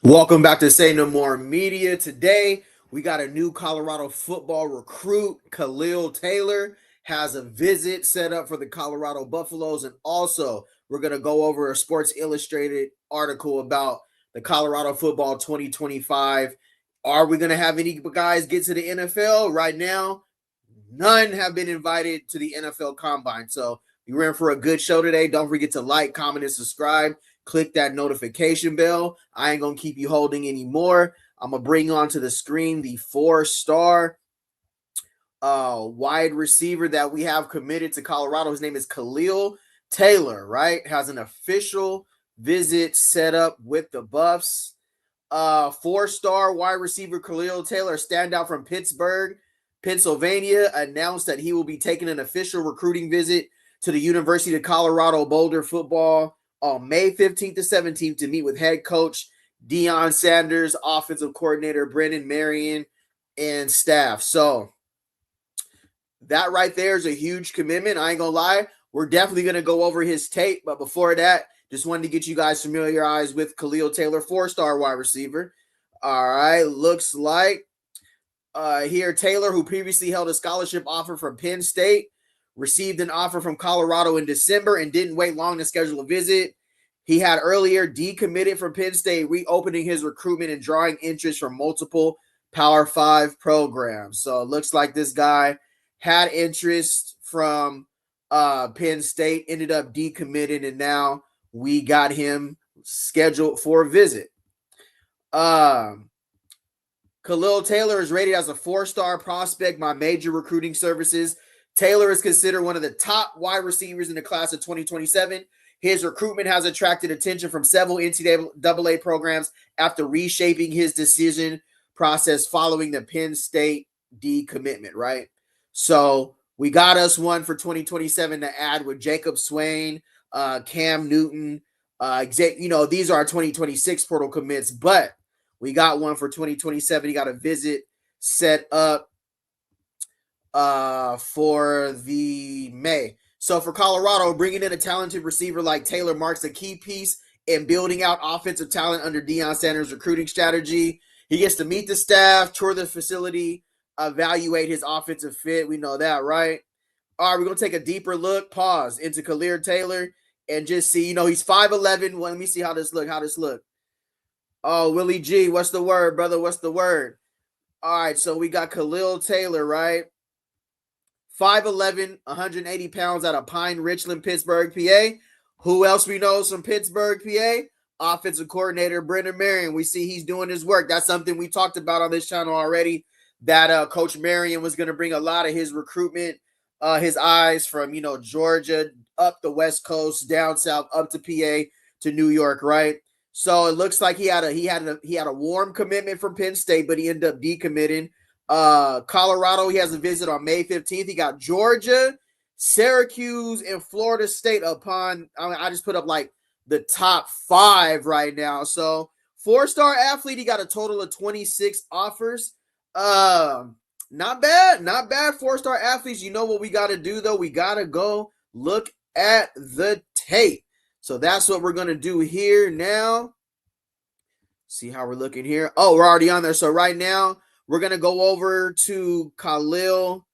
Welcome back to Say No More Media. Today, we got a new Colorado football recruit. Khalil Taylor has a visit set up for the Colorado Buffaloes. And also, we're going to go over a Sports Illustrated article about the Colorado football 2025. Are we going to have any guys get to the NFL? Right now, none have been invited to the NFL Combine. So, you're in for a good show today. Don't forget to like, comment, and subscribe. Click that notification bell. I ain't going to keep you holding anymore. I'm going to bring onto the screen the 4-star wide receiver that we have committed to Colorado. His name is Khalil Taylor, right? Has an official visit set up with the Buffs. 4-star wide receiver Khalil Taylor, standout from Pittsburgh, Pennsylvania, announced that he will be taking an official recruiting visit to the University of Colorado Boulder football on May 15th to 17th to meet with head coach Deion Sanders, offensive coordinator Brendan Marion, and staff. So that right there is a huge commitment. I ain't gonna lie. We're definitely gonna go over his tape, but before that, just wanted to get you guys familiarized with Khalil Taylor, 4-star wide receiver. All right, looks like here Taylor, who previously held a scholarship offer from Penn State, received an offer from Colorado in December and didn't wait long to schedule a visit. He had earlier decommitted from Penn State, reopening his recruitment and drawing interest from multiple Power 5 programs. So it looks like this guy had interest from Penn State, ended up decommitting, and now we got him scheduled for a visit. Khalil Taylor is rated as a 4-star prospect by major recruiting services. Taylor is considered one of the top wide receivers in the class of 2027. His recruitment has attracted attention from several NCAA programs after reshaping his decision process following the Penn State decommitment, right? So we got us one for 2027 to add with Jacob Swain, Cam Newton. These are our 2026 portal commits, but we got one for 2027. He got a visit set up for the May. So for Colorado, bringing in a talented receiver like Taylor marks a key piece in building out offensive talent under Deion Sanders' recruiting strategy. He gets to meet the staff, tour the facility, evaluate his offensive fit. We know that, right? All right, we're going to take a deeper look, into Khalil Taylor and just see, he's 5'11". Well, let me see how this look. Oh, Willie G, what's the word, brother? What's the word? All right, so we got Khalil Taylor, right? 5'11", 180 pounds out of Pine Richland, Pittsburgh, PA. Who else we know from Pittsburgh, PA? Offensive coordinator Brendan Marion. We see he's doing his work. That's something we talked about on this channel already, that Coach Marion was going to bring a lot of his recruitment, his eyes from, Georgia, up the West Coast, down south, up to PA, to New York, right? So it looks like he had a warm commitment from Penn State, but he ended up decommitting. Colorado, he has a visit on May 15th. He got Georgia, Syracuse, and Florida State I just put up like the top 5 right now. So 4-star athlete, he got a total of 26 offers. Not bad. 4-star athletes. You know what we got to do though? We got to go look at the tape. So that's what we're going to do here now. See how we're looking here. Oh, we're already on there. So right now, we're going to go over to Khalil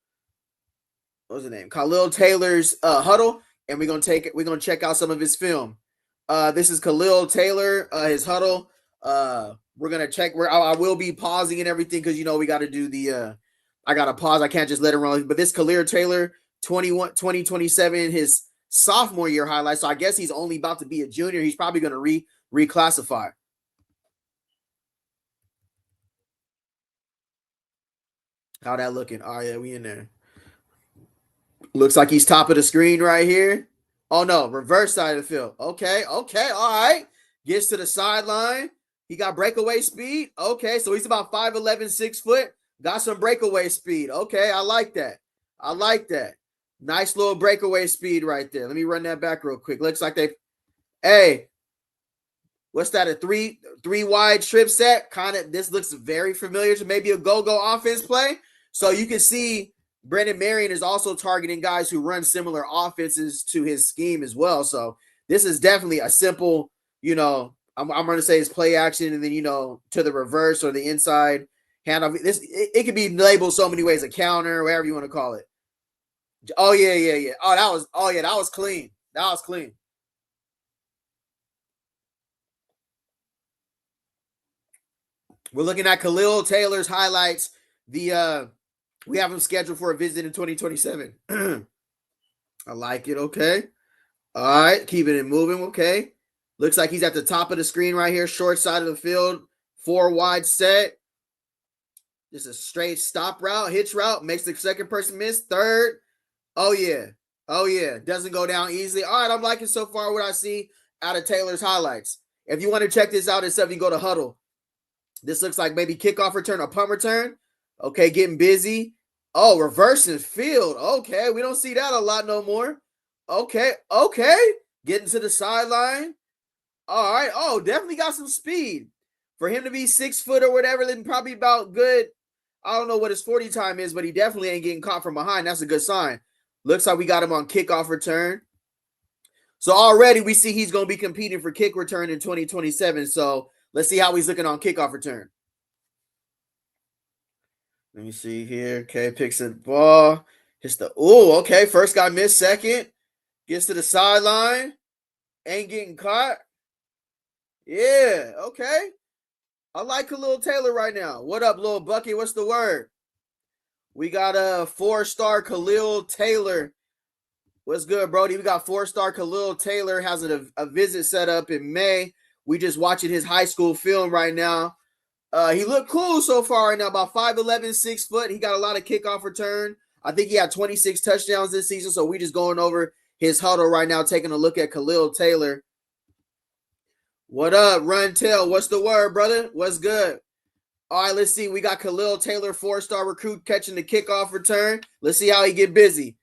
Taylor's huddle, and we're going to check out some of his film. This is Khalil Taylor, his huddle. We're going to check where I will be pausing and everything because, we got to do the I got to pause. I can't just let it run. But this Khalil Taylor, 2027, his sophomore year highlight. So I guess he's only about to be a junior. He's probably going to reclassify. How that looking? Oh, yeah, we in there. Looks like he's top of the screen right here. Oh, no, reverse side of the field. Okay, all right. Gets to the sideline. He got breakaway speed. Okay, so he's about 5'11", 6 foot. Got some breakaway speed. Okay, I like that. Nice little breakaway speed right there. Let me run that back real quick. Looks like what's that, a three wide strip set? This looks very familiar to maybe a go-go offense play. So you can see Brendan Marion is also targeting guys who run similar offenses to his scheme as well. So this is definitely a simple, I'm going to say it's play action, and then, to the reverse or the inside handoff. It could be labeled so many ways, a counter, whatever you want to call it. Oh, yeah. That was clean. That was clean. We're looking at Khalil Taylor's highlights. We have him scheduled for a visit in 2027. I like it. Okay. All right. Keeping it moving. Okay. Looks like he's at the top of the screen right here. Short side of the field. 4 wide set. Just a straight stop route. Hitch route. Makes the second person miss. Third. Oh, yeah. Oh, yeah. Doesn't go down easily. All right. I'm liking so far what I see out of Taylor's highlights. If you want to check this out and stuff, you go to Huddle. This looks like maybe kickoff return or punt return. Okay, getting busy. Oh, reversing field. Okay, we don't see that a lot no more. Okay. Getting to the sideline. All right. Oh, definitely got some speed. For him to be 6 foot or whatever, then probably about good. I don't know what his 40 time is, but he definitely ain't getting caught from behind. That's a good sign. Looks like we got him on kickoff return. So already we see he's going to be competing for kick return in 2027. So let's see how he's looking on kickoff return. Let me see here. Okay, picks the ball. Hits the, okay. First guy missed, second. Gets to the sideline. Ain't getting caught. Yeah, okay. I like Khalil Taylor right now. What up, little Bucky? What's the word? We got a 4-star Khalil Taylor. What's good, Brody? We got 4-star Khalil Taylor. Has a visit set up in May. We just watching his high school film right now. He looked cool so far right now. About 5'11", 6 foot. He got a lot of kickoff return. I think he had 26 touchdowns this season. So we just going over his huddle right now, taking a look at Khalil Taylor. What up, Run Tail? What's the word, brother? What's good? All right, let's see. We got Khalil Taylor, 4-star recruit, catching the kickoff return. Let's see how he get busy.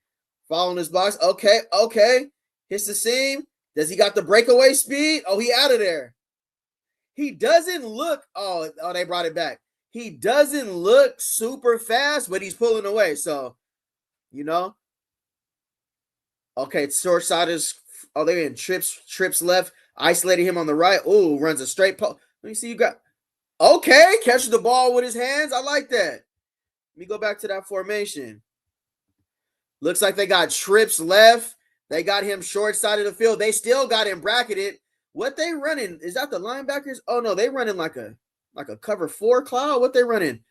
Following his box. Okay. Hits the seam. Does he got the breakaway speed? Oh, he out of there. He doesn't look, they brought it back. He doesn't look super fast, but he's pulling away. So, Okay, short side is, they're in trips left. Isolated him on the right. Oh, runs a straight post. Let me see. You got, okay, catches the ball with his hands. I like that. Let me go back to that formation. Looks like they got trips left. They got him short side of the field. They still got him bracketed. What they running? Is that the linebackers? Oh, no, they running like a cover 4 cloud. What they running?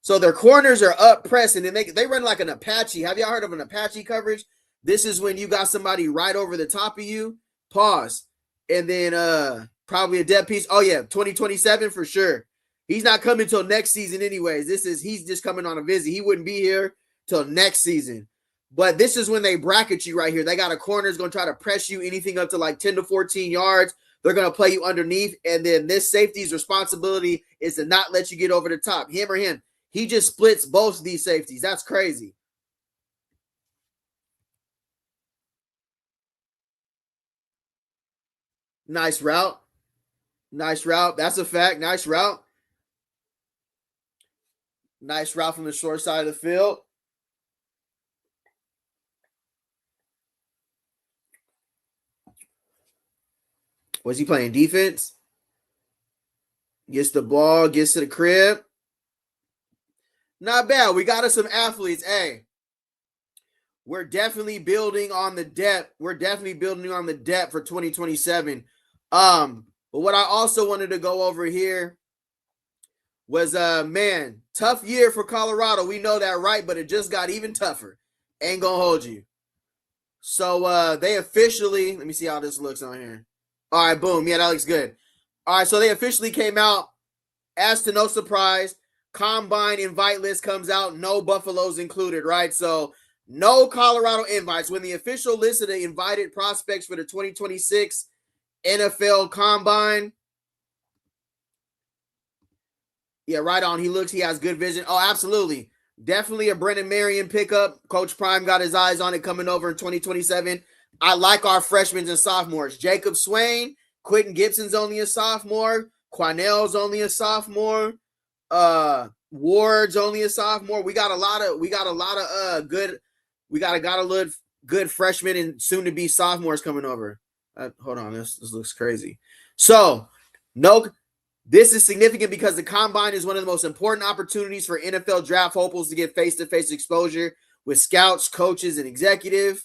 So their corners are up pressing, and they run like an Apache. Have y'all heard of an Apache coverage? This is when you got somebody right over the top of you. Pause. And then probably a depth piece. Oh, yeah, 2027 for sure. He's not coming till next season anyways. He's just coming on a visit. He wouldn't be here till next season. But this is when they bracket you right here. They got a corner that's going to try to press you anything up to like 10 to 14 yards. They're going to play you underneath. And then this safety's responsibility is to not let you get over the top. Him or him. He just splits both of these safeties. That's crazy. Nice route. Nice route. That's a fact. Nice route. Nice route from the short side of the field. Was he playing defense? Gets the ball, gets to the crib. Not bad. We got us some athletes. Hey, we're definitely building on the depth. We're definitely building on the depth for 2027. But what I also wanted to go over here was, man, tough year for Colorado. We know that, right? But it just got even tougher. Ain't gonna hold you. So they officially, let me see how this looks on here. All right, boom. Yeah, that looks good. All right, so they officially came out. As to no surprise, combine invite list comes out. No Buffaloes included, right? So no Colorado invites. When the official list of the invited prospects for the 2026 NFL Combine. Yeah, right on. He has good vision. Oh, absolutely. Definitely a Brennan Marion pickup. Coach Prime got his eyes on it coming over in 2027. I like our freshmen and sophomores. Jacob Swain, Quentin Gibson's only a sophomore. Quanell's only a sophomore. Ward's only a sophomore. We got a lot of good freshmen and soon to be sophomores coming over. Hold on, this looks crazy. So, no, this is significant because the combine is one of the most important opportunities for NFL draft hopefuls to get face-to-face exposure with scouts, coaches, and executive.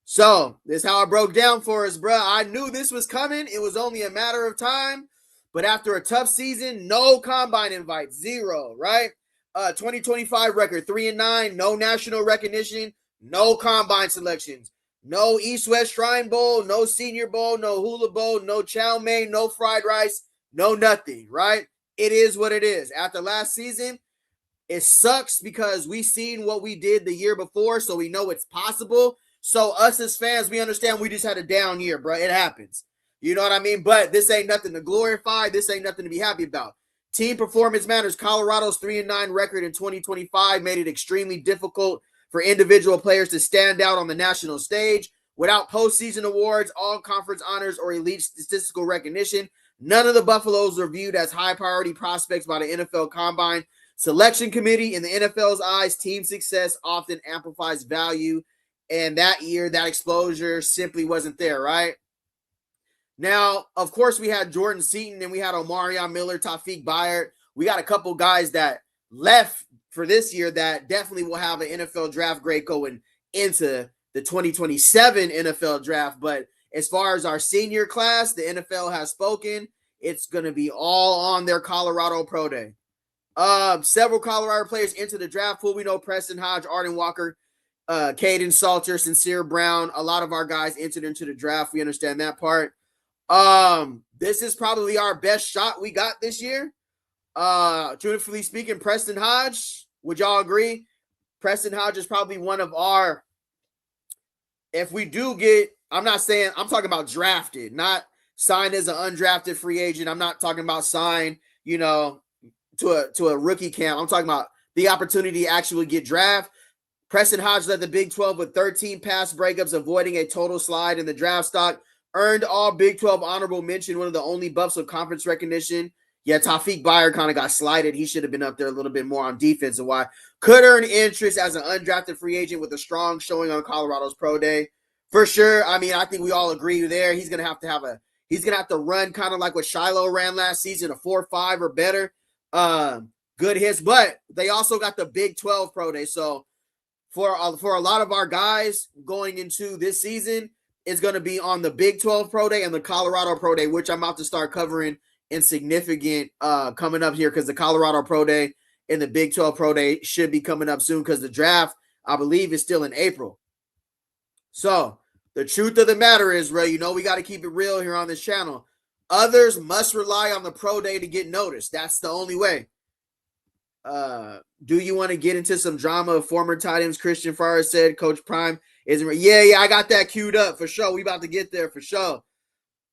So, this is how I broke down for us, bro. I knew this was coming. It was only a matter of time. But after a tough season, no combine invites, 0, right? 2025 record, 3-9, no national recognition, no combine selections, no East-West Shrine Bowl, no Senior Bowl, no Hula Bowl, no chow mein, no fried rice, no nothing, right? It is what it is. After last season, it sucks because we seen what we did the year before, so we know it's possible. So us as fans, we understand we just had a down year, bro. It happens. You know what I mean? But this ain't nothing to glorify. This ain't nothing to be happy about. Team performance matters. Colorado's 3-9 record in 2025 made it extremely difficult for individual players to stand out on the national stage. Without postseason awards, all conference honors, or elite statistical recognition, none of the Buffaloes are viewed as high priority prospects by the NFL Combine Selection Committee. In the NFL's eyes, team success often amplifies value. And that year, that exposure simply wasn't there, right? Now, of course, we had Jordan Seaton and we had Omarion Miller, Taufik Bayard. We got a couple guys that left for this year that definitely will have an NFL draft grade going into the 2027 NFL draft. But as far as our senior class, the NFL has spoken. It's going to be all on their Colorado Pro Day. Several Colorado players into the draft pool. We know Preston Hodge, Arden Walker, Caden Salter, Sincere Brown. A lot of our guys entered into the draft. We understand that part. This is probably our best shot we got this year. Truthfully speaking, Preston Hodge, would y'all agree? Preston Hodge is probably one of our, if we do get, I'm talking about drafted, not signed as an undrafted free agent. I'm not talking about signed, to a rookie camp. I'm talking about the opportunity to actually get drafted. Preston Hodge led the Big 12 with 13 pass breakups, avoiding a total slide in the draft stock. Earned all Big 12 honorable mention, one of the only buffs of conference recognition. Yeah, Taufik Bayard kind of got slighted. He should have been up there a little bit more on defense and why. Could earn interest as an undrafted free agent with a strong showing on Colorado's Pro Day. For sure. I mean, I think we all agree there. He's gonna have to run kind of like what Shiloh ran last season, a 4.5 or better. Good hits, but they also got the Big 12 Pro Day. So for a lot of our guys going into this season, it's going to be on the Big 12 Pro Day and the Colorado Pro Day, which I'm about to start covering in significant coming up here because the Colorado Pro Day and the Big 12 Pro Day should be coming up soon because the draft, I believe, is still in April. So the truth of the matter is, Ray, we got to keep it real here on this channel. Others must rely on the Pro Day to get noticed. That's the only way. Do you want to get into some drama? Former tight ends Christian Farrar said Coach Prime isn't. Yeah, I got that queued up for sure. We about to get there for sure.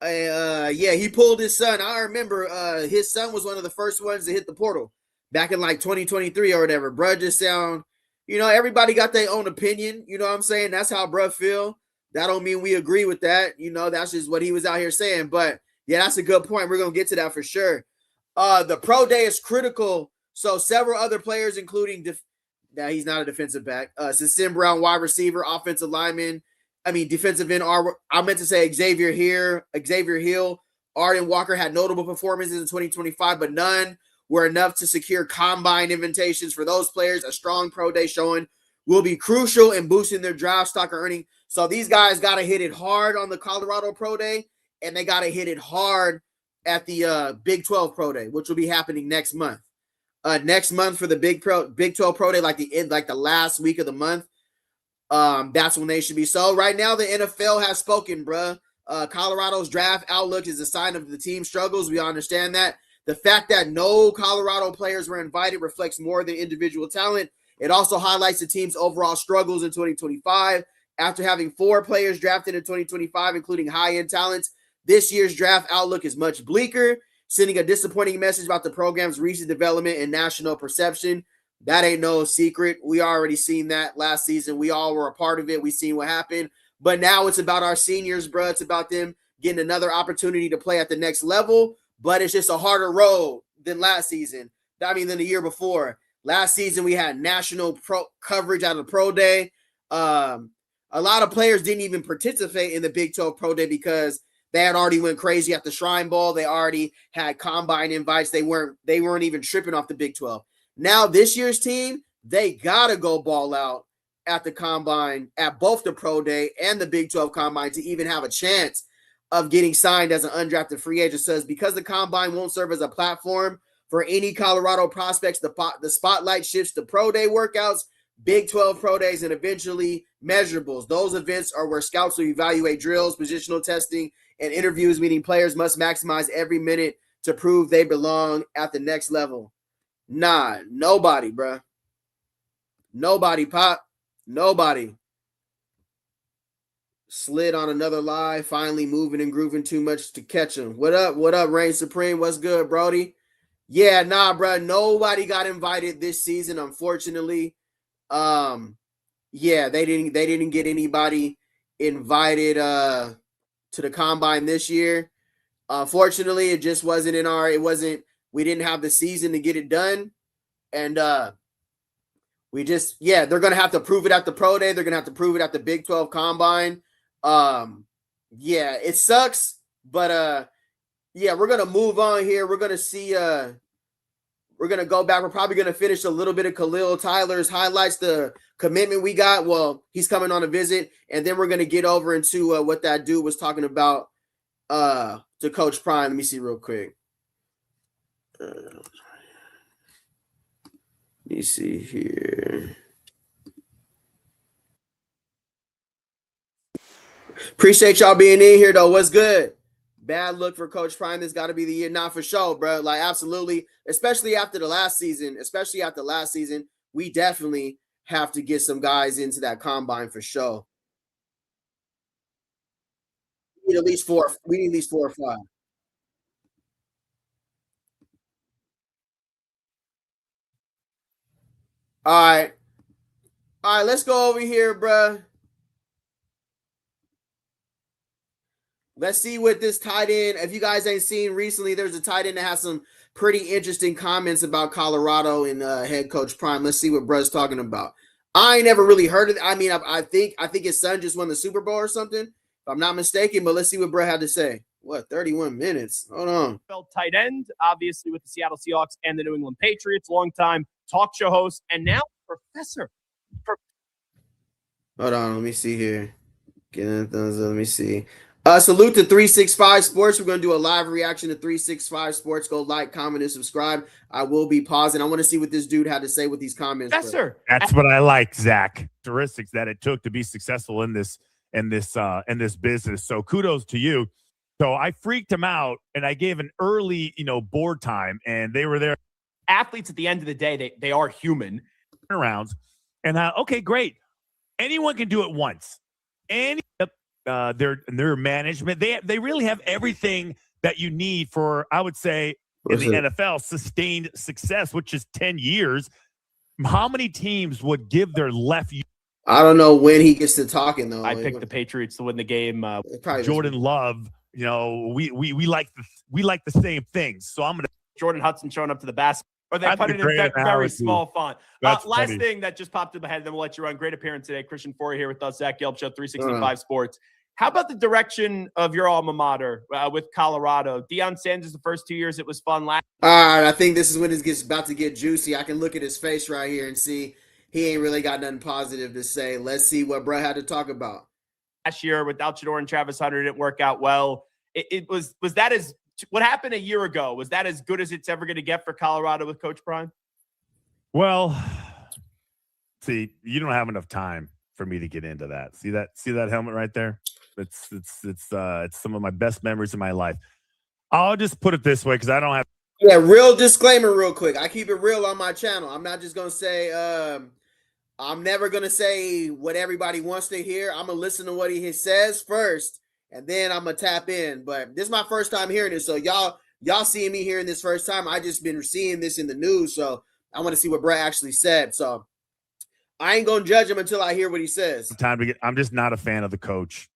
Yeah, he pulled his son. I remember his son was one of the first ones to hit the portal back in like 2023 or whatever. Bruh just sound, everybody got their own opinion. You know what I'm saying? That's how bruh feel. That don't mean we agree with that. That's just what he was out here saying. But yeah, that's a good point. We're going to get to that for sure. The Pro Day is critical. So several other players, including he's not a defensive back. Sincere Brown, wide receiver, offensive lineman. Defensive end. I meant to say Xavier Hill, Arden Walker had notable performances in 2025, but none were enough to secure combine invitations for those players. A strong Pro Day showing will be crucial in boosting their draft stock or earning. So these guys got to hit it hard on the Colorado Pro Day, and they got to hit it hard at the Big 12 Pro Day, which will be happening next month. Next month for the Big 12 Pro Day, like the last week of the month. That's when they should be. So right now the NFL has spoken, bruh. Colorado's draft outlook is a sign of the team struggles. We understand that. The fact that no Colorado players were invited reflects more than individual talent. It also highlights the team's overall struggles in 2025. After having 4 players drafted in 2025, including high-end talents, this year's draft outlook is much bleaker, sending a disappointing message about the program's recent development and national perception. That ain't no secret. We already seen that last season. We all were a part of it. We seen what happened. But now it's about our seniors, bro. It's about them getting another opportunity to play at the next level. But it's just a harder road than last season. Than the year before. Last season, we had national coverage out of the Pro Day. A lot of players didn't even participate in the Big 12 Pro Day because They had already went crazy at the Shrine Bowl. They already had combine invites. They weren't even tripping off the Big 12. Now this year's team, they gotta go ball out at the combine, at both the pro day and the Big 12 combine to even have a chance of getting signed as an undrafted free agent. Says because the combine won't serve as a platform for any Colorado prospects, the spotlight shifts to pro day workouts, Big 12 pro days, and eventually measurables. Those events are where scouts will evaluate drills, positional testing, and interviews, meaning players must maximize every minute to prove they belong at the next level. Nah, nobody, bruh. Nobody, Pop. Nobody. Slid on another live, finally moving and grooving too much to catch him. What up, Reign Supreme? What's good, Brody? Yeah, nah, bruh. Nobody got invited this season, unfortunately. Yeah, they didn't get anybody invited to the combine this year. Unfortunately, it just wasn't we didn't have the season to get it done. And they're gonna have to prove it at the pro day. They're gonna have to prove it at the Big 12 combine. Yeah, it sucks, but yeah, we're gonna move on here. We're gonna see we're going to go back. We're probably going to finish a little bit of Khalil Taylor's highlights, the commitment we got. Well, he's coming on a visit. And then we're going to get over into what that dude was talking about to Coach Prime. Let me see real quick. Let me see here. Appreciate y'all being in here, though. What's good? Bad look for Coach Prime. This got to be the year. Not for sure, bro. Like, absolutely. Especially after last season, we definitely have to get some guys into that combine for sure. We need at least four. We need at least 4 or 5. All right. All right, let's go over here, bro. Let's see what this tight end, if you guys ain't seen recently, there's a tight end that has some pretty interesting comments about Colorado and head coach Prime. Let's see what bruh's talking about. I ain't never really heard of it. I mean, I think his son just won the Super Bowl or something, if I'm not mistaken, but let's see what bruh had to say. What, 31 minutes? Hold on. Tight end, obviously with the Seattle Seahawks and the New England Patriots, longtime talk show host, and now professor. Hold on, let me see here. Let me see. Salute to 365 Sports. We're going to do a live reaction to 365 Sports. Go like, comment, and subscribe. I will be pausing. I want to see what this dude had to say with these comments. Yes, sir. That's what I like, Zach. Characteristics that it took to be successful in this business. So kudos to you. So I freaked him out, and I gave an early, board time, and they were there. Athletes, at the end of the day, they are human. Rounds, and okay, great. Anyone can do it once. Their management, they really have everything that you need for, I would say, in the NFL, sustained success, which is 10 years. How many teams would give their left? I don't know when he gets to talking, though. I picked the Patriots to win the game. Jordan Love, we like the same things. So I'm going to. Jordan Hudson showing up to the basket. Or they put it in very small font. Last thing that just popped in my head, then we'll let you run. Great appearance today. Christian Fourier here with us, Zach Gelb Show, 365 Sports. How about the direction of your alma mater with Colorado? Deion Sanders, the first 2 years, it was fun. All right, I think this is when it gets about to get juicy. I can look at his face right here and see he ain't really got nothing positive to say. Let's see what bro had to talk about. Last year, without Shador and Travis Hunter, it didn't work out well. Was that as what happened a year ago? Was that as good as it's ever going to get for Colorado with Coach Prime? Well, see, you don't have enough time for me to get into that. See that helmet right there? It's some of my best memories of my life. I'll just put it this way because I don't have. Yeah, real disclaimer, real quick. I keep it real on my channel. I'm not just gonna say. I'm never gonna say what everybody wants to hear. I'm gonna listen to what he says first, and then I'm gonna tap in. But this is my first time hearing this, so y'all seeing me hearing this first time. I just been seeing this in the news, so I want to see what Brett actually said. So I ain't gonna judge him until I hear what he says. I'm just not a fan of the coach.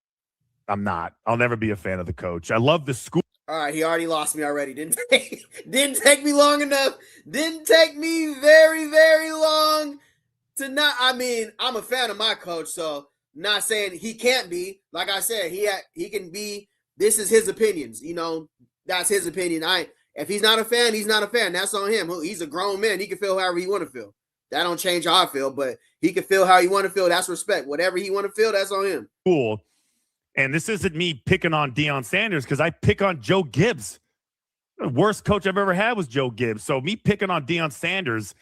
I'm not. I'll never be a fan of the coach. I love the school. All right, he already lost me already. Didn't take me long enough. Didn't take me very, very long to not. I mean, I'm a fan of my coach, so not saying he can't be. Like I said, he can be this is his opinions. That's his opinion. If he's not a fan, he's not a fan. That's on him. He's a grown man. He can feel however he want to feel. That don't change how I feel, but he can feel how he want to feel. That's respect. Whatever he want to feel, that's on him. Cool. And this isn't me picking on Deion Sanders because I pick on Joe Gibbs. The worst coach I've ever had was Joe Gibbs. So me picking on Deion Sanders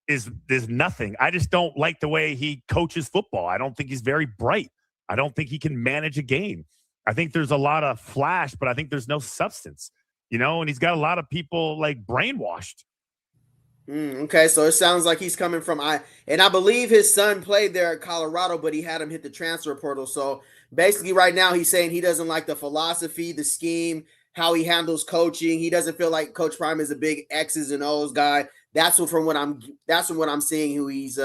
is nothing. I just don't like the way he coaches football. I don't think he's very bright. I don't think he can manage a game. I think there's a lot of flash, but I think there's no substance, and he's got a lot of people like brainwashed. Okay, so it sounds like he's coming from I believe his son played there at Colorado, but he had him hit the transfer portal. So basically right now he's saying he doesn't like the philosophy, the scheme, how he handles coaching. He doesn't feel like Coach Prime is a big X's and O's guy. That's what I'm seeing who he's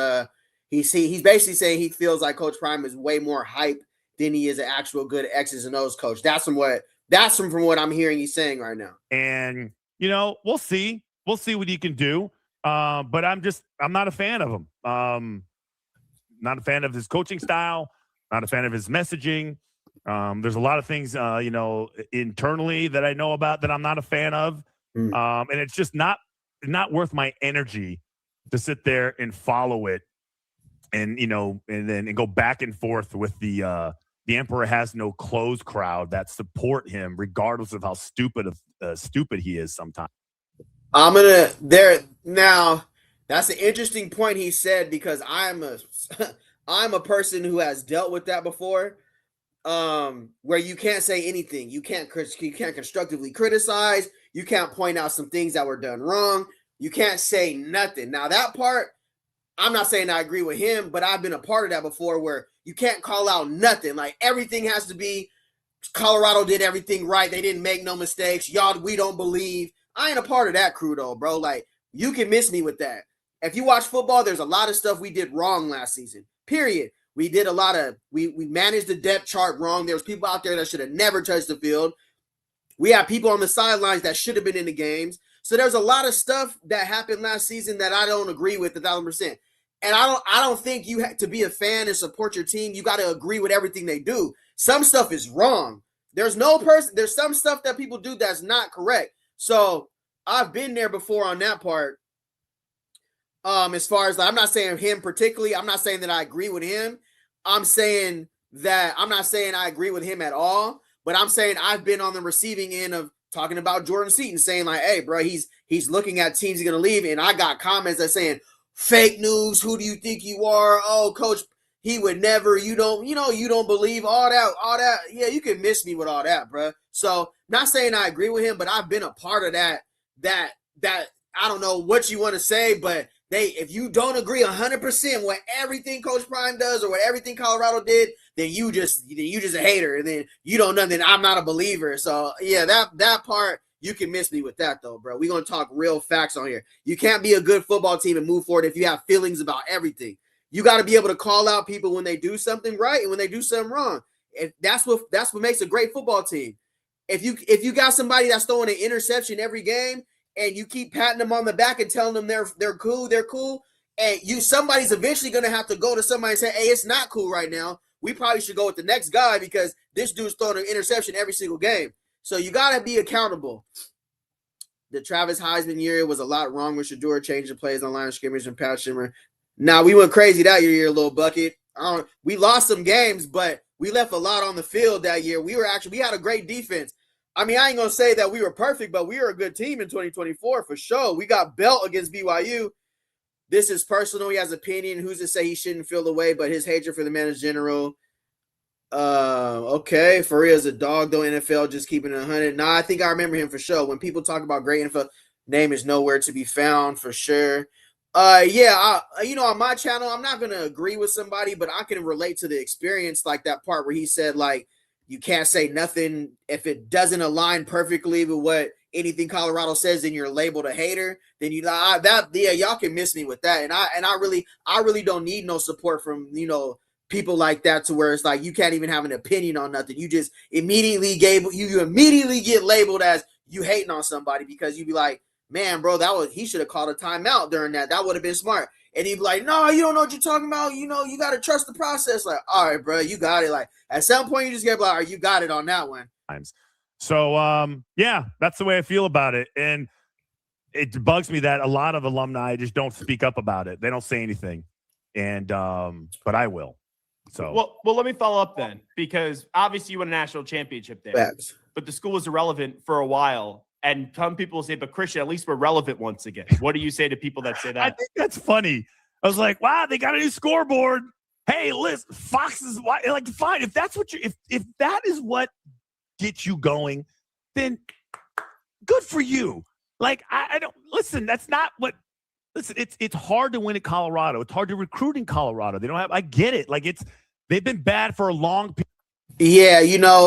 basically saying he feels like Coach Prime is way more hype than he is an actual good X's and O's coach. That's from what I'm hearing he's saying right now. And we'll see. We'll see what he can do. But I'm not a fan of him. Not a fan of his coaching style, not a fan of his messaging. There's a lot of things, internally that I know about that I'm not a fan of. And it's just not worth my energy to sit there and follow it and then go back and forth with the Emperor has no clothes crowd that support him regardless of how stupid he is sometimes. Now that's an interesting point he said, because I'm a person who has dealt with that before, where you can't say anything. You can't constructively criticize. You can't point out some things that were done wrong. You can't say nothing. Now that part, I'm not saying I agree with him, but I've been a part of that before where you can't call out nothing. Like everything has to be Colorado did everything right. They didn't make no mistakes. Y'all, we don't believe. I ain't a part of that crew though, bro. Like you can miss me with that. If you watch football, there's a lot of stuff we did wrong last season. Period. We did a lot of we managed the depth chart wrong. There was people out there that should have never touched the field. We have people on the sidelines that should have been in the games. So there's a lot of stuff that happened last season that I don't agree with 1,000%. And I don't think you have to be a fan and support your team. You got to agree with everything they do. Some stuff is wrong. There's some stuff that people do that's not correct. So I've been there before on that part. As far as I'm not saying him particularly, I'm not saying that I agree with him. I'm not saying I agree with him at all, but I'm saying I've been on the receiving end of talking about Jordan Seaton, saying like, hey, bro, he's looking at teams he's going to leave. And I got comments that saying, fake news. Who do you think you are? Oh, coach, he would never, you don't believe all that. Yeah, you can miss me with all that, bro. So not saying I agree with him, but I've been a part of that I don't know what you want to say, but if you don't agree 100% with everything Coach Prime does or what everything Colorado did, then you just a hater, and then you don't know, then I'm not a believer. So yeah, that part, you can miss me with that though, bro. We're going to talk real facts on here. You can't be a good football team and move forward if you have feelings about everything. You got to be able to call out people when they do something right and when they do something wrong. And that's what makes a great football team. If you got somebody that's throwing an interception every game and you keep patting them on the back and telling them they're cool, and somebody's eventually going to have to go to somebody and say, hey, it's not cool right now. We probably should go with the next guy because this dude's throwing an interception every single game. So you got to be accountable. The Travis Heisman year was a lot wrong with Shedeur changing plays on line of scrimmage and Pat Shimmer. Now, we went crazy that year, little bucket. We lost some games, but we left a lot on the field that year. We had a great defense. I mean, I ain't going to say that we were perfect, but we were a good team in 2024 for sure. We got belt against BYU. This is personal. He has opinion. Who's to say he shouldn't feel the way, but his hatred for the man is general. Okay. Faria's a dog, though, NFL, just keeping it 100. Nah, I think I remember him for sure. When people talk about great NFL, name is nowhere to be found for sure. On my channel, I'm not going to agree with somebody, but I can relate to the experience, like that part where he said, like, you can't say nothing if it doesn't align perfectly with what anything Colorado says, then you're labeled a hater. Then y'all can miss me with that. And I really don't need no support from, people like that, to where it's like you can't even have an opinion on nothing. You just immediately get labeled as you hating on somebody, because you'd be like, man, bro, he should have called a timeout during that. That would have been smart. And he'd be like, no, you don't know what you're talking about. You got to trust the process. Like, all right, bro, you got it. Like, at some point, you just get like, all right, you got it on that one. So, yeah, that's the way I feel about it. And it bugs me that a lot of alumni just don't speak up about it. They don't say anything. And, but I will. So, well, let me follow up then, because obviously you won a national championship there, Facts. but the school was irrelevant for a while. And some people will say, but Christian, at least we're relevant once again. What do you say to people that say that? I think that's funny. I was like, wow, they got a new scoreboard. Hey, listen, Fox is like, fine. If that's what if that is what gets you going, then good for you. Like, I don't listen. That's not what. Listen, it's hard to win in Colorado. It's hard to recruit in Colorado. They don't have. I get it. Like they've been bad for a long period. Yeah,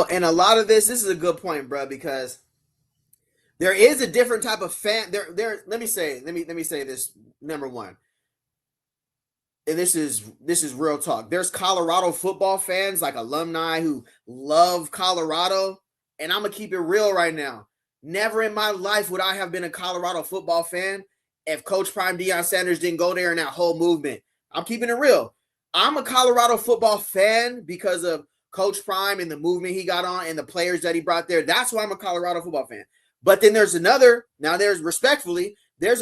and a lot of this is a good point, bro, because there is a different type of fan. There. Let me say this. Number one, and this is real talk. There's Colorado football fans, like alumni who love Colorado, and I'm gonna keep it real right now. Never in my life would I have been a Colorado football fan if Coach Prime Deion Sanders didn't go there in that whole movement. I'm keeping it real. I'm a Colorado football fan because of Coach Prime and the movement he got on and the players that he brought there. That's why I'm a Colorado football fan. But then there's a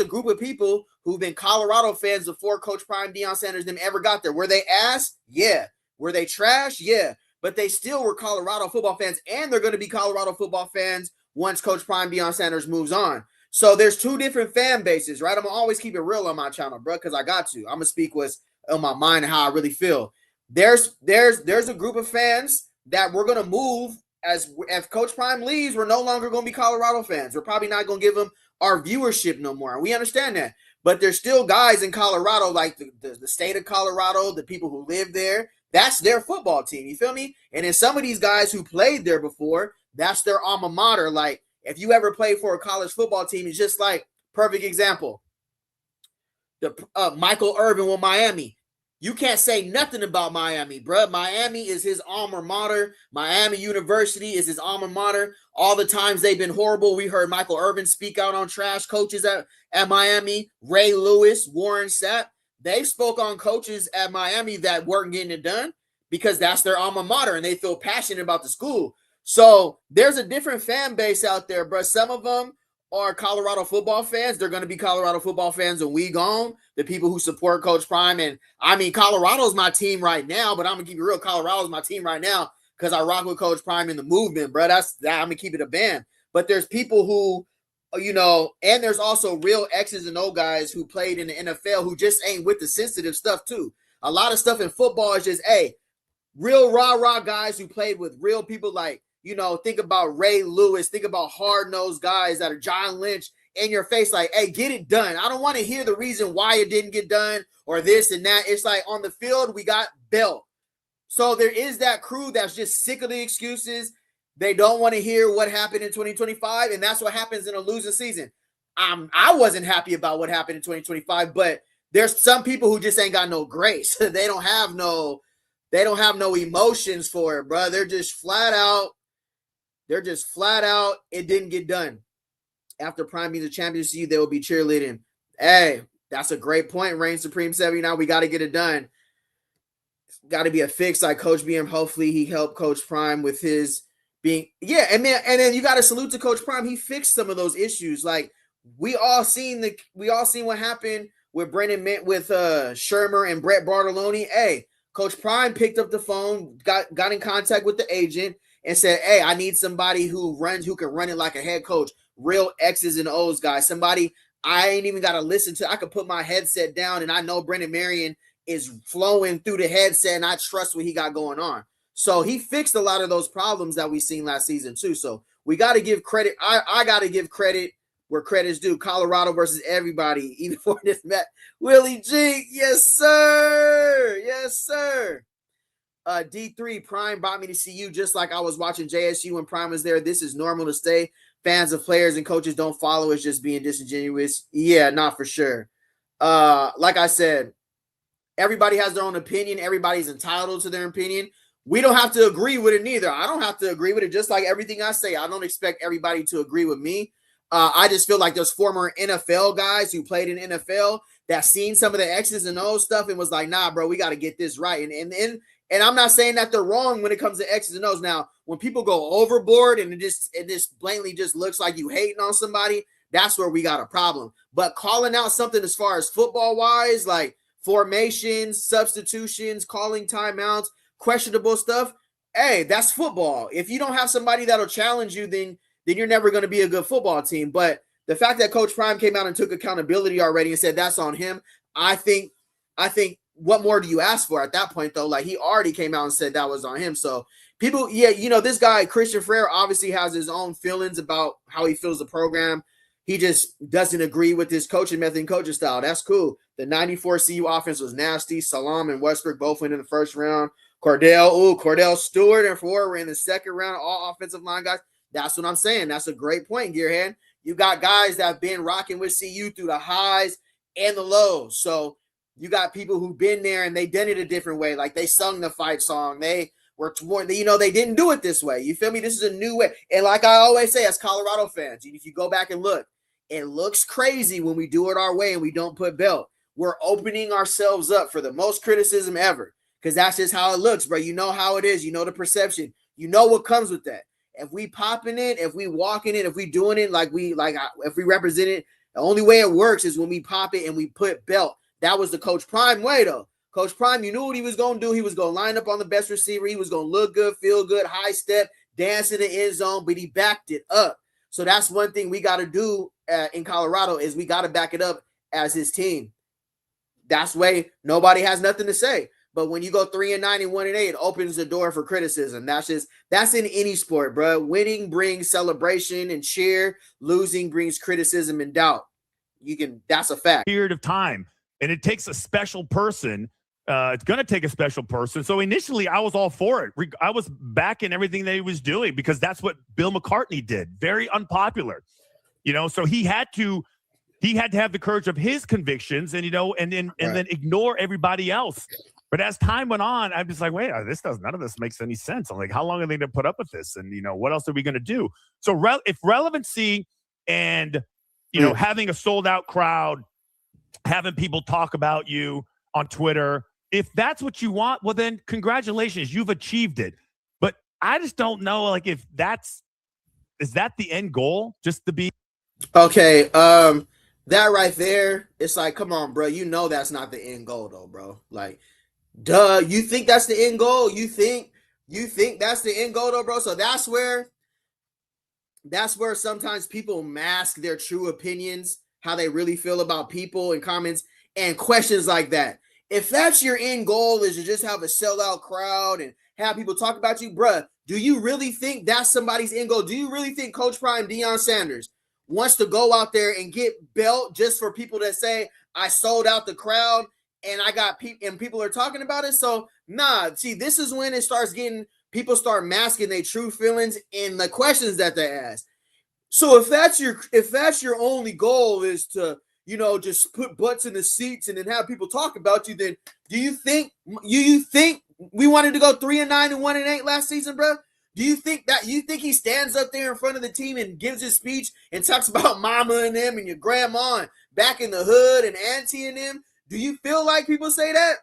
group of people who've been Colorado fans before Coach Prime Deion Sanders them ever got there. Were they ass? Yeah. Were they trash? Yeah. But they still were Colorado football fans, and they're going to be Colorado football fans once Coach Prime Deion Sanders moves on. So there's two different fan bases, right? I'm going to always keep it real on my channel, bro, because I got to. I'm going to speak what's on my mind and how I really feel. There's a group of fans that we're going to move as if Coach Prime leaves, we're no longer going to be Colorado fans. We're probably not going to give them our viewership no more. And we understand that. But there's still guys in Colorado, like the state of Colorado, the people who live there. That's their football team. You feel me? And then some of these guys who played there before, that's their alma mater. Like, if you ever played for a college football team, it's just like, perfect example, the Michael Irvin with Miami. You can't say nothing about Miami, bro. Miami is his alma mater. Miami University is his alma mater. All the times they've been horrible. We heard Michael Irvin speak out on trash coaches at Miami. Ray Lewis, Warren Sapp. They spoke on coaches at Miami that weren't getting it done because that's their alma mater and they feel passionate about the school. So there's a different fan base out there, bro. Some of them are Colorado football fans. They're going to be Colorado football fans when we gone. The people who support Coach Prime. And I mean, Colorado's my team right now, but I'm going to keep it real. Colorado's my team right now because I rock with Coach Prime in the movement, bro. I'm going to keep it a band. But there's people who, and there's also real X's and O guys who played in the NFL who just ain't with the sensitive stuff too. A lot of stuff in football is just, real rah-rah guys who played with real people like, think about Ray Lewis, think about hard-nosed guys that are John Lynch in your face like, hey, get it done. I don't want to hear the reason why it didn't get done or this and that. It's like on the field, we got built. So there is that crew that's just sick of the excuses. They don't want to hear what happened in 2025, and that's what happens in a losing season. I wasn't happy about what happened in 2025, but there's some people who just ain't got no grace. They don't have no emotions for it, bro. They're just flat out, it didn't get done. After Prime being the championship, they will be cheerleading. Hey, that's a great point, Reign Supreme 79. We got to get it done. Got to be a fix like Coach BM. Hopefully he helped Coach Prime with his being, and then you got to salute to Coach Prime. He fixed some of those issues. Like we all seen what happened with Shermer and Brett Bartolone. Hey, Coach Prime picked up the phone, got in contact with the agent, and said, hey, I need somebody who can run it like a head coach. Real X's and O's guy. Somebody I ain't even got to listen to. I could put my headset down and I know Brendan Marion is flowing through the headset and I trust what he got going on. So he fixed a lot of those problems that we seen last season too. So we got to give credit. I got to give credit where credit's due. Colorado versus everybody, even for this match. Willie G, yes, sir. Yes, sir. D3, Prime brought me to see you just like I was watching JSU when Prime was there. This is normal to stay. Fans of players and coaches don't follow. It's just being disingenuous. Yeah, not for sure. Like I said, everybody has their own opinion. Everybody's entitled to their opinion. We don't have to agree with it neither. I don't have to agree with it. Just like everything I say, I don't expect everybody to agree with me. I just feel like there's former NFL guys who played in NFL that seen some of the X's and O's stuff and was like, nah, bro, we got to get this right. And I'm not saying that they're wrong when it comes to X's and O's. Now, when people go overboard and it just blatantly just looks like you hating on somebody, that's where we got a problem. But calling out something as far as football wise, like formations, substitutions, calling timeouts, questionable stuff, hey, that's football. If you don't have somebody that'll challenge you, then you're never going to be a good football team. But the fact that Coach Prime came out and took accountability already and said that's on him, I think what more do you ask for at that point, though? Like, he already came out and said that was on him. So people, this guy, Christian Frere, obviously has his own feelings about how he feels the program. He just doesn't agree with his coaching method and coaching style. That's cool. The 94 CU offense was nasty. Salam and Westbrook both went in the first round. Cordell Stewart and Ford were in the second round, all offensive line guys. That's what I'm saying. That's a great point, Gearhead. You got guys that have been rocking with CU through the highs and the lows. So you got people who've been there and they done it a different way. Like, they sung the fight song. They were, they didn't do it this way. You feel me? This is a new way. And like I always say, as Colorado fans, if you go back and look, it looks crazy when we do it our way and we don't put belt. We're opening ourselves up for the most criticism ever, because that's just how it looks, bro. You know how it is. You know the perception. You know what comes with that. If we popping it, if we walking it, if we doing it if we represent it, the only way it works is when we pop it and we put belt. That was the Coach Prime way, though. Coach Prime, you knew what he was going to do. He was going to line up on the best receiver. He was going to look good, feel good, high step, dance in the end zone, but he backed it up. So that's one thing we got to do in Colorado, is we got to back it up as his team. That's way nobody has nothing to say. But when you go 3-9 and 1-8, it opens the door for criticism. That's in any sport, bro. Winning brings celebration and cheer. Losing brings criticism and doubt. That's a fact. Period of time. And it takes a special person. It's going to take a special person. So initially I was all for it. I was backing everything that he was doing, because that's what Bill McCartney did. Very unpopular, so he had to have the courage of his convictions and then ignore everybody else. But as time went on, I'm just like, wait, none of this makes any sense. I'm like, how long are they going to put up with this? And, what else are we going to do? So if relevancy and, having a sold out crowd, having people talk about you on Twitter, if that's what you want, well, then congratulations, you've achieved it. But I just don't know, like, if is that the end goal, just to be? Okay. That right there, it's like, come on, bro. That's not the end goal, though, bro. Like, duh, you think that's the end goal? You think that's the end goal, though, bro? So that's where sometimes people mask their true opinions, how they really feel about people and comments and questions like that. If that's your end goal, is to just have a sellout crowd and have people talk about you, bruh, do you really think that's somebody's end goal? Do you really think Coach Prime, Deion Sanders, wants to go out there and get belt just for people that say, I sold out the crowd and I got people are talking about it? So nah, see, this is when it starts getting, people start masking their true feelings in the questions that they ask. So if that's your only goal is to, just put butts in the seats and then have people talk about you, then do you think we wanted to go 3-9 and 1-8 last season, bro? Do you think he stands up there in front of the team and gives his speech and talks about mama and them and your grandma and back in the hood and auntie and them? Do you feel like people say that?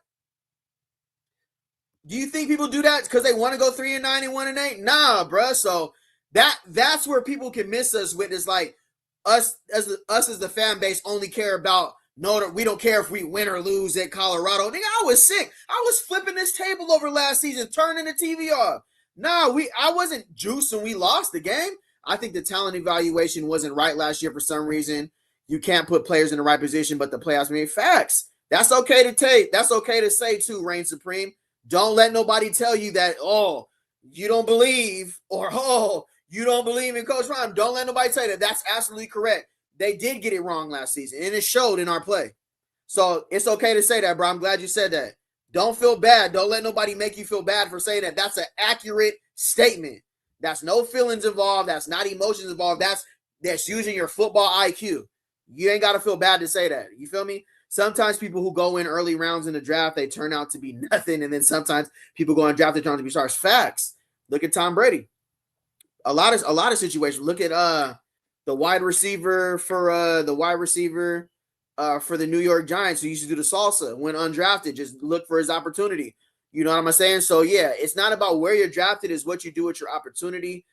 Do you think people do that because they want to go 3-9 and 1-8? Nah, bro. So that's where people can miss us with. Is like us as the fan base only care about, no, we don't care if we win or lose at Colorado. Nigga, I was sick. I was flipping this table over last season, turning the TV off. Nah, I wasn't juicing. We lost the game. I think the talent evaluation wasn't right last year for some reason. You can't put players in the right position, but the playoffs made facts. That's okay to take. That's okay to say too, Reign Supreme. Don't let nobody tell you that, oh, you don't believe, or oh, you don't believe in Coach Prime. Don't let nobody tell you that. That's absolutely correct. They did get it wrong last season, and it showed in our play. So it's okay to say that, bro. I'm glad you said that. Don't feel bad. Don't let nobody make you feel bad for saying that. That's an accurate statement. That's no feelings involved. That's not emotions involved. That's using your football IQ. You ain't got to feel bad to say that. You feel me? Sometimes people who go in early rounds in the draft, they turn out to be nothing. And then sometimes people go in draft, they turn out to be stars. Facts. Look at Tom Brady. A lot of situations. Look at the wide receiver for the New York Giants who used to do the salsa when undrafted. Just look for his opportunity. You know what I'm saying? So yeah, it's not about where you're drafted, it's what you do with your opportunity.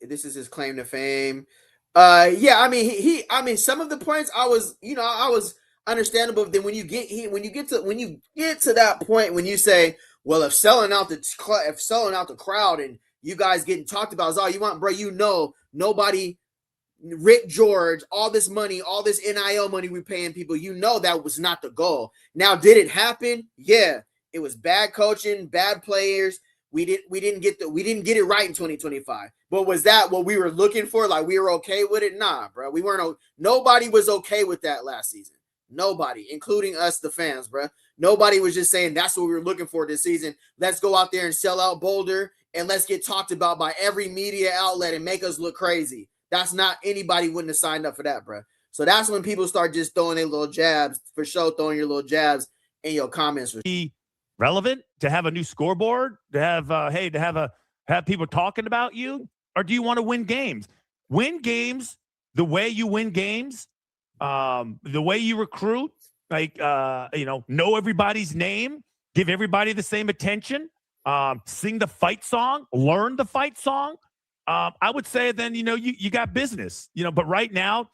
This is his claim to fame. Yeah, I mean, I mean, some of the points I was understandable. Then when you get to that point, when you say, well, if selling out the crowd and you guys getting talked about is all you want, bro, nobody, Rick George, all this money, all this NIL money we paying people, that was not the goal. Now, did it happen? Yeah, it was bad coaching, bad players. We didn't get it right in 2025. But was that what we were looking for? Like, we were okay with it? Nah, bro. Nobody was okay with that last season. Nobody, including us, the fans, bro. Nobody was just saying that's what we were looking for this season. Let's go out there and sell out Boulder and let's get talked about by every media outlet and make us look crazy. That's not, anybody wouldn't have signed up for that, bro. So that's when people start just throwing their little jabs, for sure, throwing your little jabs in your comments. Relevant to have a new scoreboard, to have have people talking about you, or do you want to win games? Win games the way you win games, the way you recruit, like know everybody's name, give everybody the same attention, sing the fight song, learn the fight song. I would say then you got business, but right now,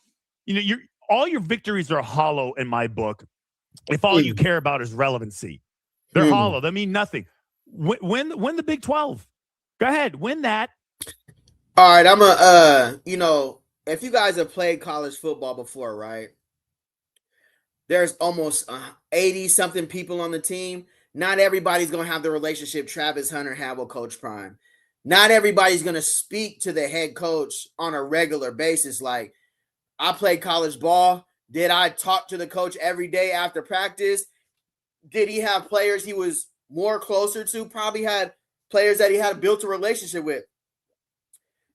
all your victories are hollow in my book if all you care about is relevancy. They're hollow. They mean nothing. Win the Big 12. Go ahead, win that. All right, I'm if you guys have played college football before, right? There's almost 80-something people on the team. Not everybody's going to have the relationship Travis Hunter had with Coach Prime. Not everybody's going to speak to the head coach on a regular basis. Like, I played college ball. Did I talk to the coach every day after practice? Did he have players he was more closer to? Probably had players that he had built a relationship with.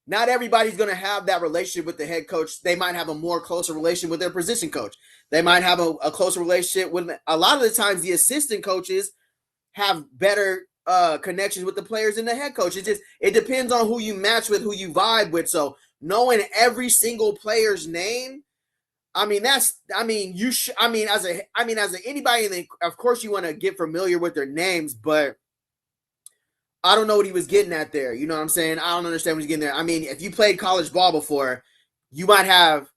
Not everybody's going to have that relationship with the head coach. They might have a more closer relationship with their position coach. They might have a closer relationship with, a lot of the times, the assistant coaches have better connections with the players and the head coach. It depends on who you match with, who you vibe with. So knowing every single player's name, anybody of course you want to get familiar with their names, but I don't know what he was getting at there. You know what I'm saying? I don't understand what he's getting there. I mean, if you played college ball before, you might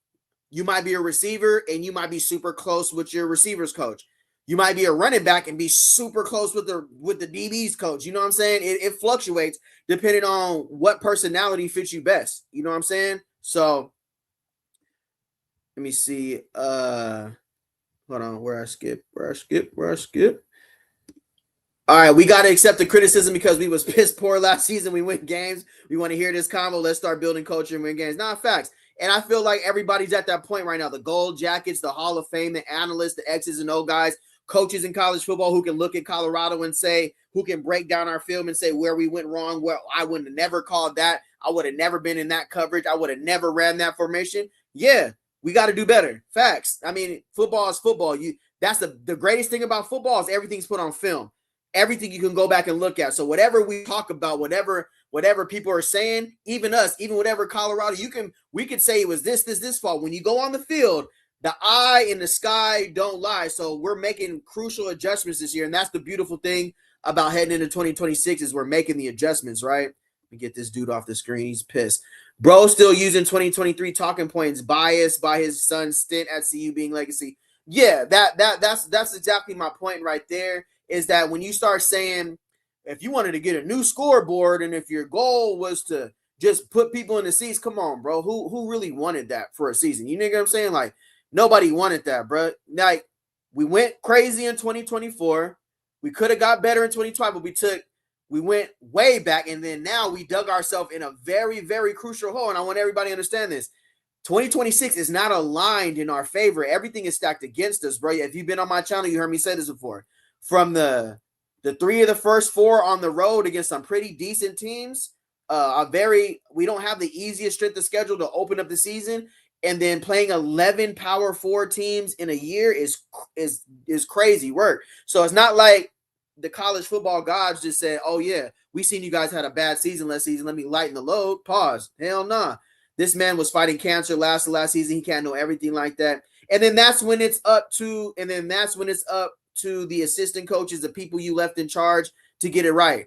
be a receiver and you might be super close with your receivers coach. You might be a running back and be super close with the DB's coach. You know what I'm saying? It fluctuates depending on what personality fits you best. You know what I'm saying? So let me see. Hold on. Where I skip. All right, we got to accept the criticism because we was piss poor last season. We win games. We want to hear this combo. Let's start building culture and win games. Not facts. And I feel like everybody's at that point right now. The gold jackets, the Hall of Fame, the analysts, the X's and O guys, coaches in college football who can look at Colorado and say, who can break down our film and say where we went wrong. Well, I would have never called that. I would have never been in that coverage. I would have never ran that formation. Yeah, we got to do better. Facts. I mean, football is football. That's the greatest thing about football is everything's put on film. Everything you can go back and look at. So whatever we talk about, whatever people are saying, even us, even whatever Colorado, we could say it was this fault. When you go on the field, the eye in the sky don't lie. So we're making crucial adjustments this year. And that's the beautiful thing about heading into 2026 is we're making the adjustments, right? Let me get this dude off the screen. He's pissed. Bro still using 2023 talking points, biased by his son's stint at CU being legacy. Yeah, that's exactly my point right there. Is that when you start saying, if you wanted to get a new scoreboard and if your goal was to just put people in the seats, come on, bro. Who really wanted that for a season? You know what I'm saying? Like, nobody wanted that, bro. Like, we went crazy in 2024. We could have got better in 2025, but we went way back, and then now we dug ourselves in a very, very crucial hole. And I want everybody to understand this. 2026 is not aligned in our favor. Everything is stacked against us, bro. If you've been on my channel, you heard me say this before. From the 3 of the first 4 on the road against some pretty decent teams, we don't have the easiest strength of schedule to open up the season, and then playing 11 Power 4 teams in a year is crazy work. So it's not like the college football gods just said, "Oh yeah, we seen you guys had a bad season last season. Let me lighten the load." Pause. Hell nah. This man was fighting cancer last season. He can't know everything like that. And then that's when it's up to the assistant coaches, the people you left in charge, to get it right.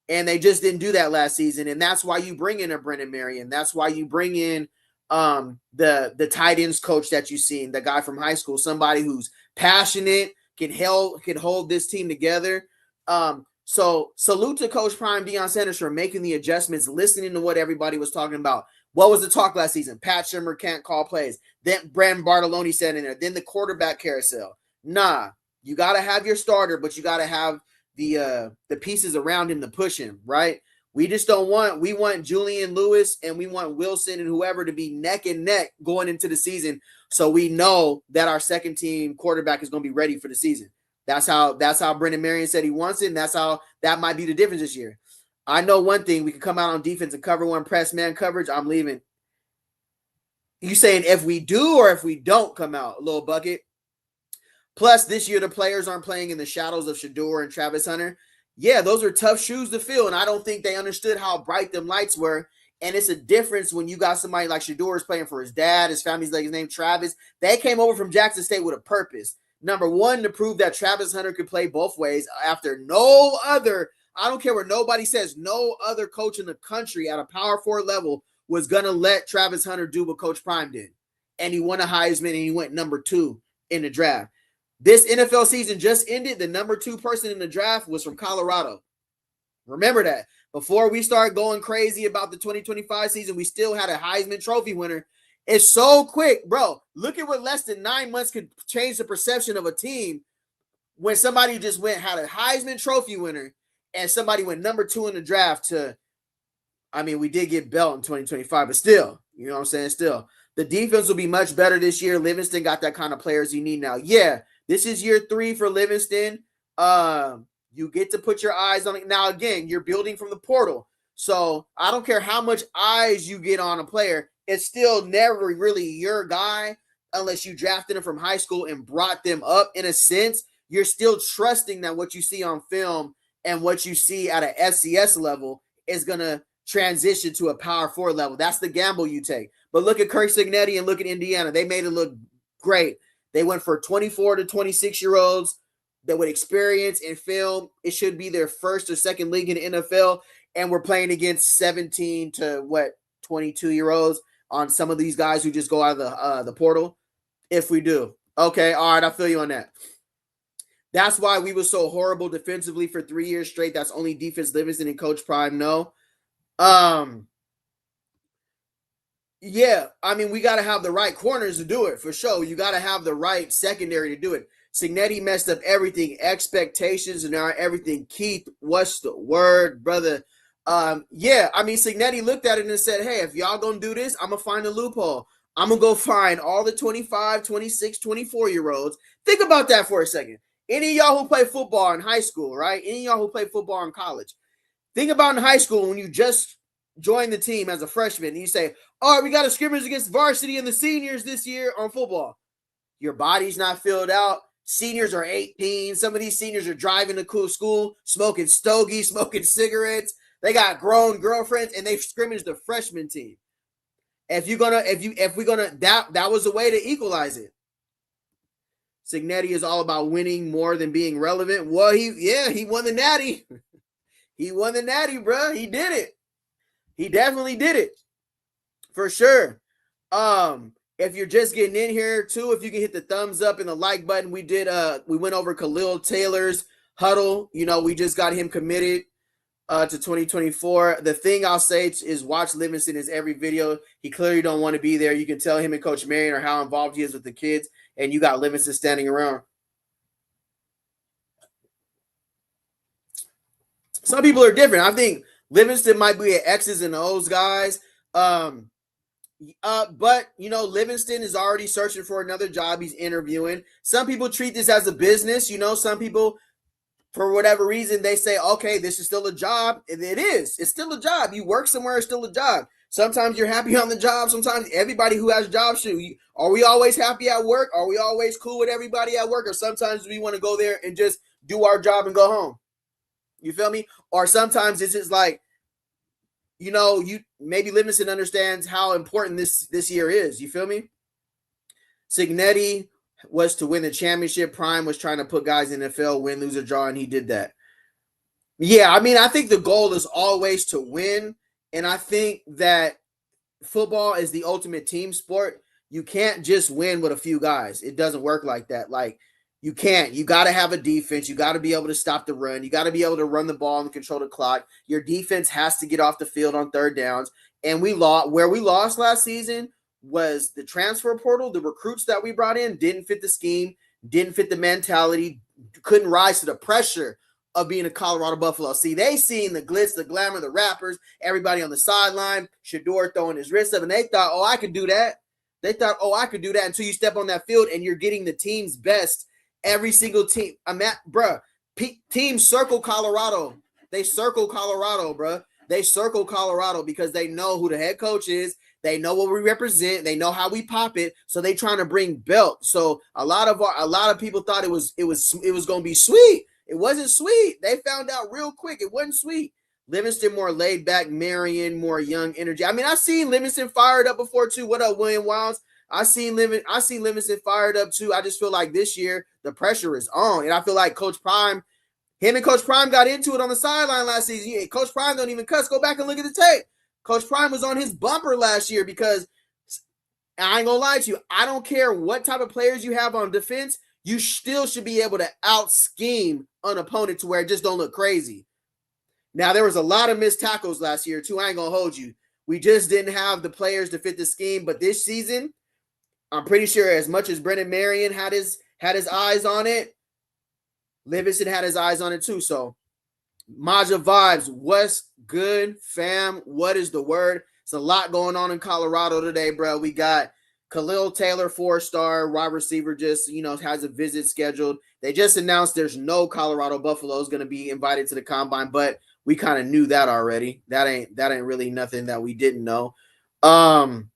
And they just didn't do that last season. And that's why you bring in a Brennan Marion. That's why you bring in the tight ends coach that you've seen, the guy from high school, somebody who's passionate, can hold this team together. So salute to Coach Prime Deion Sanders for making the adjustments, listening to what everybody was talking about. What was the talk last season? Pat Shimmer can't call plays. Then Brandon Bartolone said in there. Then the quarterback carousel. Nah, you got to have your starter, but you got to have the pieces around him to push him, right? We just we want Julian Lewis and we want Wilson and whoever to be neck and neck going into the season, so we know that our second team quarterback is going to be ready for the season. That's how Brendan Marion said he wants it, and that's how that might be the difference this year. I know one thing: we can come out on defense and cover one press man coverage. I'm leaving. You saying if we do or if we don't come out, Lil Bucket? Plus, this year the players aren't playing in the shadows of Shedeur and Travis Hunter. Yeah, those are tough shoes to fill, and I don't think they understood how bright them lights were. And it's a difference when you got somebody like Shedeur is playing for his dad, his family's like his name Travis. They came over from Jackson State with a purpose. Number one, to prove that Travis Hunter could play both ways after no other, I don't care what nobody says, no other coach in the country at a power 4 level was going to let Travis Hunter do what Coach Prime did. And he won a Heisman and he went number 2 in the draft. This NFL season just ended. The number 2 person in the draft was from Colorado. Remember that. Before we start going crazy about the 2025 season, we still had a Heisman Trophy winner. It's so quick, bro. Look at what less than 9 months could change the perception of a team when somebody just had a Heisman Trophy winner and somebody went number 2 in the draft to, I mean, we did get Belt in 2025, but still, you know what I'm saying? Still, the defense will be much better this year. Livingston got that kind of players you need now. Yeah, this is year 3 for Livingston. You get to put your eyes on it. Now, again, you're building from the portal. So I don't care how much eyes you get on a player. It's still never really your guy unless you drafted him from high school and brought them up. In a sense, you're still trusting that what you see on film and what you see at an FCS level is going to transition to a power 4 level. That's the gamble you take. But look at Kirk Cignetti and look at Indiana. They made it look great. They went for 24 to 26-year-olds that with experience in film. It should be their first or second league in the NFL. And we're playing against 17 to 22-year-olds on some of these guys who just go out of the portal. If we do. Okay, all right, I feel you on that. That's why we were so horrible defensively for 3 years straight. That's only defense Livingston and Coach Prime know. Yeah, I mean, we got to have the right corners to do it, for sure. You got to have the right secondary to do it. Cignetti messed up everything, expectations and everything. Keith, what's the word, brother? Yeah, I mean, Cignetti looked at it and said, hey, if y'all going to do this, I'm going to find a loophole. I'm going to go find all the 25, 26, 24-year-olds. Think about that for a second. Any of y'all who play football in high school, right? Any of y'all who play football in college. Think about in high school when you just joined the team as a freshman and you say, all right, we got a scrimmage against varsity and the seniors this year on football. Your body's not filled out. Seniors are 18. Some of these seniors are driving to cool school, smoking stogies, smoking cigarettes. They got grown girlfriends, and they've scrimmaged the freshman team. That was a way to equalize it. Cignetti is all about winning more than being relevant. Well, he won the natty. He won the natty, bro. He did it. He definitely did it. For sure. If you're just getting in here too, if you can hit the thumbs up and the like button, we went over Khalil Taylor's huddle. You know, we just got him committed to 2024. The thing I'll say is watch Livingston his every video. He clearly don't want to be there. You can tell him and Coach Marion or how involved he is with the kids, and you got Livingston standing around. Some people are different. I think Livingston might be an X's and O's guys. But you know, Livingston is already searching for another job. He's interviewing. Some people treat this as a business. You know, some people, for whatever reason, they say, okay, this is still a job. And it is. It's still a job. You work somewhere, it's still a job. Sometimes you're happy on the job. Sometimes everybody who has jobs should. Are we always happy at work? Are we always cool with everybody at work? Or sometimes we want to go there and just do our job and go home? You feel me? Or sometimes it's just like, you know, maybe Livingston understands how important this year is. You feel me? Cignetti was to win the championship. Prime was trying to put guys in the NFL, win, lose, or draw, and he did that. Yeah, I mean, I think the goal is always to win, and I think that football is the ultimate team sport. You can't just win with a few guys. It doesn't work like that. Like, you can't. You got to have a defense. You got to be able to stop the run. You got to be able to run the ball and control the clock. Your defense has to get off the field on third downs. And we lost. Where we lost last season was the transfer portal. The recruits that we brought in didn't fit the scheme, didn't fit the mentality, couldn't rise to the pressure of being a Colorado Buffalo. See, they seen the glitz, the glamour, the rappers, everybody on the sideline, Shador throwing his wrist up, and they thought, oh, I could do that. They thought, oh, I could do that until you step on that field and you're getting the team's best. Every single team. Teams circle Colorado. They circle Colorado, bruh. They circle Colorado because they know who the head coach is. They know what we represent. They know how we pop it. So they trying to bring belt. So a lot of people thought it was going to be sweet. It wasn't sweet. They found out real quick it wasn't sweet. Livingston more laid back, Marion more young energy. I mean, I've seen Livingston fired up before too. What up, William Wilds? I seen Livingston fired up too. I just feel like this year the pressure is on, and I feel like Coach Prime, him and Coach Prime got into it on the sideline last season. Yeah, Coach Prime don't even cuss. Go back and look at the tape. Coach Prime was on his bumper last year because I ain't gonna lie to you. I don't care what type of players you have on defense. You still should be able to out scheme an opponent to where it just don't look crazy. Now, there was a lot of missed tackles last year, too. I ain't going to hold you. We just didn't have the players to fit the scheme. But this season, I'm pretty sure as much as Brendan Marion had his eyes on it, Livingston had his eyes on it, too. So, Maja Vibes, what's good, fam? What is the word? It's a lot going on in Colorado today, bro. We got Khalil Taylor, 4-star wide receiver, just, has a visit scheduled. They just announced there's no Colorado Buffaloes going to be invited to the combine, but we kind of knew that already. That ain't really nothing that we didn't know. The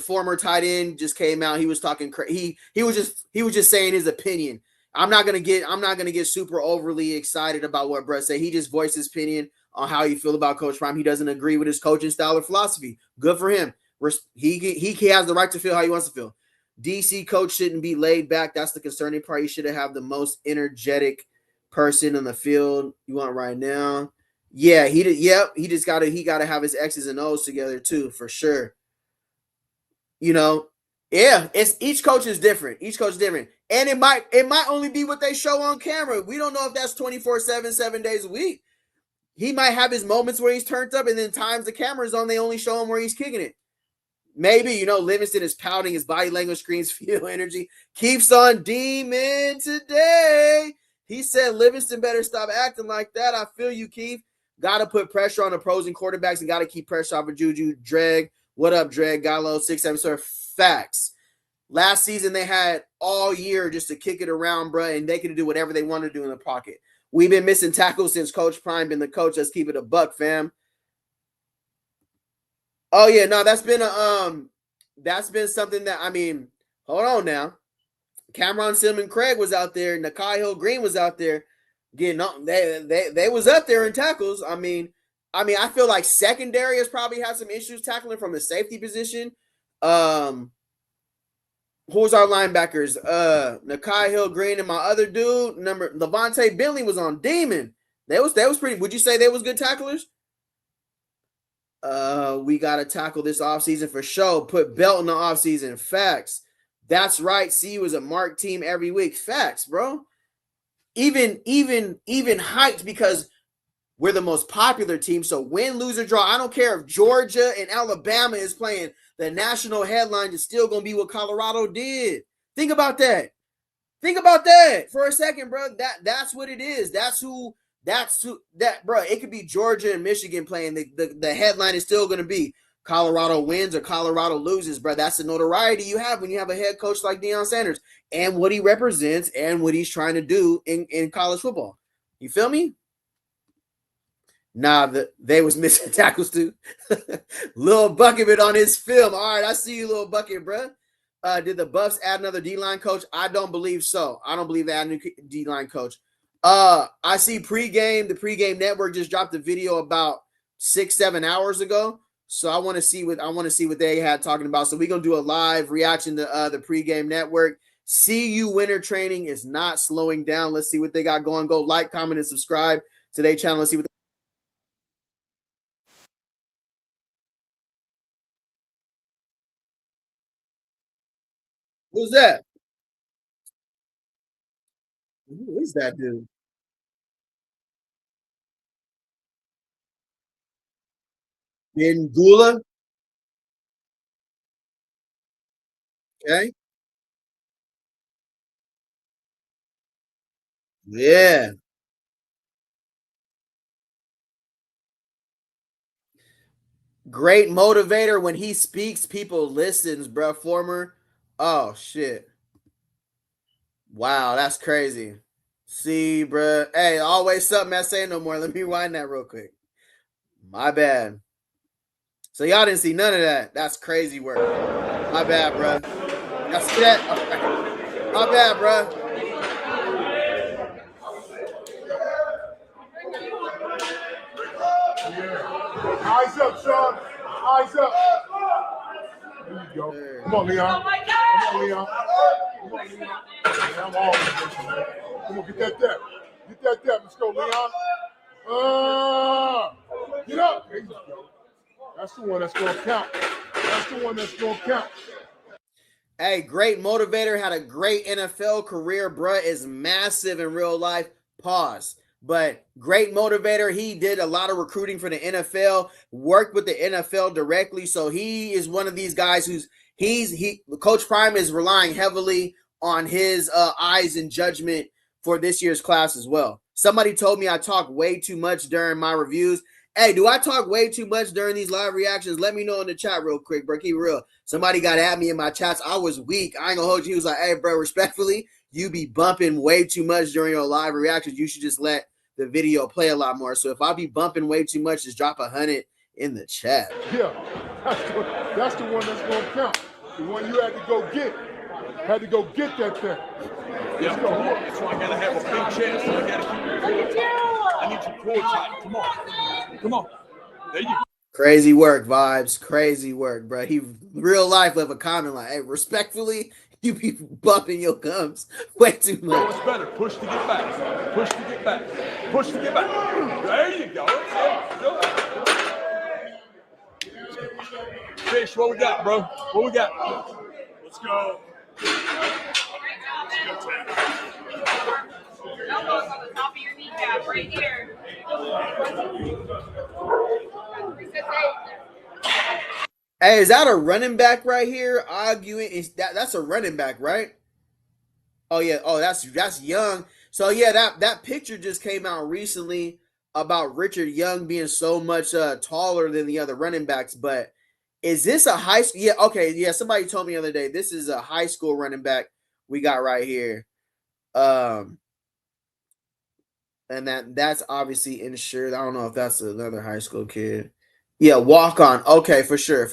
former tight end just came out. He was talking crazy. He was just saying his opinion. I'm not gonna get super overly excited about what Brett said. He just voiced his opinion on how he feel about Coach Prime. He doesn't agree with his coaching style or philosophy. Good for him. He has the right to feel how he wants to feel. DC coach shouldn't be laid back. That's the concerning part. He should have the most energetic person on the field you want right now. Yeah, he just gotta have his X's and O's together too, for sure. It's each coach is different. And it might only be what they show on camera. We don't know if that's 24/7, 7 days a week. He might have his moments where he's turned up, and then times the camera's on, they only show him where he's kicking it. Maybe, Livingston is pouting, his body language screams feel energy. Keeps on demon today. He said Livingston better stop acting like that. I feel you, Keith. Got to put pressure on opposing quarterbacks and got to keep pressure off of Juju. Dreg, what up, Dreg? Gallo, 6-7 star. Facts. Last season, they had all year just to kick it around, bro, and they could do whatever they want to do in the pocket. We've been missing tackles since Coach Prime been the coach. Let's keep it a buck, fam. Oh yeah, no, that's been something that, hold on now. Cameron Silman Craig was out there, Nakai Hill Green was out there getting on. They was up there in tackles. I feel like secondary has probably had some issues tackling from the safety position. Who was our linebackers? Nakai Hill Green and my other dude, Levante Bentley was on demon. They was pretty. Would you say they was good tacklers? We got to tackle this offseason for sure. Put belt in the offseason. Facts. That's right. CU is a marked team every week. Facts, bro. Even hyped because we're the most popular team. So win, lose, or draw. I don't care if Georgia and Alabama is playing. The national headline is still going to be what Colorado did. Think about that. Think about that for a second, bro. That's what it is. That's who, bro. It could be Georgia and Michigan playing. The headline is still going to be Colorado wins or Colorado loses, bro. That's the notoriety you have when you have a head coach like Deion Sanders and what he represents and what he's trying to do in college football. You feel me? Nah, they was missing tackles too. Lil Bucket on his film. All right, I see you, Lil Bucket, bro. Did the Buffs add another D-line coach? I don't believe so. I don't believe they add a new D-line coach. I see the pregame network just dropped a video about 6-7 hours ago So I want to see what they had talking about. So we're gonna do a live reaction to the pregame network. CU winter training is not slowing down. Let's see what they got going. Go like, comment, and subscribe to their channel. Let's see what. Who's that? Who is that dude? Ben Gula. Okay. Yeah. Great motivator. When he speaks, people listens, bro. Former. Oh shit. Wow, that's crazy. See, bro. Hey, always something I say no more. Let me rewind that real quick. My bad. So y'all didn't see none of that. That's crazy work. My bad, bro. Y'all see that? Right. My bad, bro. Eyes up, Sean. Eyes up. There you go. Come on, Leon. Come on, Leon. Come on, Leon. I'm all man. Come on, get that depth. Get that depth. Let's go, Leon. Get up. There you go. That's the one that's going to count. That's the one that's going to count. Hey, great motivator. Had a great NFL career, bruh. Is massive in real life. Pause. But great motivator. He did a lot of recruiting for the NFL, worked with the NFL directly. So he is one of these guys who's Coach Prime is relying heavily on his eyes and judgment for this year's class as well. Somebody told me I talk way too much during my reviews. Hey, do I talk way too much during these live reactions? Let me know in the chat real quick, bro. Keep real. Somebody got at me in my chats. I was weak. I ain't gonna hold you. He was like, hey, bro, respectfully, you be bumping way too much during your live reactions. You should just let the video play a lot more. So if I be bumping way too much, just drop 100 in the chat. Yeah, that's the one that's gonna count. The one you had to go get. Had to go get that thing. Yeah, so I gotta have a big chest. So I gotta keep it cool. I need you cool tight. Come on. Come on. There you go. Crazy work, Vibes. Crazy work, bro. He real life left a comment like, hey, respectfully, you be bumping your gums way too much. What's better? Push to get back. Push to get back. Push to get back. There you go. Fish, what we got, bro? What we got? Let's go. Elbows on the top of your kneecap, right here. Hey, is that a running back right here? Arguing is that's a running back, right? Oh yeah. Oh, that's Young. So yeah, that picture just came out recently about Richard Young being so much taller than the other running backs. But is this a high school? Yeah, okay, yeah. Somebody told me the other day this is a high school running back we got right here. And that's obviously insured. I don't know if that's another high school kid. Yeah, walk on. Okay, for sure. All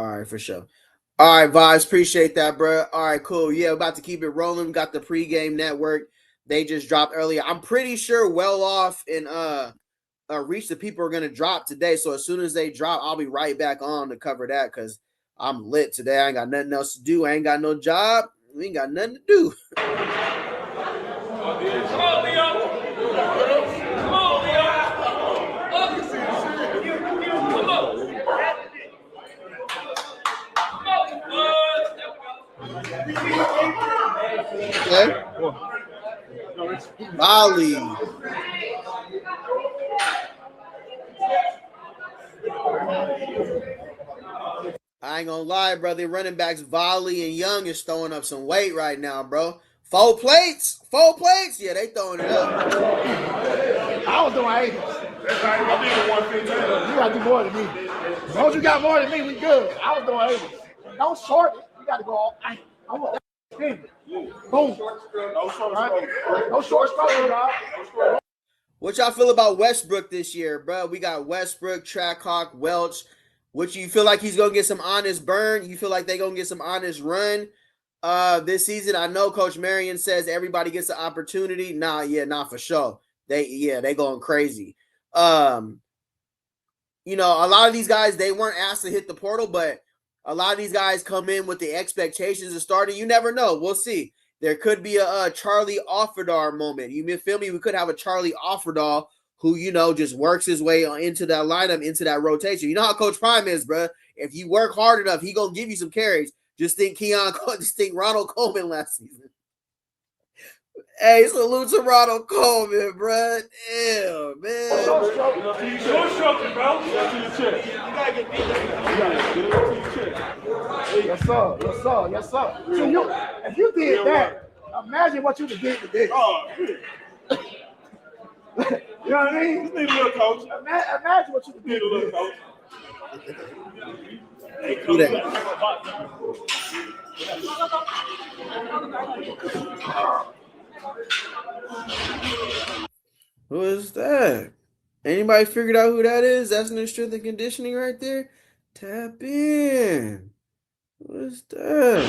right, for sure. All right, Vibes. Appreciate that, bro. All right, cool. Yeah, about to keep it rolling. Got the pregame network. They just dropped earlier. I'm pretty sure Well Off and Reach the People are gonna drop today. So as soon as they drop, I'll be right back on to cover that because I'm lit today. I ain't got nothing else to do. I ain't got no job. We ain't got nothing to do. Come on, Leon. Come on, Leon. Come on. Okay. Volley. I ain't gonna lie, bro. The running backs Volley and Young is throwing up some weight right now, bro. 4 plates? 4 plates? Yeah, they throwing it up. I was doing 80s. I did 115. You got to do more than me. As long as you got more than me, we good. I was doing 80s. Don't short it. You got to go all. I want that thing. Boom. No short stroke, bro. What y'all feel about Westbrook this year, bro? We got Westbrook, Trackhawk, Welch. What you feel like he's gonna get some honest burn? You feel like they gonna get some honest run this season? I know Coach Marion says everybody gets an opportunity. Nah, for sure. They going crazy. you know, a lot of these guys, they weren't asked to hit the portal, but a lot of these guys come in with the expectations of starting. You never know. We'll see. There could be a Charlie Offerdar moment. You feel me? We could have a Charlie Offerdar who, you know, just works his way into that lineup, into that rotation. You know how Coach Prime is, bro. If you work hard enough, he gonna give you some carries. Just think Ronald Coleman last season. Hey, salute to Ronald Coleman, bro. Damn, man. Short stroking, bro. To your chest. You gotta get deep. Yes, sir. Yes, sir. Yes, sir. So if you did that, imagine what you could do today. Oh, You know what I mean? just need a little coach. Imagine what you could Need a do little today. coach. Who that? Who is that? Anybody figured out who that is? That's new strength and conditioning right there. Tap in. Who is that?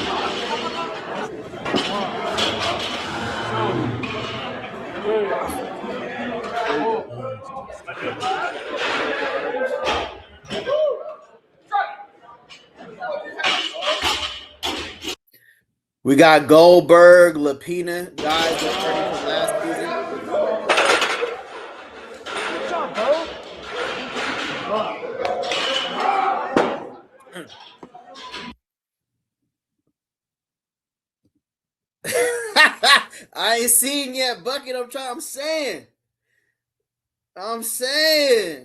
We got Goldberg, Lapina, guys returning from last season. Good job, bro. I ain't seen yet, Bucket. I'm saying.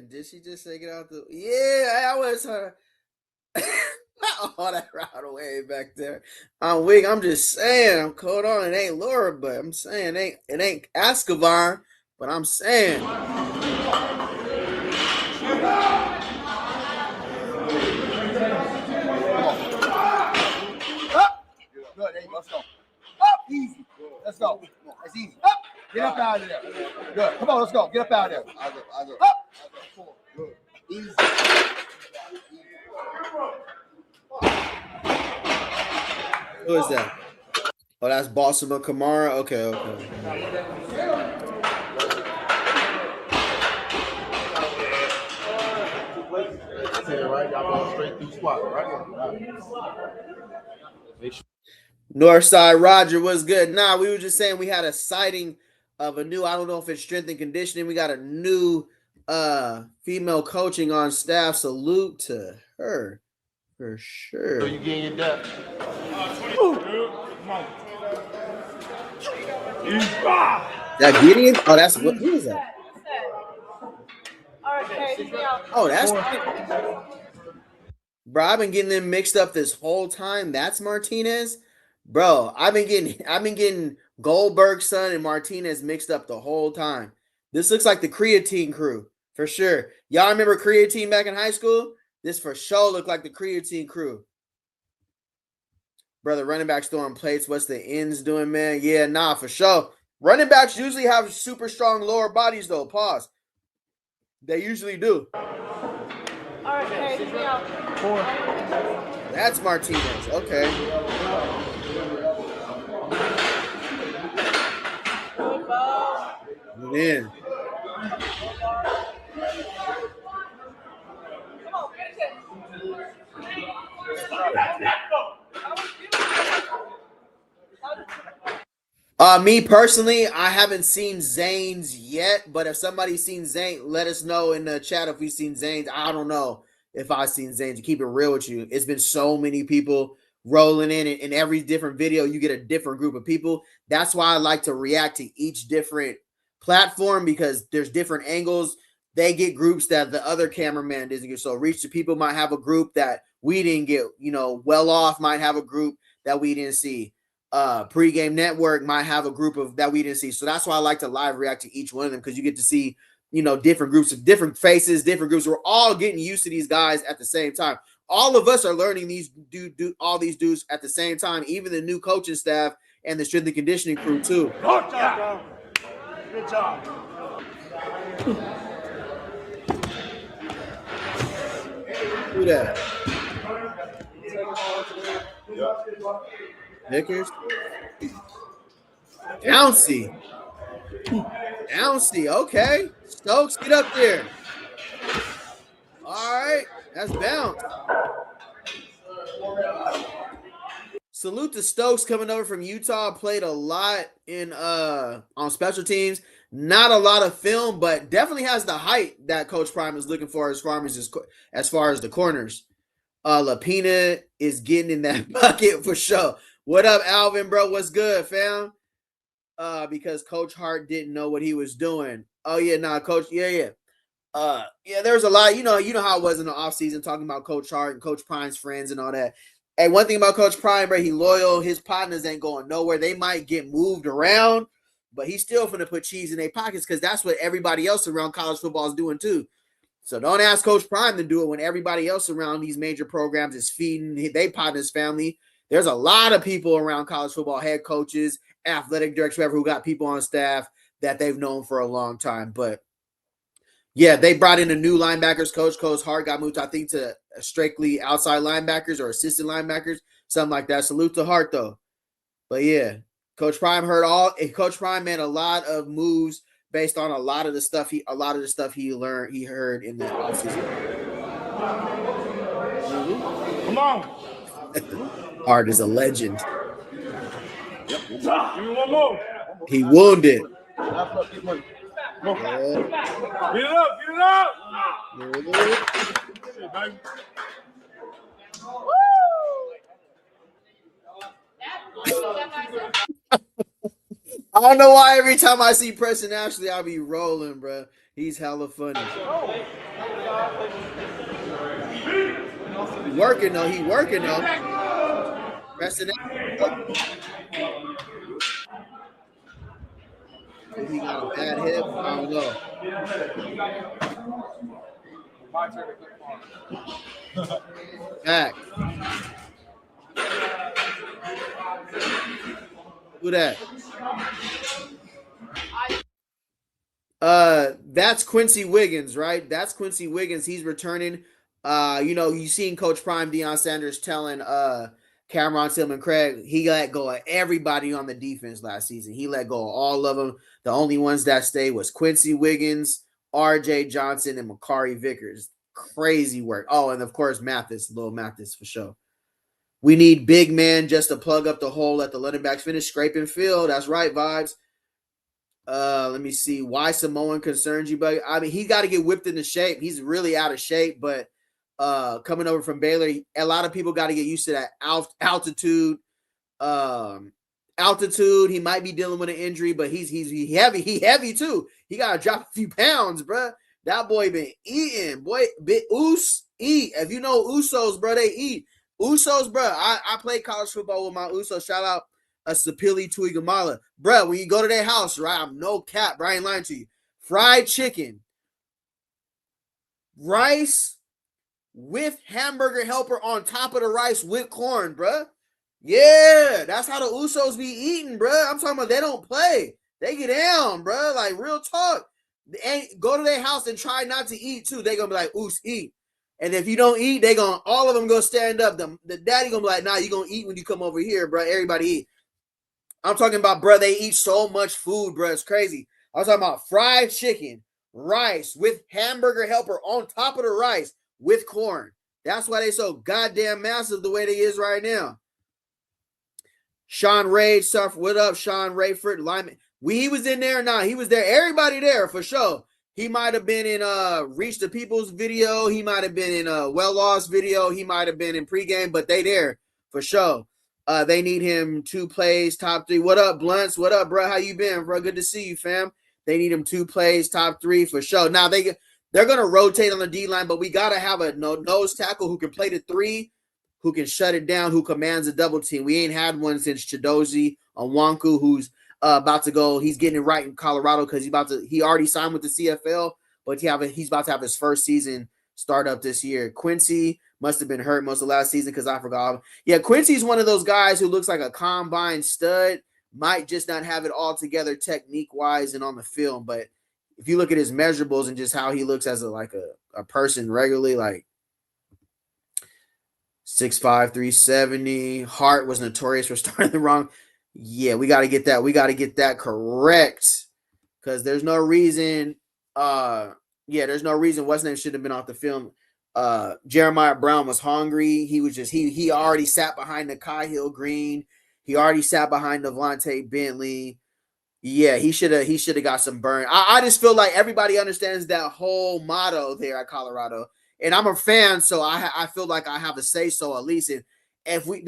Did she just say get out the? Yeah, I was her. All that right away back there. I'm weak. I'm just saying. I'm caught on. It ain't Laura, but I'm saying it ain't Escobar, but I'm saying. Up. Good. There you go. Let's go. Up. Easy. Let's go. It's easy. Up. Get up out of there. Good. Come on. Let's go. Get up out of there. I go. Up. Good. Easy. Who is that? Oh, that's Balsamo Kamara. Okay. Right, y'all going straight through squat, right? Northside Roger was good. Nah, we were just saying we had a sighting of a new, I don't know if it's strength and conditioning. We got a new female coaching on staff. Salute to her for sure. So you getting your depth. That Gideon? Oh, that's what? Who is that? Oh, that's bro. I've been getting them mixed up this whole time. That's Martinez, bro. I've been getting Goldberg's son and Martinez mixed up the whole time. This looks like the creatine crew for sure. Y'all remember creatine back in high school? This for sure looked like the creatine crew. Brother, running backs throwing plates. What's the ends doing, man? Yeah, nah, for sure. Running backs usually have super strong lower bodies, though. Pause. They usually do. All right, okay, yeah. That's Martinez. Okay. Good ball. Man. Come on, finish it. Me personally, I haven't seen Zane's yet, but if somebody's seen Zane, let us know in the chat if we've seen Zane's. I don't know if I've seen Zane's. To keep it real with you, it's been so many people rolling in every different video, you get a different group of people. That's why I like to react to each different platform because there's different angles. They get groups that the other cameraman doesn't get. So Reach the People might have a group that we didn't get, Well Off might have a group that we didn't see. Pregame Network might have a group of that we didn't see. So that's why I like to live react to each one of them because you get to see, different groups of different faces, different groups. We're all getting used to these guys at the same time. All of us are learning these all these dudes at the same time, even the new coaching staff and the strength and conditioning crew too. Good job, bro. Good job. Who that? Vickers? Downsy. Okay. Stokes, get up there. All right, that's bounce. Salute to Stokes coming over from Utah. Played a lot in on special teams. Not a lot of film, but definitely has the height that Coach Prime is looking for as far as the corners. Lapina is getting in that bucket for sure. What up, Alvin, bro? What's good, fam? Because Coach Hart didn't know what he was doing. Oh yeah, Coach. Yeah. There's a lot. You know how it was in the offseason talking about Coach Hart and Coach Prime's friends and all that. Hey, one thing about Coach Prime, bro, he loyal. His partners ain't going nowhere. They might get moved around, but he's still finna put cheese in their pockets because that's what everybody else around college football is doing too. So don't ask Coach Prime to do it when everybody else around these major programs is feeding their partner's family. There's a lot of people around college football, head coaches, athletic directors, whoever, who got people on staff that they've known for a long time. But yeah, they brought in a new linebackers coach. Coach Hart got moved, I think, to strictly outside linebackers or assistant linebackers, something like that. Salute to Hart, though. But yeah, Coach Prime Coach Prime made a lot of moves based on a lot of the stuff he heard in the offseason. Come on. Hart is a legend. Give me one more. He wounded. Get it up. I don't know why every time I see Preston Ashley, I'll be rolling, bro. He's hella funny. He working though. Preston Ashley. If he got a bad hip, I don't know. Back. Who that? That's Quincy Wiggins, right? That's Quincy Wiggins. He's returning. You seen Coach Prime, Deion Sanders telling Cameron Tillman Craig, he let go of everybody on the defense last season. He let go of all of them. The only ones that stayed was Quincy Wiggins, RJ Johnson, and Makari Vickers. Crazy work. Oh, and of course, Lil Mathis for sure. We need big man just to plug up the hole, let the running backs finish, scrape and fill. That's right, vibes. Let me see. Why Samoan concerns you, buddy? I mean, he got to get whipped into shape. He's really out of shape, but coming over from Baylor, a lot of people got to get used to that altitude. He might be dealing with an injury, but he's heavy. He heavy too. He got to drop a few pounds, bro. That boy been eating. Boy, eat. If you know Usos, bro, they eat. Usos, bro. I played college football with my Usos. Shout out Sapili Tuigamala. Bro, when you go to their house, right, I'm no cap, bro, I ain't lying to you. Fried chicken, rice with hamburger helper on top of the rice with corn, bro. Yeah, that's how the Usos be eating, bro. I'm talking about they don't play. They get down, bro. Like, real talk. Go to their house and try not to eat, too. They going to be like, Oos, eat. And if you don't eat, all of them go stand up. The daddy going to be like, nah, you going to eat when you come over here, bro. Everybody eat. I'm talking about, bro, they eat so much food, bro. It's crazy. I was talking about fried chicken, rice with hamburger helper on top of the rice with corn. That's why they so goddamn massive the way they is right now. Sean Ray, stuff. What up, Sean Rayford? Lyman. He was in there. Nah, he was there. Everybody there for sure. He might have been in Reach the People's video. He might have been in Well Lost video. He might have been in pregame, but they there for sure. They need him 2 plays, top 3. What up, Blunts? What up, bro? How you been, bro? Good to see you, fam. They need him 2 plays, top 3 for sure. Now they're gonna rotate on the D line, but we gotta have a nose tackle who can play the 3, who can shut it down, who commands a double team. We ain't had one since Chidozie Onwanku, who's about to go. He's getting it right in Colorado because he already signed with the CFL, but he's about to have his first season start up this year. Quincy must have been hurt most of last season because I forgot. Yeah, Quincy's one of those guys who looks like a combine stud, might just not have it all together technique-wise and on the film. But if you look at his measurables and just how he looks as a person regularly, like 6'5", 370. Hart was notorious for starting the wrong. Yeah, we got to get that. We got to get that correct because there's no reason. There's no reason what's name should have been off the film. Jeremiah Brown was hungry. He was just he already sat behind the Kyle Green. He already sat behind Devontae Bentley. Yeah, he should have got some burn. I just feel like everybody understands that whole motto there at Colorado, and I'm a fan, so I feel like I have a say so at least. And if we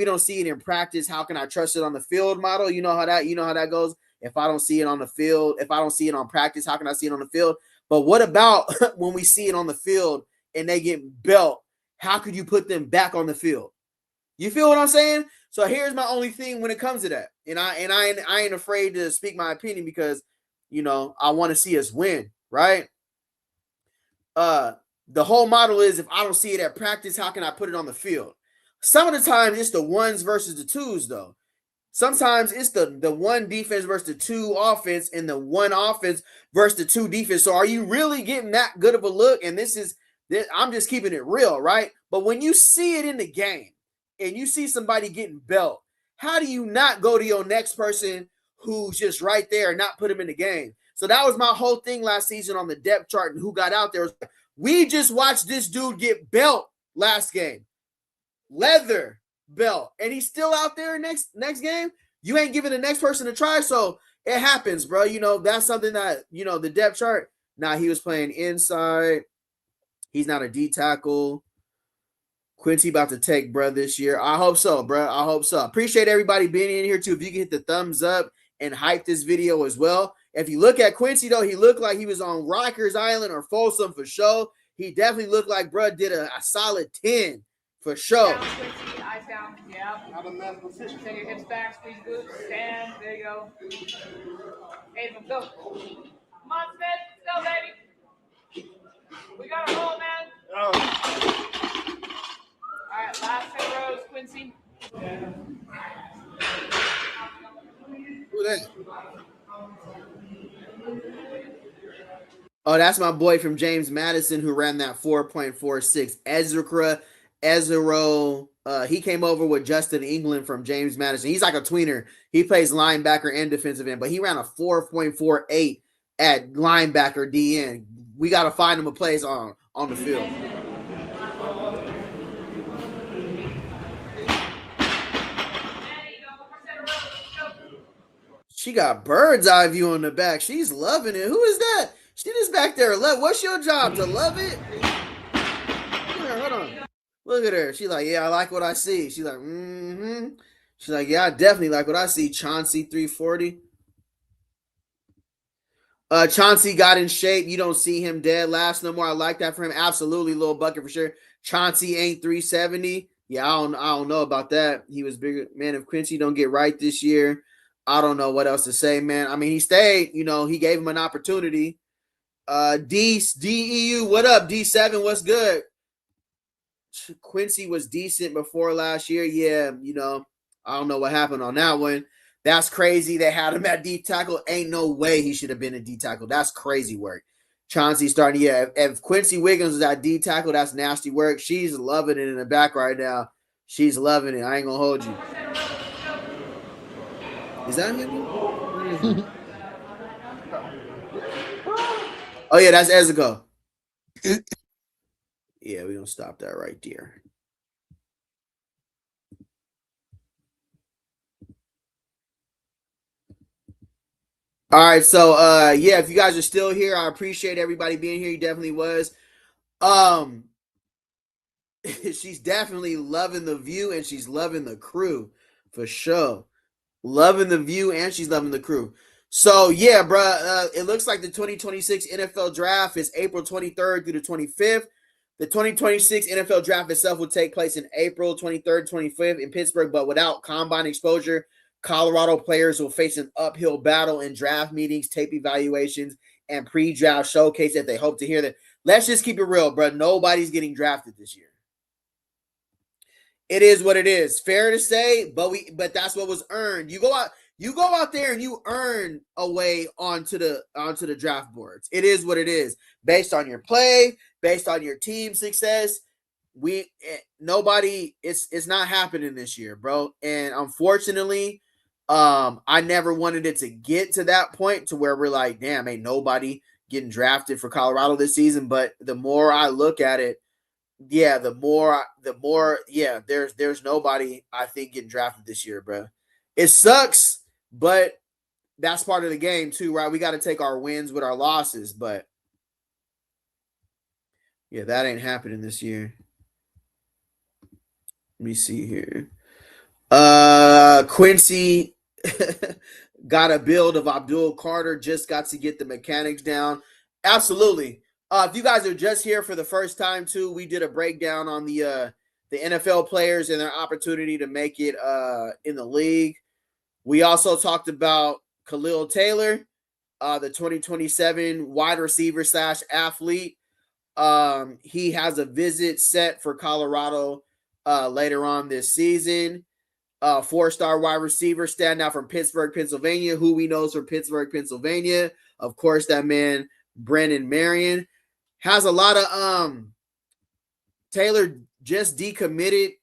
don't see it in practice, how can I trust it on the field model? You know how that goes. If I don't see it on the field, if I don't see it on practice, how can I see it on the field? But what about when we see it on the field and they get belt? How could you put them back on the field? You feel what I'm saying? So here's my only thing when it comes to that. And I ain't afraid to speak my opinion because, I want to see us win, right? The whole model is if I don't see it at practice, how can I put it on the field? Some of the times it's the ones versus the twos, though. Sometimes it's the one defense versus the two offense and the one offense versus the two defense. So are you really getting that good of a look? And I'm just keeping it real, right? But when you see it in the game, and you see somebody getting belt, how do you not go to your next person who's just right there and not put him in the game? So that was my whole thing last season on the depth chart and who got out there. We just watched this dude get belt last game. Leather belt. And he's still out there next game. You ain't giving the next person a try. So it happens, bro. That's something that, the depth chart. Now he was playing inside. He's not a D tackle. Quincy about to take bro this year. I hope so, bro. I hope so. Appreciate everybody being in here too. If you can hit the thumbs up and hype this video as well. If you look at Quincy though, he looked like he was on Rikers Island or Folsom for sure. He definitely looked like bro did a solid 10 for sure. Down, Quincy, eyes down. Yeah. Have a mental position. Take your hips back, squeeze glutes, stand. There you go. Aiden, go. Come on, Smith. Let's go, baby. We got a roll, man. Oh. All right, last 10 rows, Quincy. Who that? Oh, that's my boy from James Madison who ran that 4.46. Ezra. He came over with Justin England from James Madison. He's like a tweener. He plays linebacker and defensive end, but he ran a 4.48 at linebacker DN. We got to find him a place on the field. She got bird's eye view on the back. She's loving it. Who is that? She just back there. What's your job? To love it? Hold on. Look at her. She's like, yeah, I like what I see. She's like, mm-hmm. She's like, yeah, I definitely like what I see. Chauncey 340. Chauncey got in shape. You don't see him dead last no more. I like that for him. Absolutely, little bucket for sure. Chauncey ain't 370. Yeah, I don't know about that. He was bigger. Man, if Quincy don't get right this year, I don't know what else to say, man. I mean, he stayed, he gave him an opportunity. DEU, what up? D7, what's good? Quincy was decent before last year. Yeah, I don't know what happened on that one. That's crazy. They had him at D tackle. Ain't no way he should have been a D tackle. That's crazy work. Chauncey starting, yeah. If Quincy Wiggins was at D tackle, that's nasty work. She's loving it in the back right now. She's loving it. I ain't gonna hold you. Is that him? Oh, yeah, that's Ezekiel. Yeah, we're going to stop that right there. All right, so, yeah, if you guys are still here, I appreciate everybody being here. You definitely was. She's definitely loving the view, and she's loving the crew, for sure. Loving the view, and she's loving the crew. So, yeah, bro, it looks like the 2026 NFL Draft is April 23rd through the 25th. The 2026 NFL Draft itself will take place in April 23rd, 25th in Pittsburgh, but without combine exposure, Colorado players will face an uphill battle in draft meetings, tape evaluations, and pre-draft showcase that they hope to hear that. Let's just keep it real, bro. Nobody's getting drafted this year. It is what it is. Fair to say, but that's what was earned. You go out there and you earn a way onto the draft boards. It is what it is. Based on your play, based on your team success. It's not happening this year, bro. And unfortunately, I never wanted it to get to that point to where we're like, damn, ain't nobody getting drafted for Colorado this season. But the more I look at it, yeah, the more, yeah, there's nobody I think getting drafted this year, bro. It sucks, but that's part of the game too, right? We got to take our wins with our losses, but yeah, that ain't happening this year. Let me see here. Quincy got a build of Abdul Carter, just got to get the mechanics down. Absolutely. If you guys are just here for the first time too, we did a breakdown on the NFL players and their opportunity to make it in the league. We also talked about Khalil Taylor, the 2027 wide receiver / athlete. He has a visit set for Colorado later on this season. 4-star wide receiver, standout from Pittsburgh, Pennsylvania. Who we know is from Pittsburgh, Pennsylvania. Of course, that man, Brennan Marion, has a lot of Taylor just decommitted.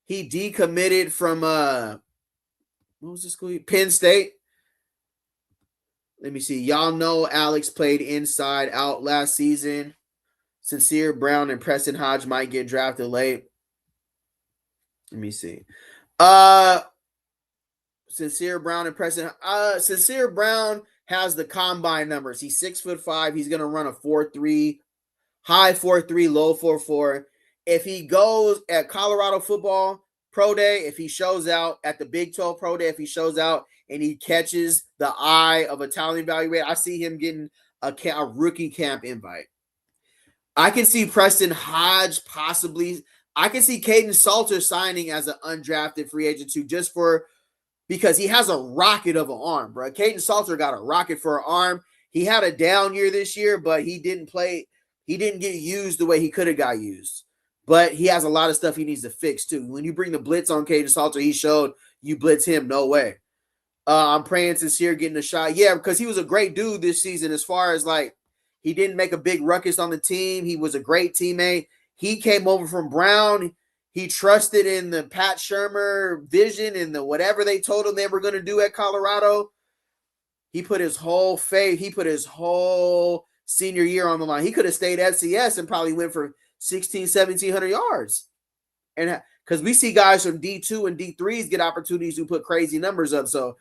He decommitted from what was the school? Penn State. Let me see. Y'all know Alex played inside out last season. Sincere Brown and Preston Hodge might get drafted late. Let me see. Sincere Brown and Preston. Sincere Brown has the combine numbers. He's 6'5". He's gonna run a 4.3, high 4.3, low 4.4. If he goes at Colorado football pro day, if he shows out at the Big 12 pro day, if he shows out and he catches the eye of a talent evaluator, I see him getting a rookie camp invite. I can see Preston Hodge possibly. I can see Caden Salter signing as an undrafted free agent too, just because he has a rocket of an arm, bro. Caden Salter got a rocket for an arm. He had a down year this year, but he didn't play. He didn't get used the way he could have got used. But he has a lot of stuff he needs to fix too. When you bring the blitz on Caden Salter, he showed you blitz him. No way. I'm praying Sincere getting a shot. Yeah, because he was a great dude this season as far as like he didn't make a big ruckus on the team. He was a great teammate. He came over from Brown. He trusted in the Pat Shurmur vision and the whatever they told him they were going to do at Colorado. He put his whole faith. He put his whole senior year on the line. He could have stayed FCS and probably went for 1,700 yards. And because we see guys from D2 and D3s get opportunities to put crazy numbers up. So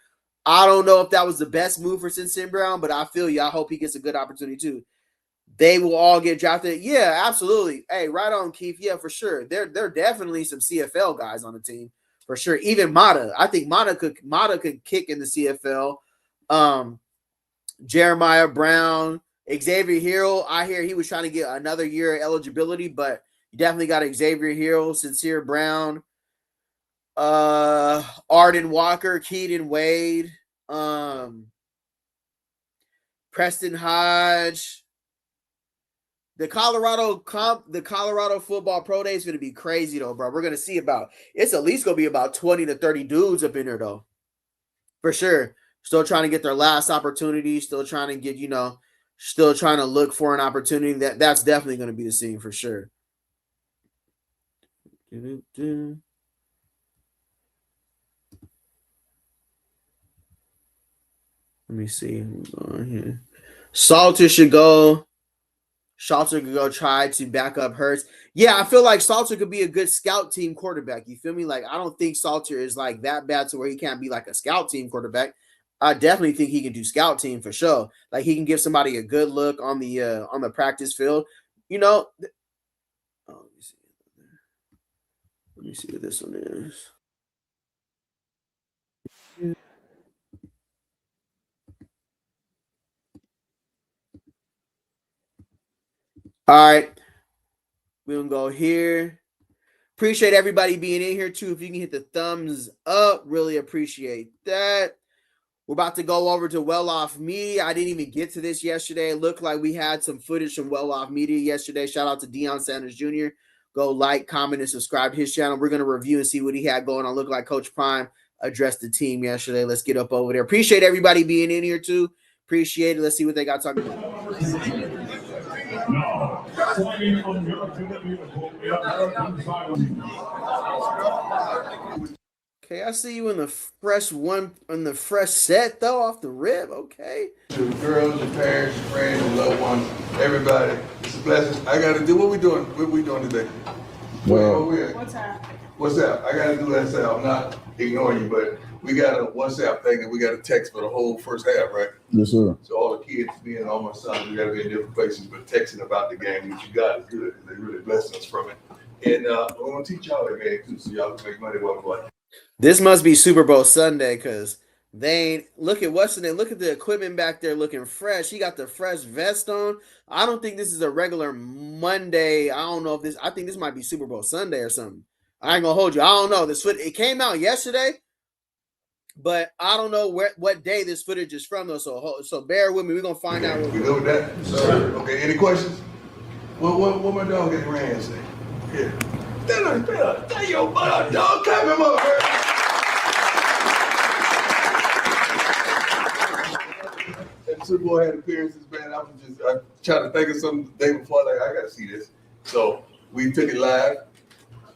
I don't know if that was the best move for Sincere Brown, but I feel you. I hope he gets a good opportunity too. They will all get drafted. Yeah, absolutely. Hey, right on, Keith. Yeah, for sure. There are definitely some CFL guys on the team for sure. Even Mata. I think Mata could kick in the CFL. Jeremiah Brown, Xavier Hill. I hear he was trying to get another year of eligibility, but you definitely got Xavier Hill, Sincere Brown, Arden Walker, Keaton Wade, Preston Hodge. The Colorado football pro day is going to be crazy though, bro. We're going to see it's at least going to be about 20 to 30 dudes up in there though. For sure. Still trying to get their last opportunity, still trying to get, still trying to look for an opportunity. That's definitely going to be the scene for sure. Let me see. On here. Salter could go try to back up Hurts. Yeah, I feel like Salter could be a good scout team quarterback. You feel me? Like, I don't think Salter is like that bad to where he can't be like a scout team quarterback. I definitely think he can do scout team for sure. Like, he can give somebody a good look on the practice field. Let me see what this one is. All right. We're going to go here. Appreciate everybody being in here, too. If you can hit the thumbs up, really appreciate that. We're about to go over to Well Off Media. I didn't even get to this yesterday. It looked like we had some footage from Well Off Media yesterday. Shout out to Deion Sanders Jr. Go like, comment, and subscribe to his channel. We're going to review and see what he had going on. Looked like Coach Prime addressed the team yesterday. Let's get up over there. Appreciate everybody being in here, too. Appreciate it. Let's see what they got talking about. Okay, I see you in the fresh set though, off the rib. Okay. To the girls, the parents, the friends, the loved ones, everybody. It's a blessing. I got to do what we doing. What we doing today? What's up? I gotta do that. I'm not ignoring you, but we got a WhatsApp thing and we got a text for the whole first half, right? Yes, sir. So all the kids, me and all my sons, we gotta be in different places, but texting about the game, which you got is good. They really blessed us from it. And we're gonna teach y'all the game too, so y'all can make money while we're playing. This must be Super Bowl Sunday because they ain't look at what's in it. Look at the equipment back there looking fresh. He got the fresh vest on. I don't think this is a regular Monday. I don't know if this. I think this might be Super Bowl Sunday or something. I ain't gonna hold you. I don't know. It came out yesterday, but I don't know what day this footage is from though. So bear with me. We're gonna find out. We go with that. Okay. Any questions? What my dog getting ran say? Here. Tell your butt, dog. Clap him up, man. Super Bowl had appearances, man. I tried to think of something the day before. Like, I gotta see this. So we took it live.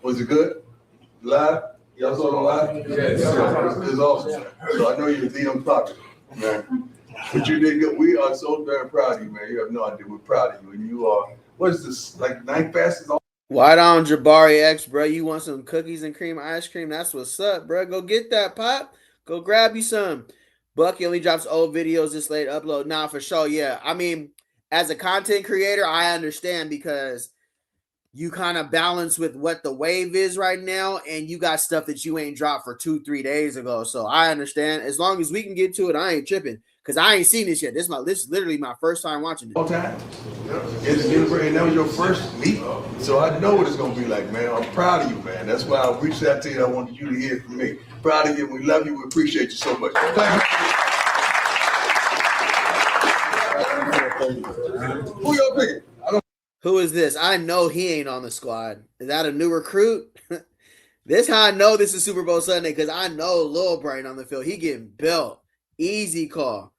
Was it good? Live? Y'all saw it on live? Yes. It was awesome. So I know you're Deion popular, man. But you did good. We are so very proud of you, man. You have no idea. We're proud of you. And you are, what is this, like 9th fastest? Why down Jabari X, bro? You want some cookies and cream ice cream? That's what's up, bro. Go get that, Pop. Go grab you some. Bucky only drops old videos this late upload. Nah, for sure. Yeah. I mean, as a content creator, I understand because you kind of balance with what the wave is right now, and you got stuff that you ain't dropped for 2-3 days ago. So I understand. As long as we can get to it, I ain't tripping. Because I ain't seen this yet. This is literally my first time watching it. All time. And that was your first meet. So I know what it's going to be like, man. I'm proud of you, man. That's why I reached out to you. I wanted you to hear it from me. Proud of you. We love you. We appreciate you so much. Thank you. Who y'all picking? Who is this? I know he ain't on the squad. Is that a new recruit? This how I know this is Super Bowl Sunday because I know Lil Brain on the field. He getting built. Easy call.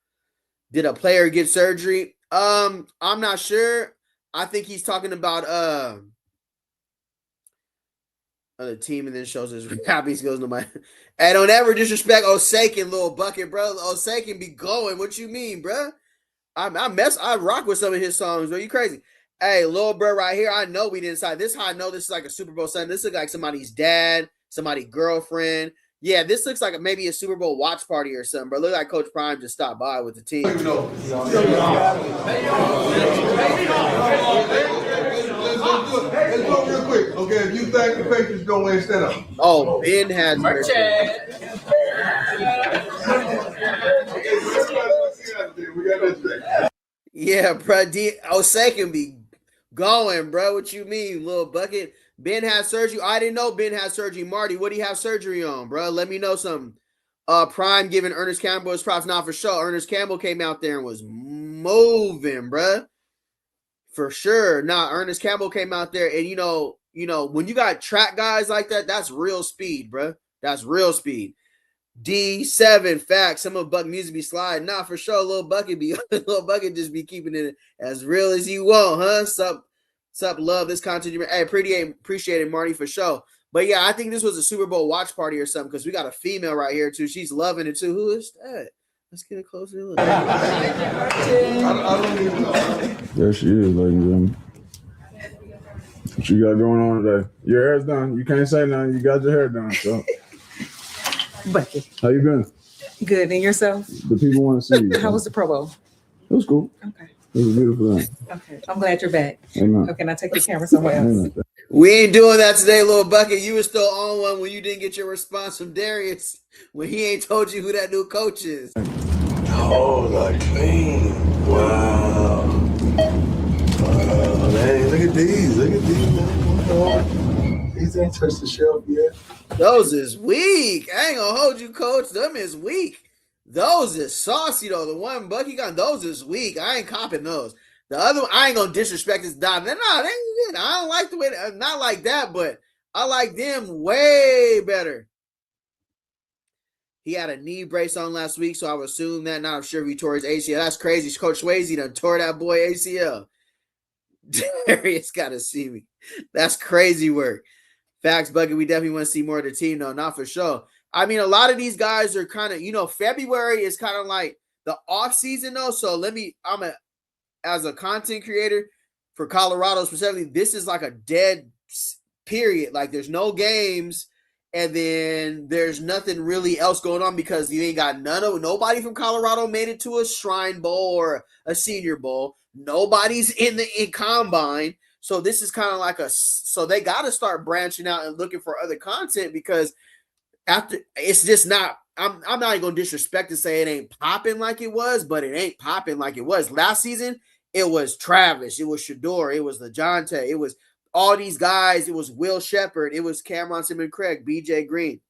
Did a player get surgery? I'm not sure. I think he's talking about the team and then shows his happy goes to my. Hey, don't ever disrespect Osakin, little bucket, bro. Osakin be going. What you mean, bro? I rock with some of his songs, bro. You crazy? Hey, little bro, right here. I know we didn't decide. This is how I know this is like a Super Bowl Sunday. This looks like somebody's dad, somebody's girlfriend. Yeah, this looks like maybe a Super Bowl watch party or something, bro. Look like Coach Prime just stopped by with the team. Let's go real quick. Okay, if you think the Patriots don't win, stand up. Oh, Ben has yeah, bro. Osakin be going, bro. What you mean, little bucket? Ben had surgery. I didn't know Ben had surgery. Marty, what do you have surgery on, bro? Let me know something. Prime giving Ernest Campbell his props. Not for sure. Ernest Campbell came out there and was moving, bro. For sure. Ernest Campbell came out there and you know, when you got track guys like that, that's real speed, bro. That's real speed. D7 facts. Some of Buck music be sliding. Nah, for sure. Little Bucket just be keeping it as real as you want, huh? Sup, love this content. Hey, appreciate it, Marty, for sure. But yeah, I think this was a Super Bowl watch party or something because we got a female right here too. She's loving it too. Who is that? Let's get a closer look. I don't even know. There she is, ladies and gentlemen. What you got going on today? Your hair's done. You can't say nothing. You got your hair done. So, Bucky. How you been? Good. And yourself? The people want to see you. How was the Pro Bowl? It was cool. Okay. It was a beautiful thing. Okay. I'm glad you're back. Amen. Okay, now take the camera somewhere else. Amen. We ain't doing that today, little bucket. You were still on one when you didn't get your response from Darius when he ain't told you who that new coach is. Oh, like clean. Wow. Man, look at these. These ain't touched the shelf yet. Those is weak. I ain't gonna hold you, coach. Them is weak. Those is saucy though. The one Bucky got, those is weak. I ain't copping those. The other one, I ain't gonna disrespect this dime. Nah, I don't like the way, not like that, but I like them way better. He had a knee brace on last week, so I would assume that. Not sure if he tore his ACL. That's crazy. Coach Swayze done tore that boy ACL. Darius gotta see me. That's crazy work. Facts, Bucky. We definitely want to see more of the team, though. Not for sure. I mean, a lot of these guys are kind of, February is kind of like the off season, though. So as a content creator for Colorado specifically, this is like a dead period. Like there's no games, and then there's nothing really else going on because you ain't got nobody from Colorado made it to a Shrine Bowl or a Senior Bowl. Nobody's in Combine. So this is kind of like so they got to start branching out and looking for other content because after it's just not. I'm not even gonna disrespect to say it ain't popping like it was, but it ain't popping like it was last season. It was Travis, it was Shador, it was LeJontay, it was all these guys, it was Will Shepherd, it was Cameron Simmons-Craig, BJ Green.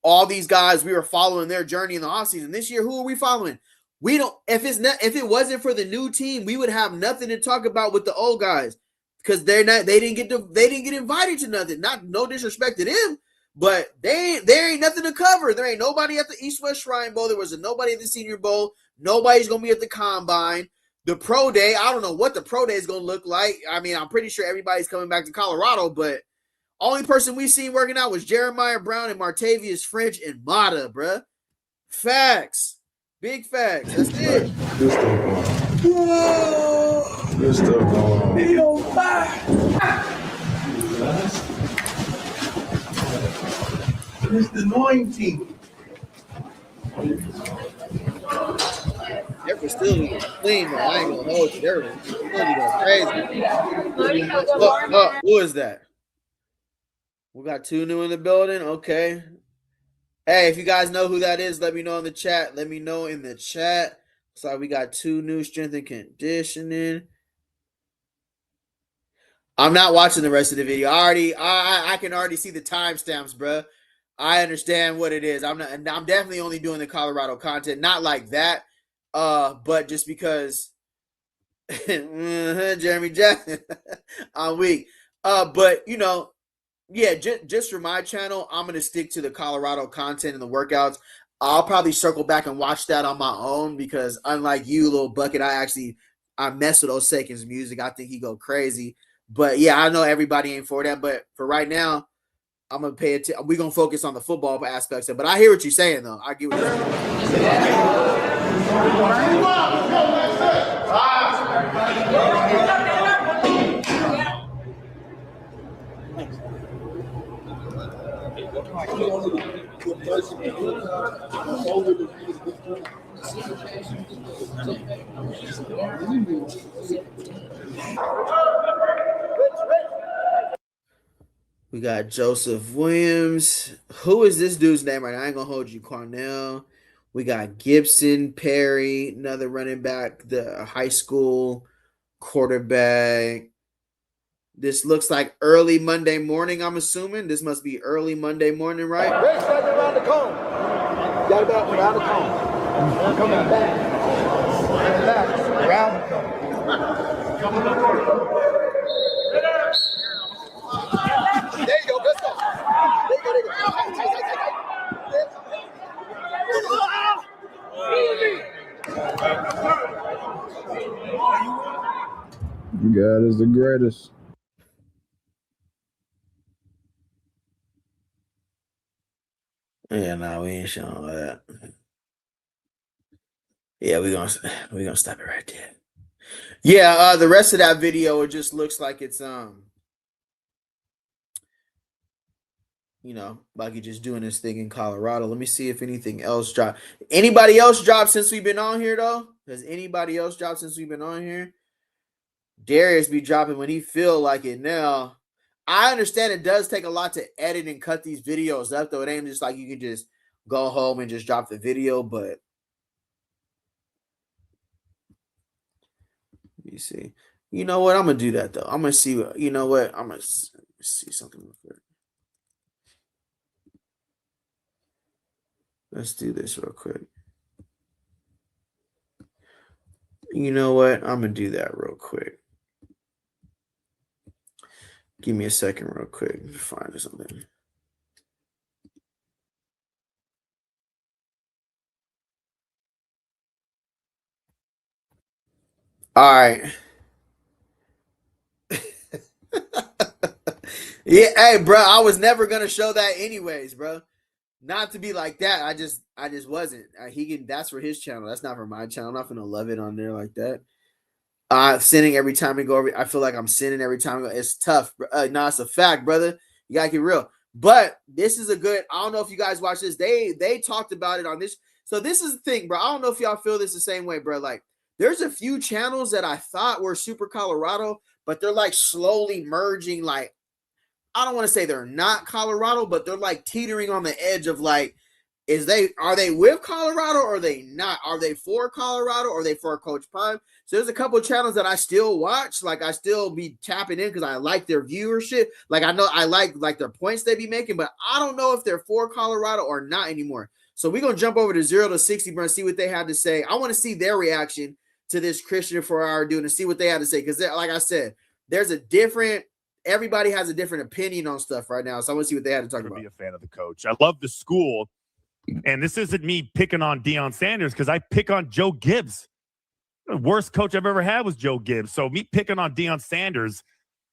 All these guys, we were following their journey in the offseason. This year, who are we following? We don't. If it wasn't for the new team, we would have nothing to talk about with the old guys because they didn't get invited to nothing. No disrespect to them. But there ain't nothing to cover. There ain't nobody at the East-West Shrine Bowl. There was nobody at the Senior Bowl. Nobody's going to be at the Combine. The Pro Day, I don't know what the Pro Day is going to look like. I mean, I'm pretty sure everybody's coming back to Colorado, but only person we seen working out was Jeremiah Brown and Martavius French and Mata, bruh. Facts. Big facts. That's it. Good stuff going on. Good stuff going on. It's the anointing. They're still clean, though. I ain't gonna hold you. They're still going crazy. Who is that? We got 2 new in the building. Okay. Hey, if you guys know who that is, let me know in the chat. Let me know in the chat. So we got 2 new strength and conditioning. I'm not watching the rest of the video. I can already see the timestamps, bro. I understand what it is. I'm definitely only doing the Colorado content, not like that, but just because Jeremy Jackson, I'm weak. But yeah, just for my channel, I'm gonna stick to the Colorado content and the workouts. I'll probably circle back and watch that on my own because unlike you, little bucket, I mess with Osekin's music. I think he go crazy. But yeah, I know everybody ain't for that. But for right now, I'm gonna pay attention. We're gonna focus on the football aspects of it. But I hear what you're saying, though. I get what you're We got Joseph Williams. Who is this dude's name right now? I ain't gonna hold you, Cornell. We got Gibson, Perry, another running back, the high school quarterback. This looks like early Monday morning, I'm assuming. This must be early Monday morning, right? Race right around the cone. Got it back around the cone. Coming back. Around the cone. Coming back. There you go. Let's go. There you go. There you go. God is the greatest. Yeah, no, we ain't showing all that. Yeah, we're gonna stop it right there. Yeah, the rest of that video, it just looks like it's like he's just doing his thing in Colorado. Let me see if anything else dropped. Anybody else dropped since we've been on here, though? Has anybody else dropped since we've been on here? Darius be dropping when he feel like it now. I understand it does take a lot to edit and cut these videos up, though. It ain't just like you can just go home and just drop the video, but let me see. You know what? I'm going to do that, though. I'm going to see what, you know what? I'm going to see something real quick. Let's do this real quick. You know what? I'm going to do that real quick. Give me a second real quick to find something. All right. Yeah, hey, bro, I was never going to show that anyways, bro. Not to be like that. I just wasn't. That's for his channel. That's not for my channel. I'm not going to love it on there like that. Sinning every time we go over. I feel like I'm sinning every time we go. It's tough. No, it's a fact, brother. You gotta get real. But this is a good. I don't know if you guys watch this. They talked about it on this. So this is the thing, bro. I don't know if y'all feel this the same way, bro. Like, there's a few channels that I thought were super Colorado, but they're like slowly merging. Like, I don't want to say they're not Colorado, but they're like teetering on the edge of like, are they with Colorado or are they not? Are they for Colorado or are they for Coach Prime? So there's a couple of channels that I still watch. Like, I still be tapping in because I like their viewership. Like, I know I like their points they be making, but I don't know if they're for Colorado or not anymore. So we're going to jump over to 0 to 60, bro, and see what they had to say. I want to see their reaction to this Christian Ferrari dude and see what they had to say. Because like I said, everybody has a different opinion on stuff right now. So I want to see what they had to talk about. Be a fan of the coach. I love the school. And this isn't me picking on Deion Sanders because I pick on Joe Gibbs. The worst coach I've ever had was Joe Gibbs. So me picking on Deion Sanders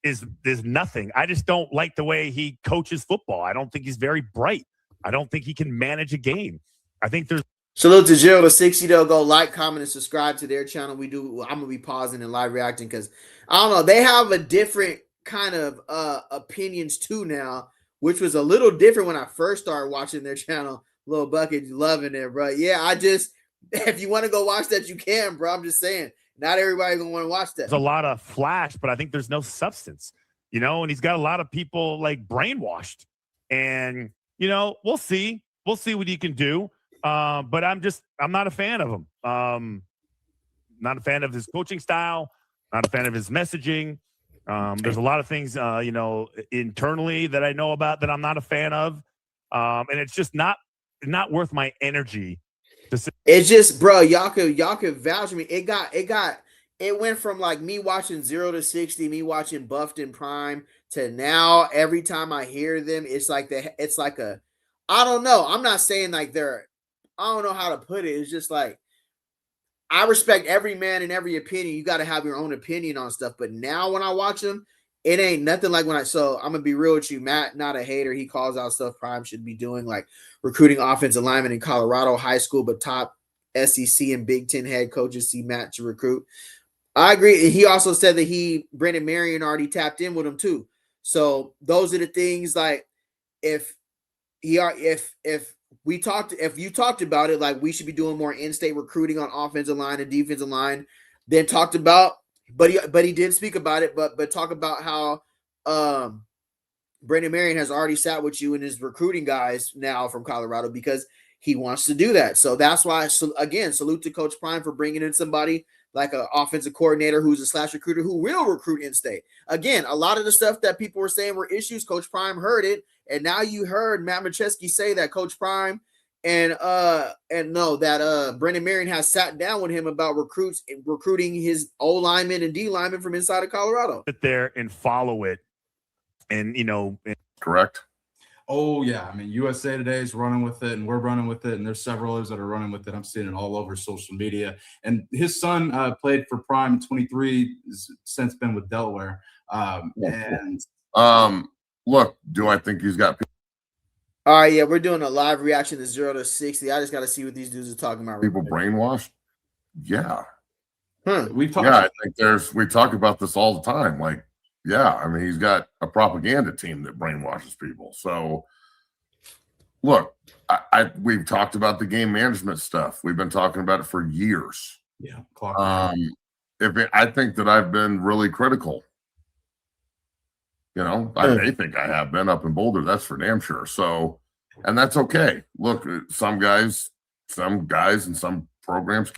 is nothing. I just don't like the way he coaches football. I don't think he's very bright. I don't think he can manage a game. I think there's salute to 0 to 60 though. Go like, comment, and subscribe to their channel. I'm gonna be pausing and live reacting because I don't know. They have a different kind of opinions too now, which was a little different when I first started watching their channel. Little Bucket, loving it, bro. Yeah, if you want to go watch that, you can, bro. I'm just saying, not everybody gonna want to watch that. There's a lot of flash, but I think there's no substance, and he's got a lot of people like brainwashed. And, we'll see. We'll see what he can do. But I'm not a fan of him. Not a fan of his coaching style, not a fan of his messaging. There's a lot of things, internally that I know about that I'm not a fan of. And it's just not worth my energy. It's just, bro, y'all could vouch for me. It went from like me watching 0 to 60, me watching Buffed and Prime to now every time I hear them, it's like I don't know. I'm not saying like I don't know how to put it. It's just like, I respect every man and every opinion. You got to have your own opinion on stuff. But now when I watch them, it ain't nothing like so I'm going to be real with you. Matt, not a hater. He calls out stuff Prime should be doing, like recruiting offensive linemen in Colorado high school, but top SEC and Big Ten head coaches see Matt to recruit. I agree. He also said that Brendan Marion already tapped in with him too. So those are the things, like if you talked about it, like we should be doing more in-state recruiting on offensive line and defensive line, then talked about, but he did speak about it, but talk about how Brendan Marion has already sat with you and is recruiting guys now from Colorado because he wants to do that. So that's why, again, salute to Coach Prime for bringing in somebody like an offensive coordinator who's a slash recruiter who will recruit in-state. Again, a lot of the stuff that people were saying were issues, Coach Prime heard it, and now you heard Matt Macheski say that Coach Prime and Brendan Marion has sat down with him about recruiting his O linemen and D linemen from inside of Colorado. Sit there and follow it, and correct. Oh yeah, I mean USA Today is running with it, and we're running with it, and there's several others that are running with it. I'm seeing it all over social media. And his son played for Prime in 23, since been with Delaware. Look, do I think he's got? All right, yeah, we're doing a live reaction to 0 to 60. I just got to see what these dudes are talking about. People brainwashed? Yeah. I think we talk about this all the time. Like, yeah, I mean, he's got a propaganda team that brainwashes people. So, look, we've talked about the game management stuff. We've been talking about it for years. Yeah. I think that I've been really critical. I think I have been up in Boulder. That's for damn sure. So, and that's okay. Look, some guys and some programs.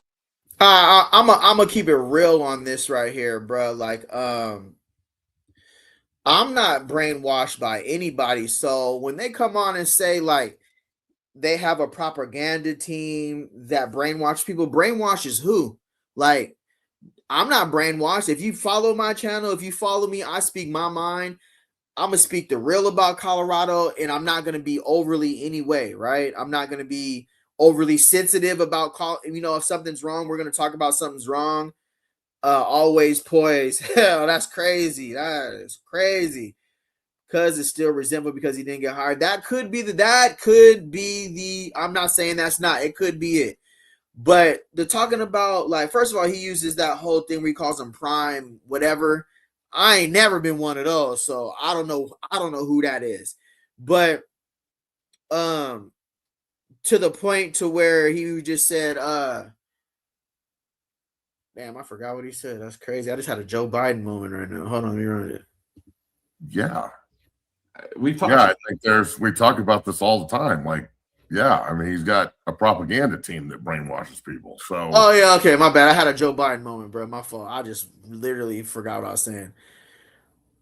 I'm gonna keep it real on this right here, bro. Like, I'm not brainwashed by anybody. So when they come on and say like they have a propaganda team that brainwash people, brainwashes who? Like, I'm not brainwashed. If you follow my channel, if you follow me, I speak my mind. I'm going to speak the real about Colorado, and I'm not going to be overly anyway, right? I'm not going to be overly sensitive about, if something's wrong, we're going to talk about something's wrong. Always poised. Hell, that's crazy. That is crazy. Because it's still resentful because he didn't get hired. That could be the, I'm not saying that's not, it could be it. But the talking about, like, first of all, he uses that whole thing where he calls him prime, whatever. I ain't never been one of those, so I don't know who that is. But to the point to where he just said, damn, I forgot what he said. That's crazy. I just had a Joe Biden moment right now. Hold on, let me run it. Yeah. We talk about this all the time. Like, yeah, I mean, he's got a propaganda team that brainwashes people. So, oh yeah, okay, my bad. I had a Joe Biden moment, bro. My fault. I just literally forgot what I was saying.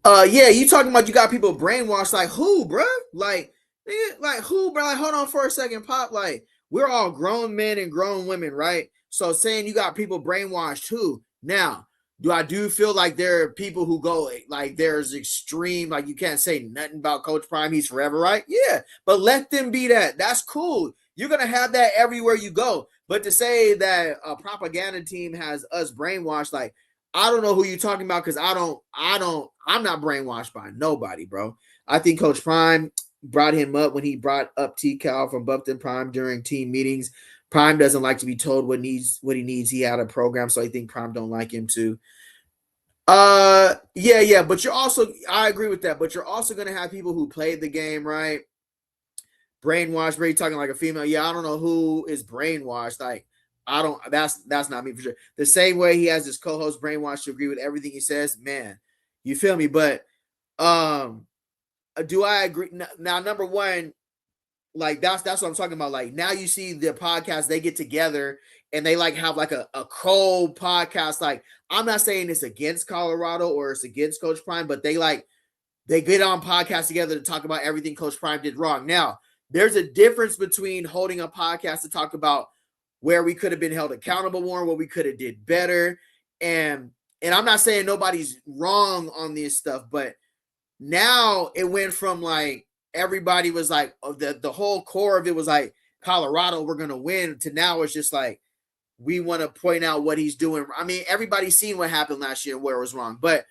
Yeah, you talking about you got people brainwashed? Like who, bro? Like who, bro? Like, hold on for a second, Pop. Like, we're all grown men and grown women, right? So saying you got people brainwashed, who? Now, do feel like there are people who go like there's extreme, like you can't say nothing about Coach Prime, he's forever right? Yeah, but let them be that. That's cool. You're gonna have that everywhere you go. But to say that a propaganda team has us brainwashed, like I don't know who you're talking about, because I'm not brainwashed by nobody, bro. I think Coach Prime brought him up when he brought up T-Cal from Buffton Prime during team meetings. Prime doesn't like to be told what he needs. He had a program, so I think Prime don't like him too. Yeah, but you're also, I agree with that, but you're also gonna have people who played the game, right? Brainwashed, Ray talking like a female. Yeah, I don't know who is brainwashed. Like, I don't, that's not me for sure. The same way he has his co-host brainwashed to agree with everything he says, man. You feel me? But do I agree? Now, number one, like that's what I'm talking about. Like now you see the podcast, they get together and they like have like a cold podcast. Like I'm not saying it's against Colorado or it's against Coach Prime, but they get on podcasts together to talk about everything Coach Prime did wrong. Now there's a difference between holding a podcast to talk about where we could have been held accountable more, what we could have did better. And I'm not saying nobody's wrong on this stuff, but now it went from like, everybody was like, the whole core of it was like Colorado, we're gonna win, to now it's just like we want to point out what he's doing. I mean, everybody's seen what happened last year and where it was wrong. But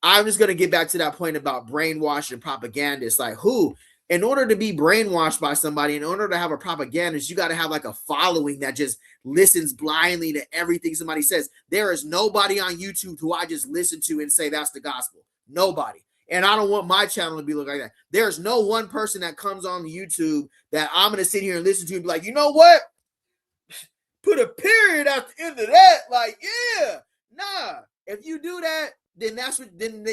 I'm just gonna get back to that point about brainwash and propagandists. Like who, in order to be brainwashed by somebody, in order to have a propagandist, you got to have like a following that just listens blindly to everything somebody says. There is nobody on YouTube who I just listen to and say that's the gospel. Nobody. And I don't want my channel to be look like that. There's no one person that comes on YouTube that I'm going to sit here and listen to and be like, you know what? Put a period at the end of that. Like, yeah, nah. If you do that, then that's what, then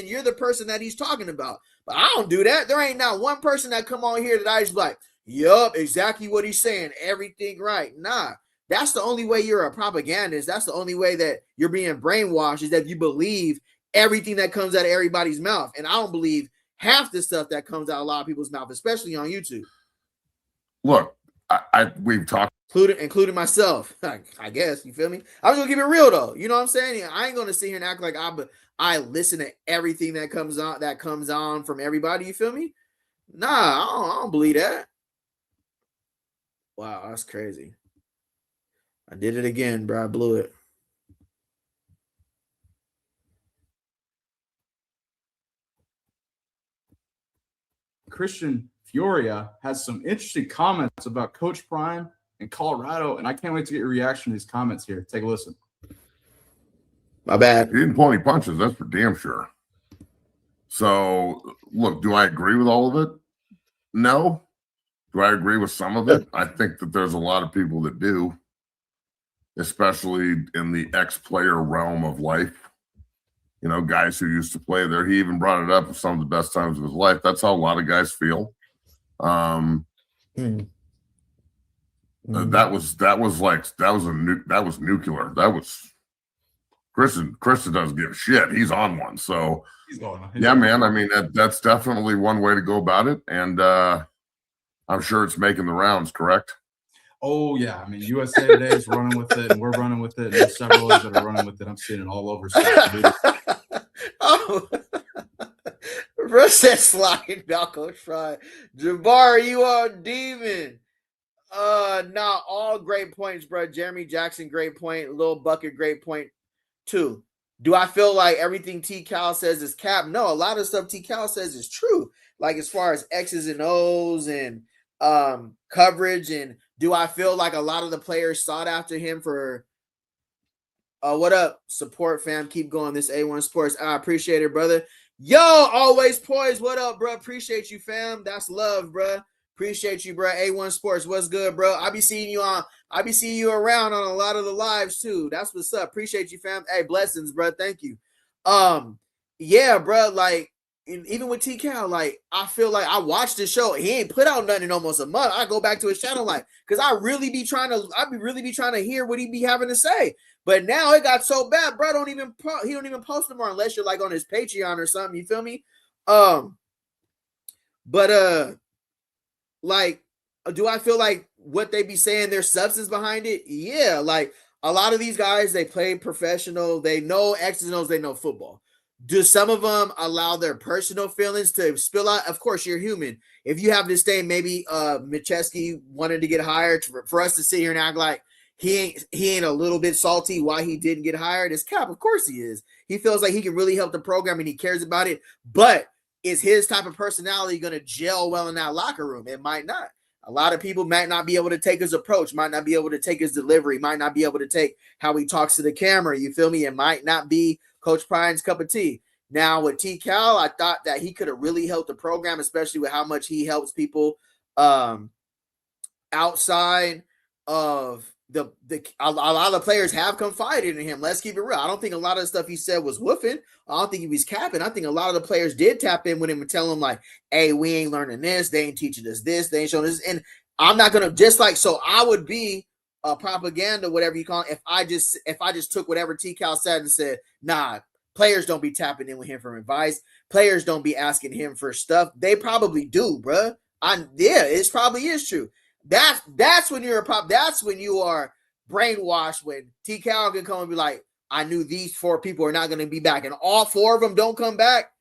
you're the person that he's talking about. But I don't do that. There ain't not one person that come on here that I just like, yup, exactly what he's saying. Everything right. Nah. That's the only way you're a propagandist. That's the only way that you're being brainwashed, is that you believe everything that comes out of everybody's mouth. And I don't believe half the stuff that comes out of a lot of people's mouth, especially on YouTube. Look, we've talked, including myself, I guess. You feel me? I'm just gonna keep it real though. You know what I'm saying? I ain't gonna sit here and act like I listen to everything that comes on from everybody. You feel me? Nah, I don't believe that. Wow, that's crazy. I did it again, bro. I blew it. Christian Fioria has some interesting comments about Coach Prime and Colorado, and I can't wait to get your reaction to these comments here. Take a listen. My bad. He didn't pull any punches, that's for damn sure. So, look, do I agree with all of it? No. Do I agree with some of it? I think that there's a lot of people that do, especially in the ex-player realm of life. You know, guys who used to play there. He even brought it up with some of the best times of his life. That's how a lot of guys feel. That was nuclear. That was Christian doesn't give a shit. He's on one. So he's going on. Yeah, man. I mean, that's definitely one way to go about it. And I'm sure it's making the rounds, correct? Oh, yeah. I mean, USA Today is running with it, and we're running with it, and there's several others that are running with it. I'm seeing it all over social media. Oh, Russ said sliding about Coach Fry. Jabbar, you are a demon. Nah, all great points, bro. Jeremy Jackson, great point. Lil Bucket, great point too. Do I feel like everything T-Cal says is cap? No, a lot of stuff T-Cal says is true. Like as far as X's and O's and coverage, and do I feel like a lot of the players sought after him for what up? Support fam, keep going. This A1 Sports. I appreciate it, brother. Yo, always poised. What up, bro? Appreciate you, fam. That's love, bro. Appreciate you, bro. A1 Sports. What's good, bro? I be seeing you around on a lot of the lives too. That's what's up. Appreciate you, fam. Hey, blessings, bro. Thank you. Yeah, bro. Like, even with T Cal, like, I feel like I watched the show. He ain't put out nothing in almost a month. I go back to his channel, like, because I really be trying to hear what he be having to say. But now it got so bad, bro. He don't even post them more unless you're like on his Patreon or something. You feel me? Like, do I feel like what they be saying, there's substance behind it? Yeah, like a lot of these guys, they play professional. They know X's and O's. They know football. Do some of them allow their personal feelings to spill out? Of course, you're human. If you have this thing, maybe Micheski wanted to get hired, for us to sit here and act like he ain't a little bit salty why he didn't get hired. It's cap. Of course he is. He feels like he can really help the program and he cares about it. But is his type of personality going to gel well in that locker room? It might not. A lot of people might not be able to take his approach, might not be able to take his delivery, might not be able to take how he talks to the camera. You feel me? It might not be Coach Prine's cup of tea. Now with T Cal, I thought that he could have really helped the program, especially with how much he helps people outside of a lot of the players have confided in him. Let's keep it real. I don't think a lot of the stuff he said was woofing. I don't think he was capping. I think a lot of the players did tap in with him and tell him like, hey, we ain't learning this. They ain't teaching us this. They ain't showing this. And I'm not going to just like, so I would be a propaganda, whatever you call it. If I just took whatever T Cal said and said, nah, players don't be tapping in with him for advice. Players don't be asking him for stuff. They probably do, bruh. It probably is true. That's when you're that's when you are brainwashed, when T Cal can come and be like, I knew these 4 people are not going to be back, and all 4 of them don't come back.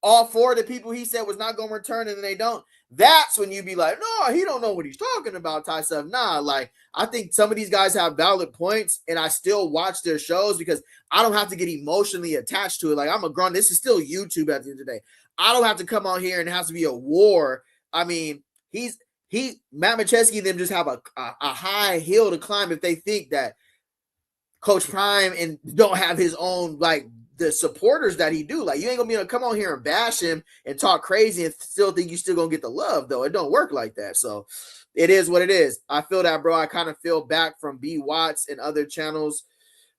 All 4 of the people he said was not going to return, and then they don't. That's when you be like, no, he don't know what he's talking about, type stuff. Nah, like, I think some of these guys have valid points, and I still watch their shows because I don't have to get emotionally attached to it. Like, I'm a grown, this is still YouTube at the end of the day. I don't have to come on here and it has to be a war. I mean, Matt Micheski and them just have a high hill to climb if they think that Coach Prime and don't have his own, like, the supporters that he do. Like, you ain't gonna be able to come on here and bash him and talk crazy and still think you still gonna get the love, though. It don't work like that. So it is what it is. I feel that, bro. I kind of feel back from B Watts and other channels.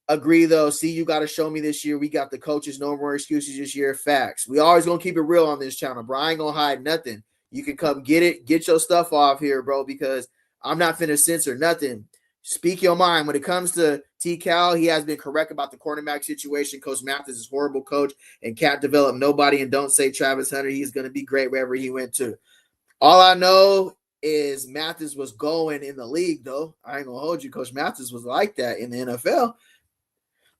Agree, though. See, you got to show me this year. We got the coaches, no more excuses this year. Facts. We always gonna keep it real on this channel, bro. I ain't gonna hide nothing. You can come get it. Get your stuff off here, bro, because I'm not finna censor nothing. Speak your mind. When it comes to T Cal, he has been correct about the quarterback situation. Coach Mathis is a horrible coach and can't develop nobody. And don't say Travis Hunter. He's going to be great wherever he went to. All I know is Mathis was going in the league, though. I ain't going to hold you. Coach Mathis was like that in the NFL.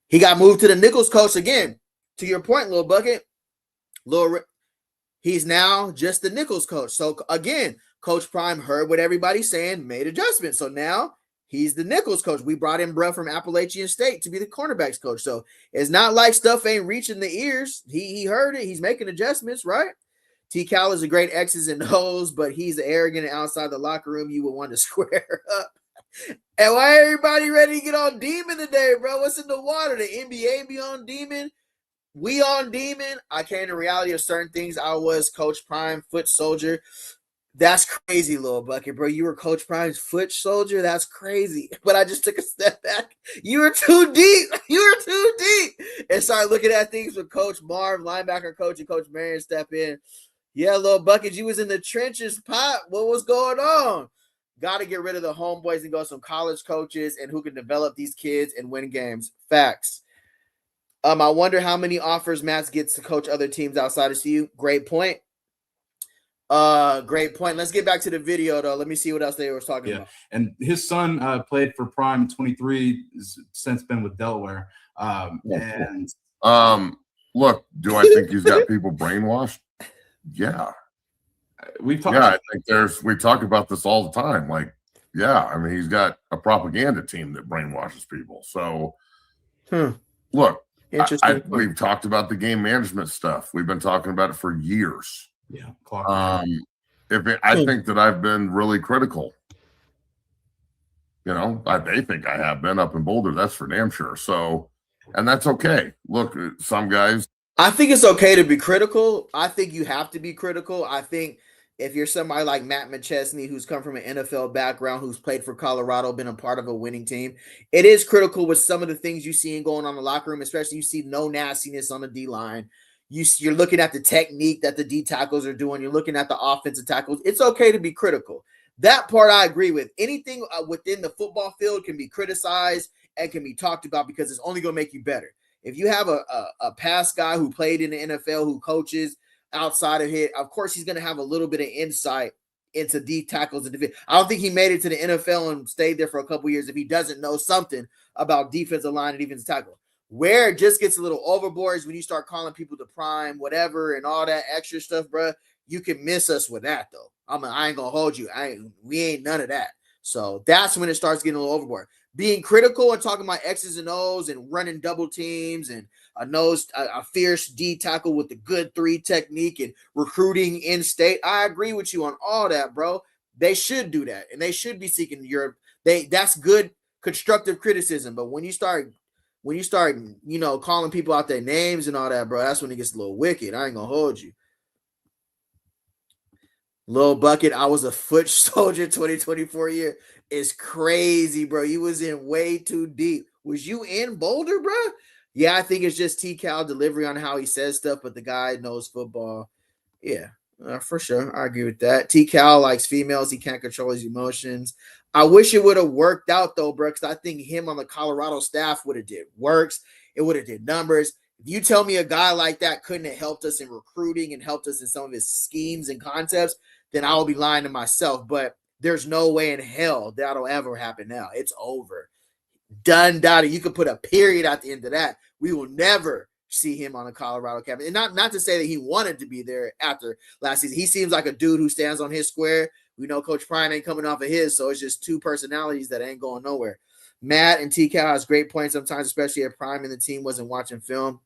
He got moved to the Nichols coach again. To your point, Lil Bucket. He's now just the Nichols coach. So, again, Coach Prime heard what everybody's saying, made adjustments. So now he's the Nichols coach. We brought in bruh from Appalachian State to be the cornerbacks coach. So it's not like stuff ain't reaching the ears. He heard it. He's making adjustments, right? T Cal is a great X's and O's, but he's arrogant and outside the locker room. You would want to square up. And why everybody ready to get on Demon today, bro? What's in the water? The NBA be on Demon. We on Demon. I came to reality of certain things. I was Coach Prime, foot soldier. That's crazy, Lil Bucket, bro. You were Coach Prime's foot soldier? That's crazy. But I just took a step back. You were too deep. And started looking at things with Coach Marv, linebacker coach, and Coach Marion step in. Yeah, Lil Bucket, you was in the trenches, Pop. What was going on? Got to get rid of the homeboys and go some college coaches and who can develop these kids and win games. Facts. I wonder how many offers Matt gets to coach other teams outside of CU. Great point. Great point. Let's get back to the video, though. Let me see what else they were talking about. And his son played for Prime in 23, since been with Delaware. Look, do I think he's got people brainwashed? Yeah. We talk about this all the time. Like, yeah, I mean, he's got a propaganda team that brainwashes people. So, look, we've talked about the game management stuff. We've been talking about it for years. Yeah. I think that I've been really critical. They think I have been up in Boulder. That's for damn sure. So, and that's okay. Look, some guys. I think it's okay to be critical. I think you have to be critical. I think if you're somebody like Matt McChesney, who's come from an NFL background, who's played for Colorado, been a part of a winning team, it is critical with some of the things you see going on in the locker room, especially you see no nastiness on the D-line. You're looking at the technique that the D tackles are doing. You're looking at the offensive tackles. It's okay to be critical. That part I agree with. Anything within the football field can be criticized and can be talked about because it's only going to make you better. If you have a past guy who played in the NFL, who coaches outside of it, of course he's going to have a little bit of insight into D tackles and defense. I don't think he made it to the NFL and stayed there for a couple years if he doesn't know something about defensive line and defensive tackle. Where it just gets a little overboard is when you start calling people the prime, whatever, and all that extra stuff, bro. You can miss us with that, though. I ain't gonna hold you. We ain't none of that. So that's when it starts getting a little overboard. Being critical and talking about X's and O's and running double teams and a fierce D tackle with the good 3 technique and recruiting in state. I agree with you on all that, bro. They should do that, and they should be seeking that's good constructive criticism. But when you start, calling people out their names and all that, bro, that's when it gets a little wicked. I ain't gonna hold you. Lil Bucket, I was a foot soldier 2024 year. It's crazy, bro. You was in way too deep. Was you in Boulder, bro? Yeah, I think it's just T-Cal delivery on how he says stuff, but the guy knows football. Yeah, for sure. I agree with that. T-Cal likes females. He can't control his emotions. I wish it would have worked out, though, bro, because I think him on the Colorado staff would have did works. It would have did numbers. If you tell me a guy like that couldn't have helped us in recruiting and helped us in some of his schemes and concepts, then I will be lying to myself. But there's no way in hell that'll ever happen now. It's over. Done, dotted. You could put a period at the end of that. We will never see him on a Colorado campus. And not to say that he wanted to be there after last season. He seems like a dude who stands on his square. We know Coach Prime ain't coming off of his, so it's just two personalities that ain't going nowhere. Matt and T-Cal has great points sometimes, especially if Prime and the team wasn't watching film.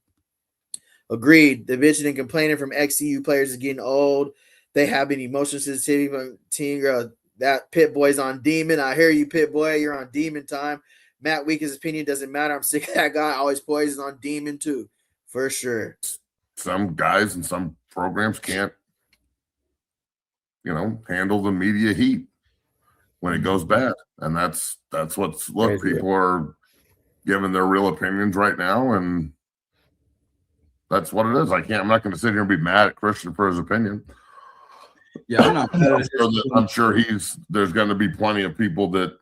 Agreed. The bitching and complaining from XCU players is getting old. They have been emotional sensitivity from team girl. That Pit Boy's on demon. I hear you, Pit Boy. You're on demon time. Matt Week's opinion doesn't matter. I'm sick of that guy. Always poison on demon too, for sure. Some guys and some programs can't, handle the media heat when it goes bad, and that's what's look. Crazy. People are giving their real opinions right now, and that's what it is. I'm not going to sit here and be mad at Christian for his opinion. Yeah, I'm not. I'm sure there's going to be plenty of people that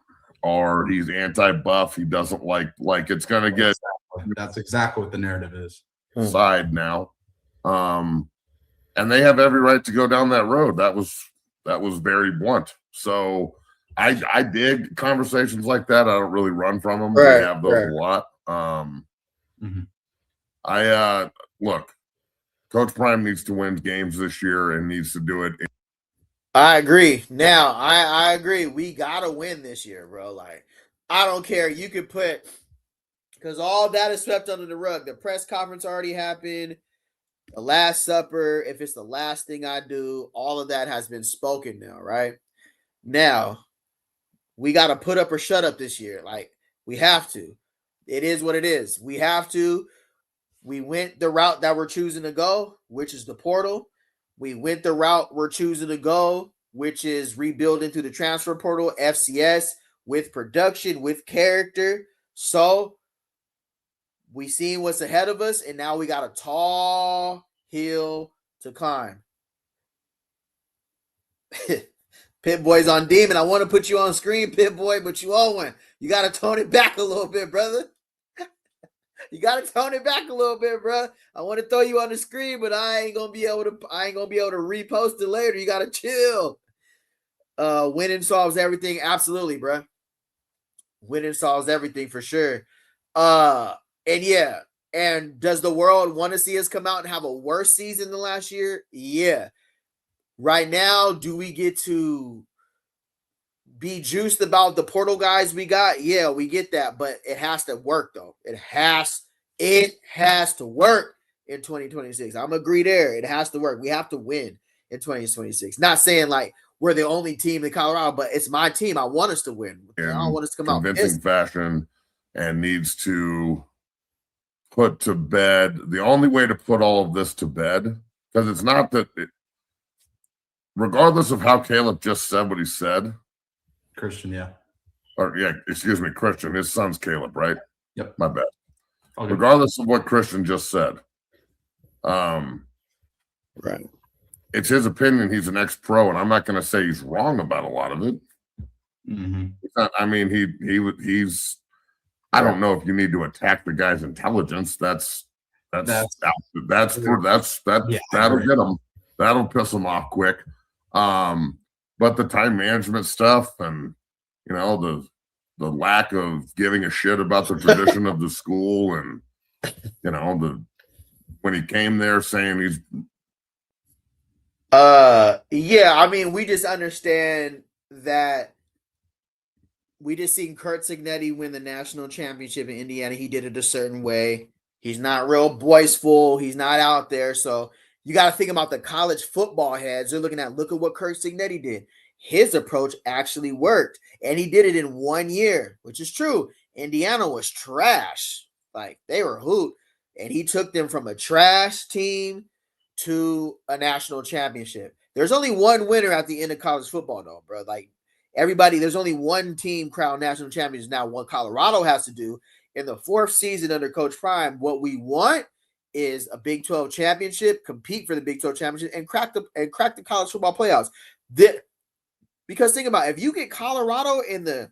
he's anti-buff. He doesn't like it's going to get. That's exactly what the narrative is. Side now, and they have every right to go down that road. That was very blunt. So I dig conversations like that. I don't really run from them. Right, we have those a lot. Look, Coach Prime needs to win games this year and needs to do it. I agree. Now, I agree. We got to win this year, bro. Like, I don't care. You could put – because all that is swept under the rug. The press conference already happened. The Last Supper, if it's the last thing I do, all of that has been spoken now, right? Now, we got to put up or shut up this year. Like, we have to. It is what it is. We have to. We went the route that we're choosing to go, which is the portal. We went the route we're choosing to go, which is rebuilding through the transfer portal, FCS, with production, with character. So we seen what's ahead of us, and now we got a tall hill to climb. Pit Boy's on demon. I want to put you on screen, Pit Boy, but you own one. You got to tone it back a little bit, brother. You got to tone it back a little bit, bro. I want to throw you on the screen, but I ain't gonna be able to repost it later. You got to chill. Winning solves everything. Absolutely, bro. Winning solves everything for sure. And yeah. And does the world want to see us come out and have a worse season than last year? Yeah. Right now, do we get to be juiced about the portal guys we got? Yeah, we get that, but it has to work though. It has to work in 2026. I'm agree there. It has to work. We have to win. in 2026. Not saying like we're the only team in Colorado, but it's my team. I want us to win. I don't want us to come out convincing fashion, and needs to put to bed. The only way to put all of this to bed, because it's not that regardless of how Caleb just said what he said, Christian, Christian, his son's Caleb, right? Yep. My bad. Okay. Regardless of what Christian just said, right. It's his opinion. He's an ex-pro, and I'm not going to say he's wrong about a lot of it. Mm-hmm. He's. I don't know if you need to attack the guy's intelligence. That'll get him. That'll piss him off quick. But the time management stuff, and the lack of giving a shit about the tradition of the school, and when he came there saying he's. I mean, we just understand that. We just seen Curt Cignetti win the national championship in Indiana. He did it a certain way. He's not real boisterous. He's not out there. So you got to think about the college football heads. They're looking at, look at what Curt Cignetti did. His approach actually worked, and he did it in 1 year, which is true. Indiana was trash. Like, they were hoot. And he took them from a trash team to a national championship. There's only one winner at the end of college football, though, bro. Like, everybody, there's only one team crowned national champions now. What Colorado has to do in the 4th season under Coach Prime, what we want is a Big 12 championship, compete for the Big 12 championship, and crack the college football playoffs. Because think about it, if you get Colorado in the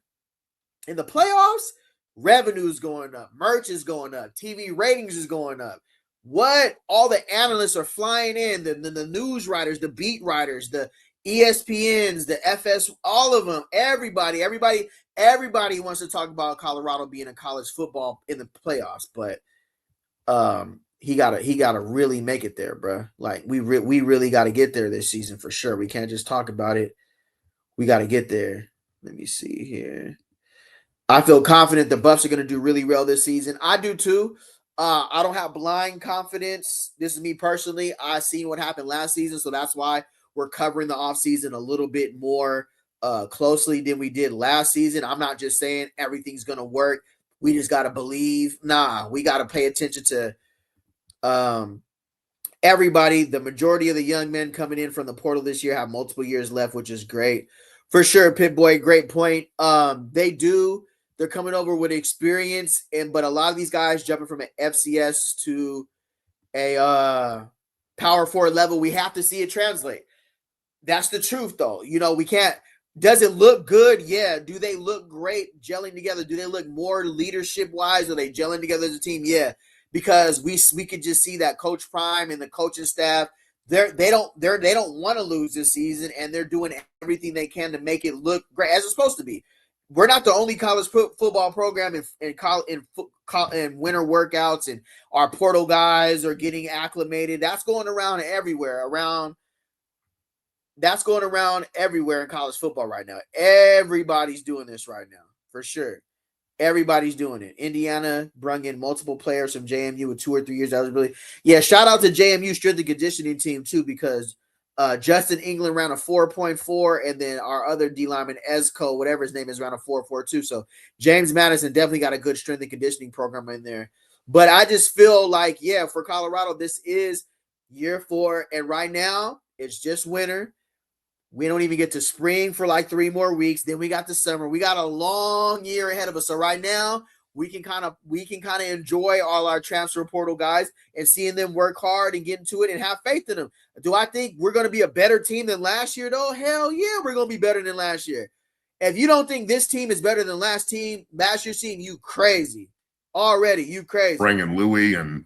playoffs, revenue is going up, merch is going up, TV ratings is going up. What all the analysts are flying in, the news writers, the beat writers, the ESPNs, the FS, all of them, everybody wants to talk about Colorado being in college football in the playoffs, but he gotta really make it there, bro. Like we really got to get there this season for sure. We can't just talk about it. We got to get there. Let me see here. I feel confident the Buffs are going to do really well this season. I do too. I don't have blind confidence. This is me personally. I seen what happened last season, so that's why we're covering the offseason a little bit more closely than we did last season. I'm not just saying everything's going to work. We just got to believe. Nah, we got to pay attention to everybody. The majority of the young men coming in from the portal this year have multiple years left, which is great. For sure, Pit Boy, great point. They're coming over with experience, but a lot of these guys jumping from an FCS to a Power 4 level, we have to see it translate. That's the truth, though. We can't. Does it look good? Yeah. Do they look great gelling together? Do they look more leadership-wise? Are they gelling together as a team? Yeah. Because we could just see that Coach Prime and the coaching staff, they don't want to lose this season, and they're doing everything they can to make it look great as it's supposed to be. We're not the only college football program in winter workouts, and our portal guys are getting acclimated. That's going around everywhere. That's going around everywhere in college football right now. Everybody's doing this right now, for sure. Everybody's doing it. Indiana brought in multiple players from JMU with 2 or 3 years eligibility. Yeah, shout out to JMU strength and conditioning team too, because Justin England ran a 4.4, and then our other D lineman Esco, whatever his name is, ran a 4.42. So James Madison definitely got a good strength and conditioning program in there. But I just feel like, yeah, for Colorado, this is year 4, and right now it's just winter. We don't even get to spring for like 3 more weeks. Then we got the summer. We got a long year ahead of us. So right now we can kind of enjoy all our transfer portal guys and seeing them work hard and get into it and have faith in them. Do I think we're going to be a better team than last year, though? Hell yeah, we're going to be better than last year. If you don't think this team is better than last year's team, you crazy. Already, you crazy. Bringing Louis, and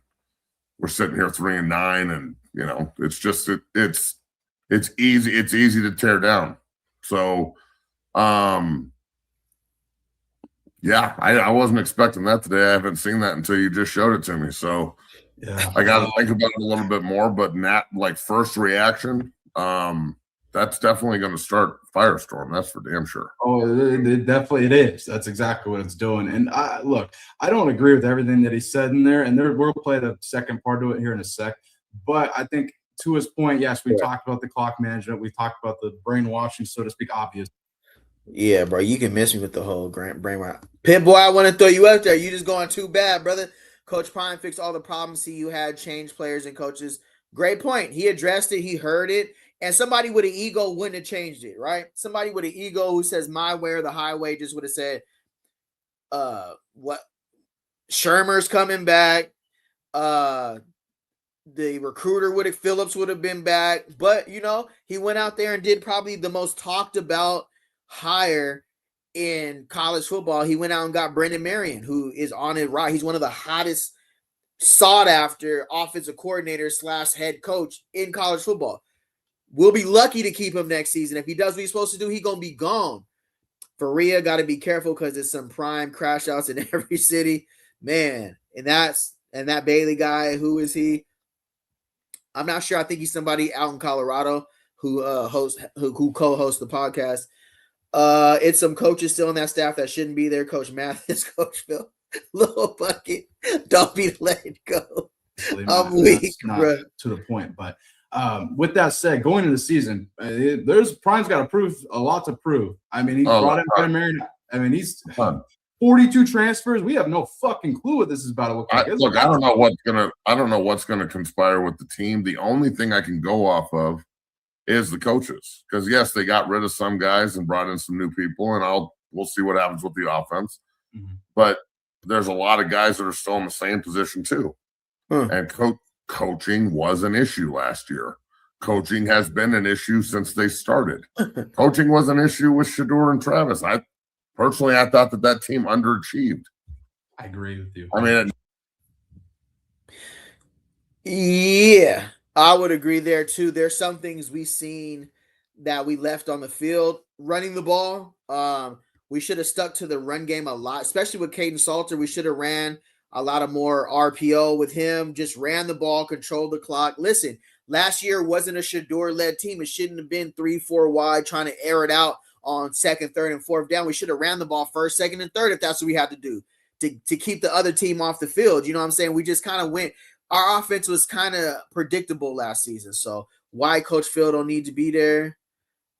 we're sitting here 3-9, and it's just it's easy to tear down. So, yeah, I wasn't expecting that today. I haven't seen that until you just showed it to me. So, yeah, I got to think about it a little bit more. But not like first reaction, that's definitely going to start firestorm. That's for damn sure. Oh, it is. That's exactly what it's doing. And I don't agree with everything that he said in there. And we'll play the second part of it here in a sec. But I think to his point, yes, we talked about the clock management. We talked about the brainwashing, so to speak, obvious. Yeah, bro, you can miss me with the whole brain. Pit boy, I want to throw you out there. You just going too bad, brother. Coach Prime fixed all the problems CU had, changed players and coaches. Great point. He addressed it. He heard it. And somebody with an ego wouldn't have changed it, right? Somebody with an ego who says my way or the highway just would have said, what? Shermer's coming back. The recruiter Phillips would have been back. But, he went out there and did probably the most talked about hire in college football. He went out and got Brendan Marion, who is on it right. He's one of the hottest sought after offensive coordinator / head coach in college football. We'll be lucky to keep him next season. If he does what he's supposed to do, he's going to be gone. Faria got to be careful because there's some prime crash outs in every city, man. And that Bailey guy, who is he? I'm not sure. I think he's somebody out in Colorado who co-hosts the podcast. It's some coaches still on that staff that shouldn't be there. Coach Mathis, Coach Phil, Little Bucket. Don't be letting go. I'm weak, bro. To the point, but with that said, going into the season, there's Prime's got a lot to prove. I mean, he brought in Brendan Marion. I mean, he's 42 transfers. We have no fucking clue what this is about to look like. Look, I don't know what's gonna conspire with the team. The only thing I can go off of is the coaches, because yes, they got rid of some guys and brought in some new people, and we'll see what happens with the offense. Mm-hmm. But there's a lot of guys that are still in the same position too, and coaching was an issue last year. Coaching has been an issue since they started. Coaching was an issue with Shedeur and Travis. I thought that team underachieved. I agree with you. I mean, yeah. I would agree there too. There's some things we've seen that we left on the field. Running the ball, we should have stuck to the run game a lot, especially with Caden Salter. We should have ran a lot of more RPO with him, just ran the ball, controlled the clock. Listen, last year wasn't a Shedeur-led team. It shouldn't have been 3-4 wide trying to air it out on second, third, and fourth down. We should have ran the ball first, second, and third if that's what we had to do to keep the other team off the field. You know what I'm saying? We just kind of went – our offense was kind of predictable last season. So why Coach Phil don't need to be there?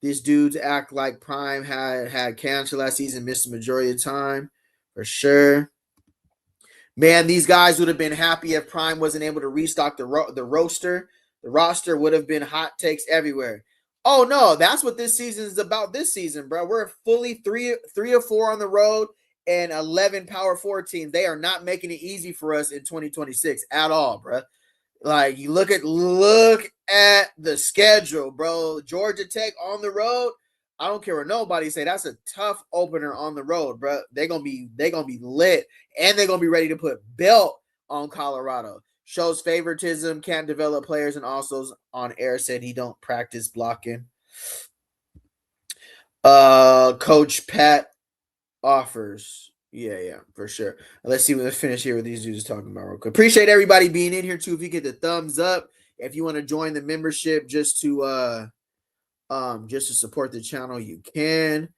These dudes act like Prime had cancer last season, missed the majority of the time for sure. Man, these guys would have been happy if Prime wasn't able to restock the roster. The roster would have been hot takes everywhere. Oh, no, that's what this season is about this season, bro. We're fully 3 or 4 on the road and 11 Power 4 teams. They are not making it easy for us in 2026 at all, bro. Like, you look at the schedule, bro. Georgia Tech on the road. I don't care what nobody say. That's a tough opener on the road, bro. They're gonna be lit, and they're gonna be ready to put belt on Colorado. Shows favoritism, can't develop players, and also on air said he don't practice blocking. Coach Pat offers. Yeah, for sure. Let's see what the finish here with these dudes talking about real quick. Appreciate everybody being in here too. If you get the thumbs up, if you want to join the membership just to support the channel, you can.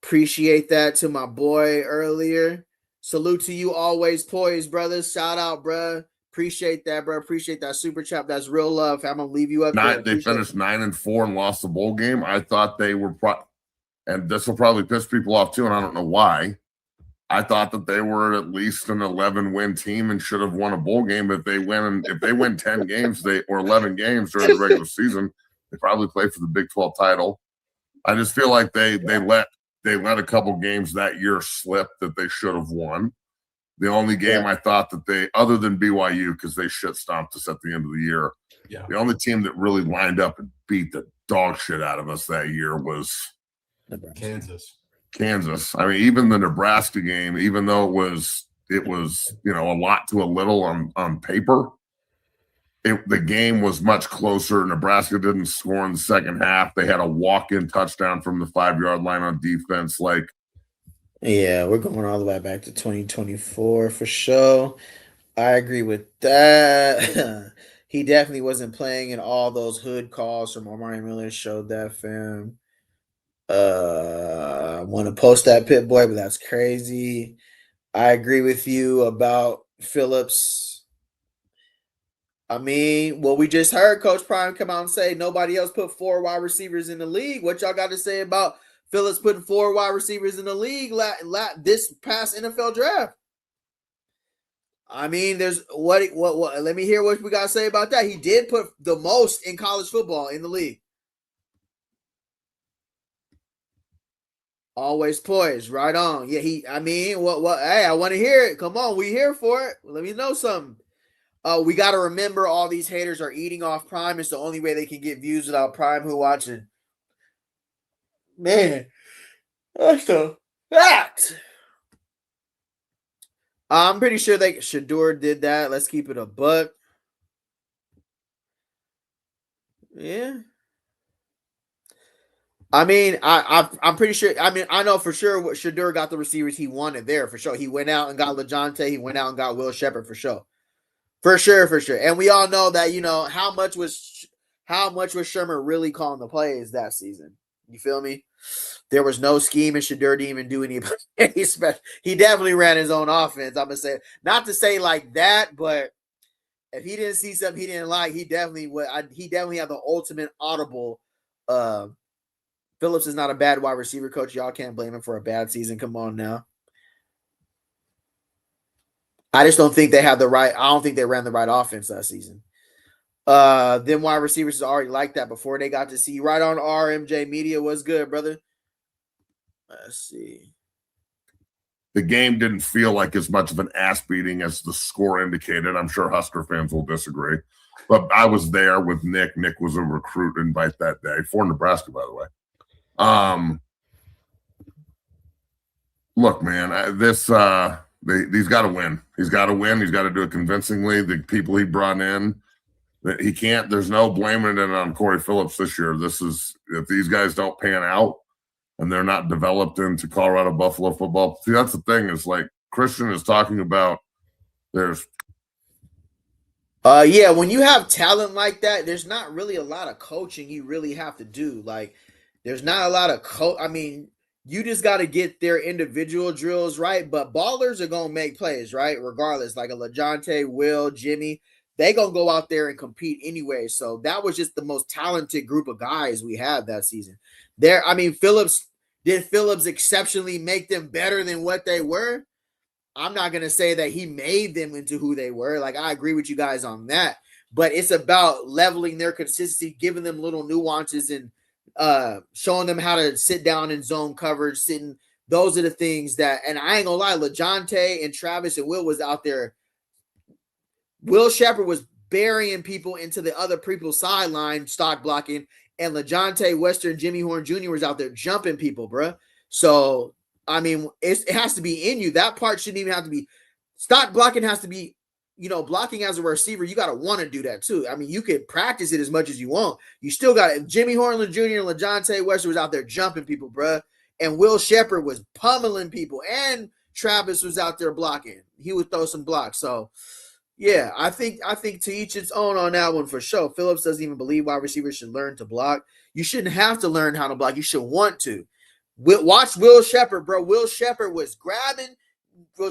Appreciate that to my boy earlier. Salute to you, always poised, brothers. Shout out, bro. Appreciate that, bro. Appreciate that super chat. That's real love. I'm gonna leave you up there. They finished 9-4 and lost the bowl game. I thought they were and this will probably piss people off too, and I don't know why. I thought that they were at least an 11-win team and should have won a bowl game. If they win 10 games, or 11 games during the regular season, they probably play for the Big 12 title. I just feel like they let a couple games that year slip that they should have won. The only game I thought that they, other than BYU, because they shit stomped us at the end of the year, the only team that really lined up and beat the dog shit out of us that year was Kansas. I mean, even the Nebraska game, even though it was a lot to a little on paper, the game was much closer. Nebraska didn't score in the second half. They had a walk-in touchdown from the 5-yard line on defense. Yeah, we're going all the way back to 2024 for sure. I agree with that. He definitely wasn't playing in all those hood calls from Omari Miller showed that, fam. I want to post that Pit Boy, but that's crazy. I agree with you about Phillips. I mean, well, we just heard Coach Prime come out and say nobody else put 4 wide receivers in the league. What y'all got to say about Phillips putting 4 wide receivers in the league this past NFL draft? I mean, there's what let me hear what we got to say about that. He did put the most in college football in the league. Always poised, right on. Yeah, hey, I want to hear it. Come on, we here for it. Let me know something. We got to remember all these haters are eating off Prime. It's the only way they can get views without Prime who watching. Man, that's a fact. I'm pretty sure Shador did that. Let's keep it a buck. Yeah. I mean, I'm pretty sure. I mean, I know for sure what Shador got the receivers he wanted there for sure. He went out and got LeJohntay. He went out and got Will Shepherd for sure. For sure. And we all know that, how much was Shermer really calling the plays that season? You feel me? There was no scheme, and Shador didn't even do any. He definitely ran his own offense. I'm gonna say, not to say like that, but if he didn't see something he didn't like, he definitely would. He definitely had the ultimate audible. Phillips is not a bad wide receiver coach. Y'all can't blame him for a bad season. Come on now. I just don't think they have the right. I don't think they ran the right offense that season. Them wide receivers is already like that before they got to see. Right on RMJ Media was good, brother. Let's see. The game didn't feel like as much of an ass beating as the score indicated. I'm sure Husker fans will disagree. But I was there with Nick. Nick was a recruit invite that day for Nebraska, by the way. Look, man, he's got to win. He's got to win. He's got to do it convincingly. The people he brought in, he can't. There's no blaming it on Corey Phillips this year. If these guys don't pan out and they're not developed into Colorado Buffalo football. See, that's the thing. Is like Christian is talking about. There's. Yeah, when you have talent like that, there's not really a lot of coaching you really have to do. Like, there's not a lot of I mean, you just got to get their individual drills right. But ballers are gonna make plays, right? Regardless, like a LeJohntay, Will, Jimmy, they gonna go out there and compete anyway. So that was just the most talented group of guys we had that season. Did Phillips exceptionally make them better than what they were? I'm not going to say that he made them into who they were. Like, I agree with you guys on that. But it's about leveling their consistency, giving them little nuances, and showing them how to sit down in zone coverage, sitting. Those are the things that, and I ain't going to lie, LeJohntay and Travis and Will was out there. Will Shepherd was burying people into the other people's sideline, stock blocking, and LeJohntay Wester and Jimmy Horn Jr. was out there jumping people, bro. So, I mean, it has to be in you. That part shouldn't even have to be. Stock blocking has to be, blocking as a receiver. You got to want to do that too. I mean, you could practice it as much as you want. You still got it. Jimmy Horn Jr. and LeJohntay Wester was out there jumping people, bro. And Will Shepherd was pummeling people. And Travis was out there blocking. He would throw some blocks. So, yeah, I think to each its own on that one for sure. Phillips doesn't even believe wide receivers should learn to block. You shouldn't have to learn how to block. You should want to. Watch Will Shepherd, bro. Will Shepherd was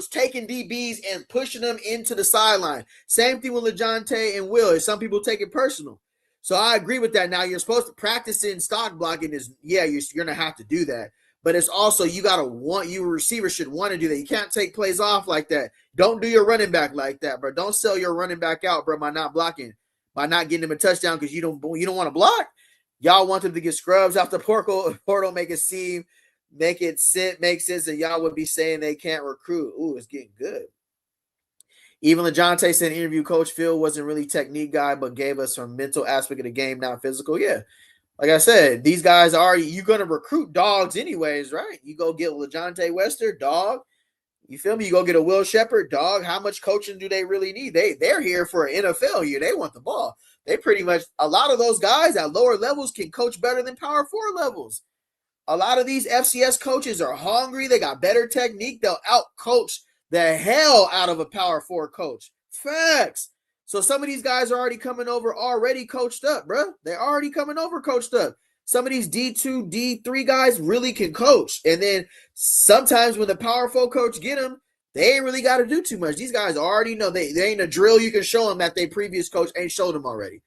taking DBs and pushing them into the sideline. Same thing with LeJohntay and Will. Some people take it personal. So I agree with that. Now, you're supposed to practice in stock blocking you're going to have to do that. But it's also, your receiver should want to do that. You can't take plays off like that. Don't do your running back like that, bro. Don't sell your running back out, bro, by not blocking, by not getting him a touchdown because you don't want to block. Y'all want them to get scrubs out the portal, make it make sense, and y'all would be saying they can't recruit. Ooh, it's getting good. Even LeJohntay said in an interview, Coach Phil wasn't really technique guy, but gave us some mental aspect of the game, not physical. Yeah. Like I said, these guys you're going to recruit dogs anyways, right? You go get LeJohntay Wester, dog. You feel me? You go get a Will Shepherd, dog. How much coaching do they really need? They're here for an NFL year. They want the ball. They pretty much, a lot of those guys at lower levels can coach better than Power 4 levels. A lot of these FCS coaches are hungry. They got better technique. They'll out-coach the hell out of a Power 4 coach. Facts. So some of these guys are already coming over already coached up, bro. They're already coming over coached up. Some of these D2, D3 guys really can coach. And then sometimes when the Power 4 coach get them, They ain't really got to do too much. These guys already know. They ain't a drill you can show them that their previous coach ain't showed them already.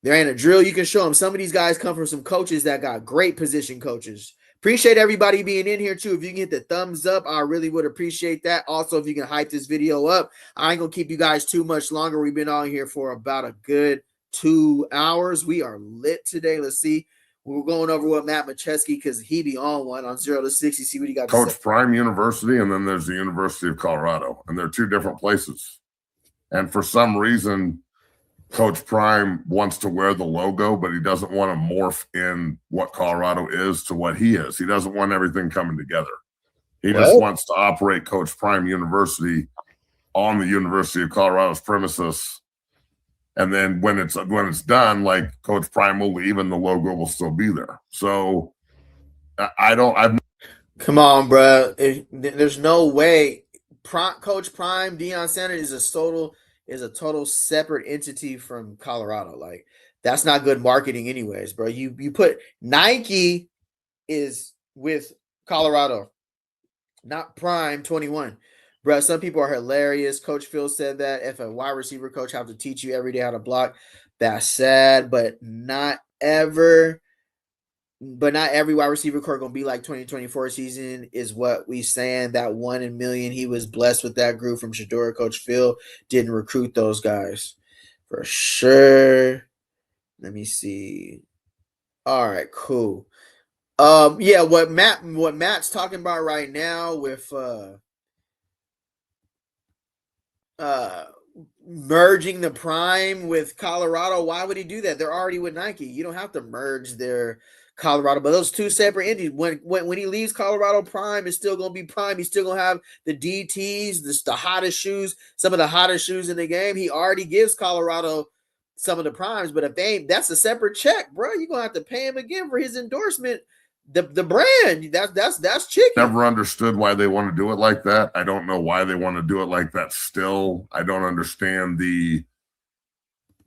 There ain't a drill you can show them. Some of these guys come from some coaches that got great position coaches. Appreciate everybody being in here too. If you can hit the thumbs up, I really would appreciate that. Also, if you can hype this video up, I ain't gonna keep you guys too much longer. We've been on here for about a good 2 hours. We are lit today. Let's see. We're going over with Matt Macheski because he be on one on 0 to 60. See what he got to say. Coach Prime University, and then there's the University of Colorado, and they're two different places. And for some reason, Coach Prime wants to wear the logo, but he doesn't want to morph in what Colorado is to what he is. He doesn't want everything coming together. He just wants to operate Coach Prime University on the University of Colorado's premises. And then when it's done, like Coach Prime will leave and the logo will still be there. So come on, bro. There's no way. Coach Prime, Deion Sanders is a total separate entity from Colorado. Like, that's not good marketing anyways, bro. You put Nike is with Colorado, not Prime 21. Bro, some people are hilarious. Coach Phil said that if a wide receiver coach have to teach you every day how to block, that's sad, but not every wide receiver coach gonna be like 2024 season is what we saying. That 1 in a million, he was blessed with that group from Shadora. Coach Phil didn't recruit those guys for sure. Let me see. All right, cool. Yeah, what Matt's talking about right now with merging the Prime with Colorado. Why would he do that? They're already with Nike. You don't have to merge their Colorado, but those two separate entities. When he leaves Colorado, Prime is still gonna be Prime. He's still gonna have the DTs, the hottest shoes, some of the hottest shoes in the game. He already gives Colorado some of the primes, but if they ain't, that's a separate check, bro. You're gonna have to pay him again for his endorsement. The brand, that's chicken. Never understood why they want to do it like that. I don't know why they want to do it like that still. I don't understand the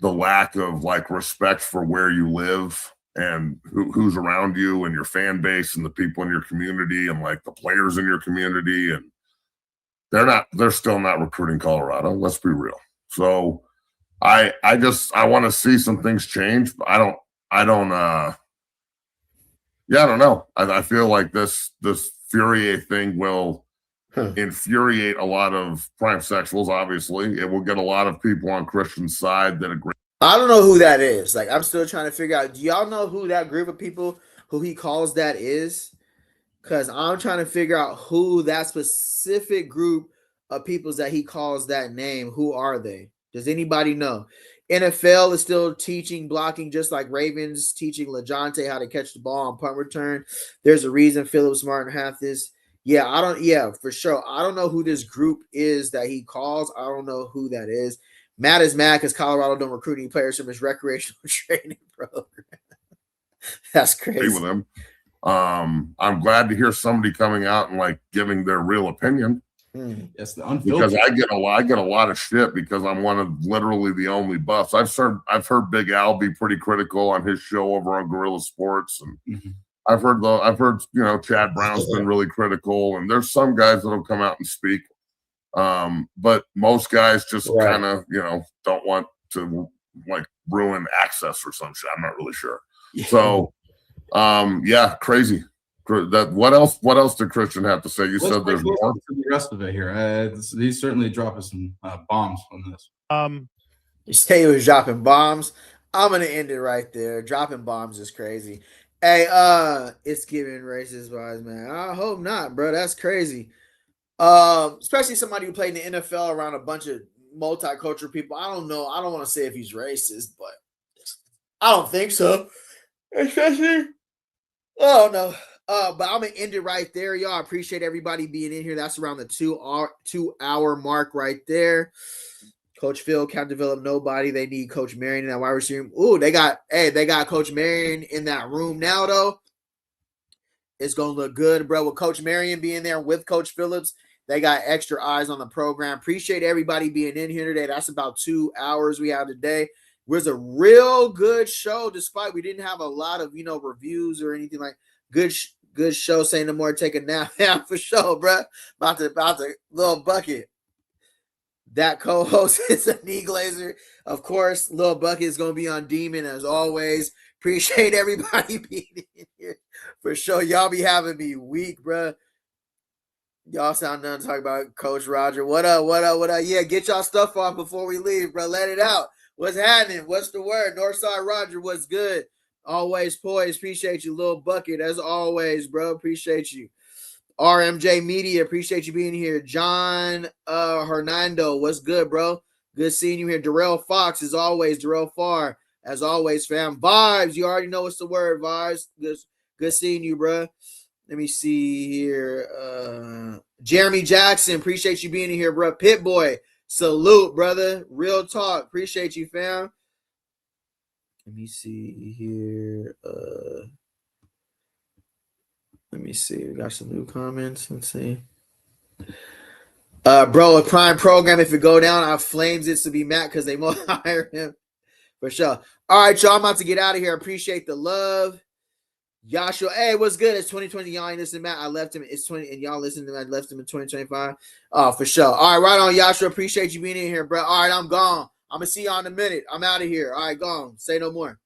lack of like respect for where you live and who's around you and your fan base and the people in your community and like the players in your community. And they're still not recruiting Colorado. Let's be real. So I want to see some things change, but I don't know. I feel like this Fourier thing will infuriate a lot of prime sexuals. Obviously, it will get a lot of people on Christian's side that agree. I don't know who that is. Like, I'm still trying to figure out. Do y'all know who that group of people who he calls that is? Because I'm trying to figure out who that specific group of people that he calls that name. Who are they? Does anybody know? NFL is still teaching blocking, just like Ravens teaching LeJohntay how to catch the ball on punt return. There's a reason Phillips Martin have this. Yeah, for sure. I don't know who this group is that he calls. I don't know who that is. Matt is mad because Colorado don't recruit any players from his recreational training program. That's crazy. With him. I'm glad to hear somebody coming out and like giving their real opinion. Yes, because I get a lot of shit because I'm one of literally the only buffs. I've heard Big Al be pretty critical on his show over on Guerrilla Sports, and I've heard Chad Brown's been really critical, and there's some guys that'll come out and speak, but most guys just kind of don't want to like ruin access or some shit. I'm not really sure. Yeah. So crazy. What else did Christian have to say? You said there's more. The rest of it here, he's certainly dropping some bombs on this. You say he was dropping bombs. I'm gonna end it right there. Dropping bombs is crazy. Hey, it's giving racist vibes, man. I hope not, bro. That's crazy. Especially somebody who played in the NFL around a bunch of multicultural people. I don't know. I don't want to say if he's racist, but I don't think so. Especially, oh no. But I'm gonna end it right there, y'all. I appreciate everybody being in here. That's around the 2 hour mark right there. Coach Phil can't develop nobody. They need Coach Marion in that wide receiver. Ooh, they got Coach Marion in that room now, though. It's gonna look good, bro. With Coach Marion being there with Coach Phillips, they got extra eyes on the program. Appreciate everybody being in here today. That's about 2 hours we have today. It was a real good show, despite we didn't have a lot of reviews or anything like good. Good show. Say no more. Take a nap. Yeah, for sure, bro. About to little bucket. That co-host is a knee glazer. Of course, Lil Bucket is going to be on Demon as always. Appreciate everybody being in here. For sure. Y'all be having me weak, bro. Y'all sound done talking about Coach Roger. What up? Yeah, get y'all stuff off before we leave, bro. Let it out. What's happening? What's the word? Northside Roger, what's good? Always poised. Appreciate you, Lil Bucket, as always, bro. Appreciate you. RMJ Media, appreciate you being here. John Hernando, what's good, bro? Good seeing you here. Darrell Fox, as always. Darrell Farr, as always, fam. Vibes, you already know what's the word, Vibes. Good seeing you, bro. Let me see here. Jeremy Jackson, appreciate you being here, bro. Pit Boy, salute, brother. Real talk. Appreciate you, fam. Let me see here. Let me see. We got some new comments. Let's see. Bro, a prime program. If it go down, I flames it to be mad because they won't hire him. For sure. All right, y'all. I'm about to get out of here. Appreciate the love. Joshua, hey, what's good? It's 2020. Y'all ain't listening to Matt. I left him. It's 20, and y'all listen to me. I left him in 2025. Oh, for sure. All right, right on, Joshua. Appreciate you being in here, bro. All right, I'm gone. I'm gonna see y'all in a minute. I'm out of here. All right, gone. Say no more.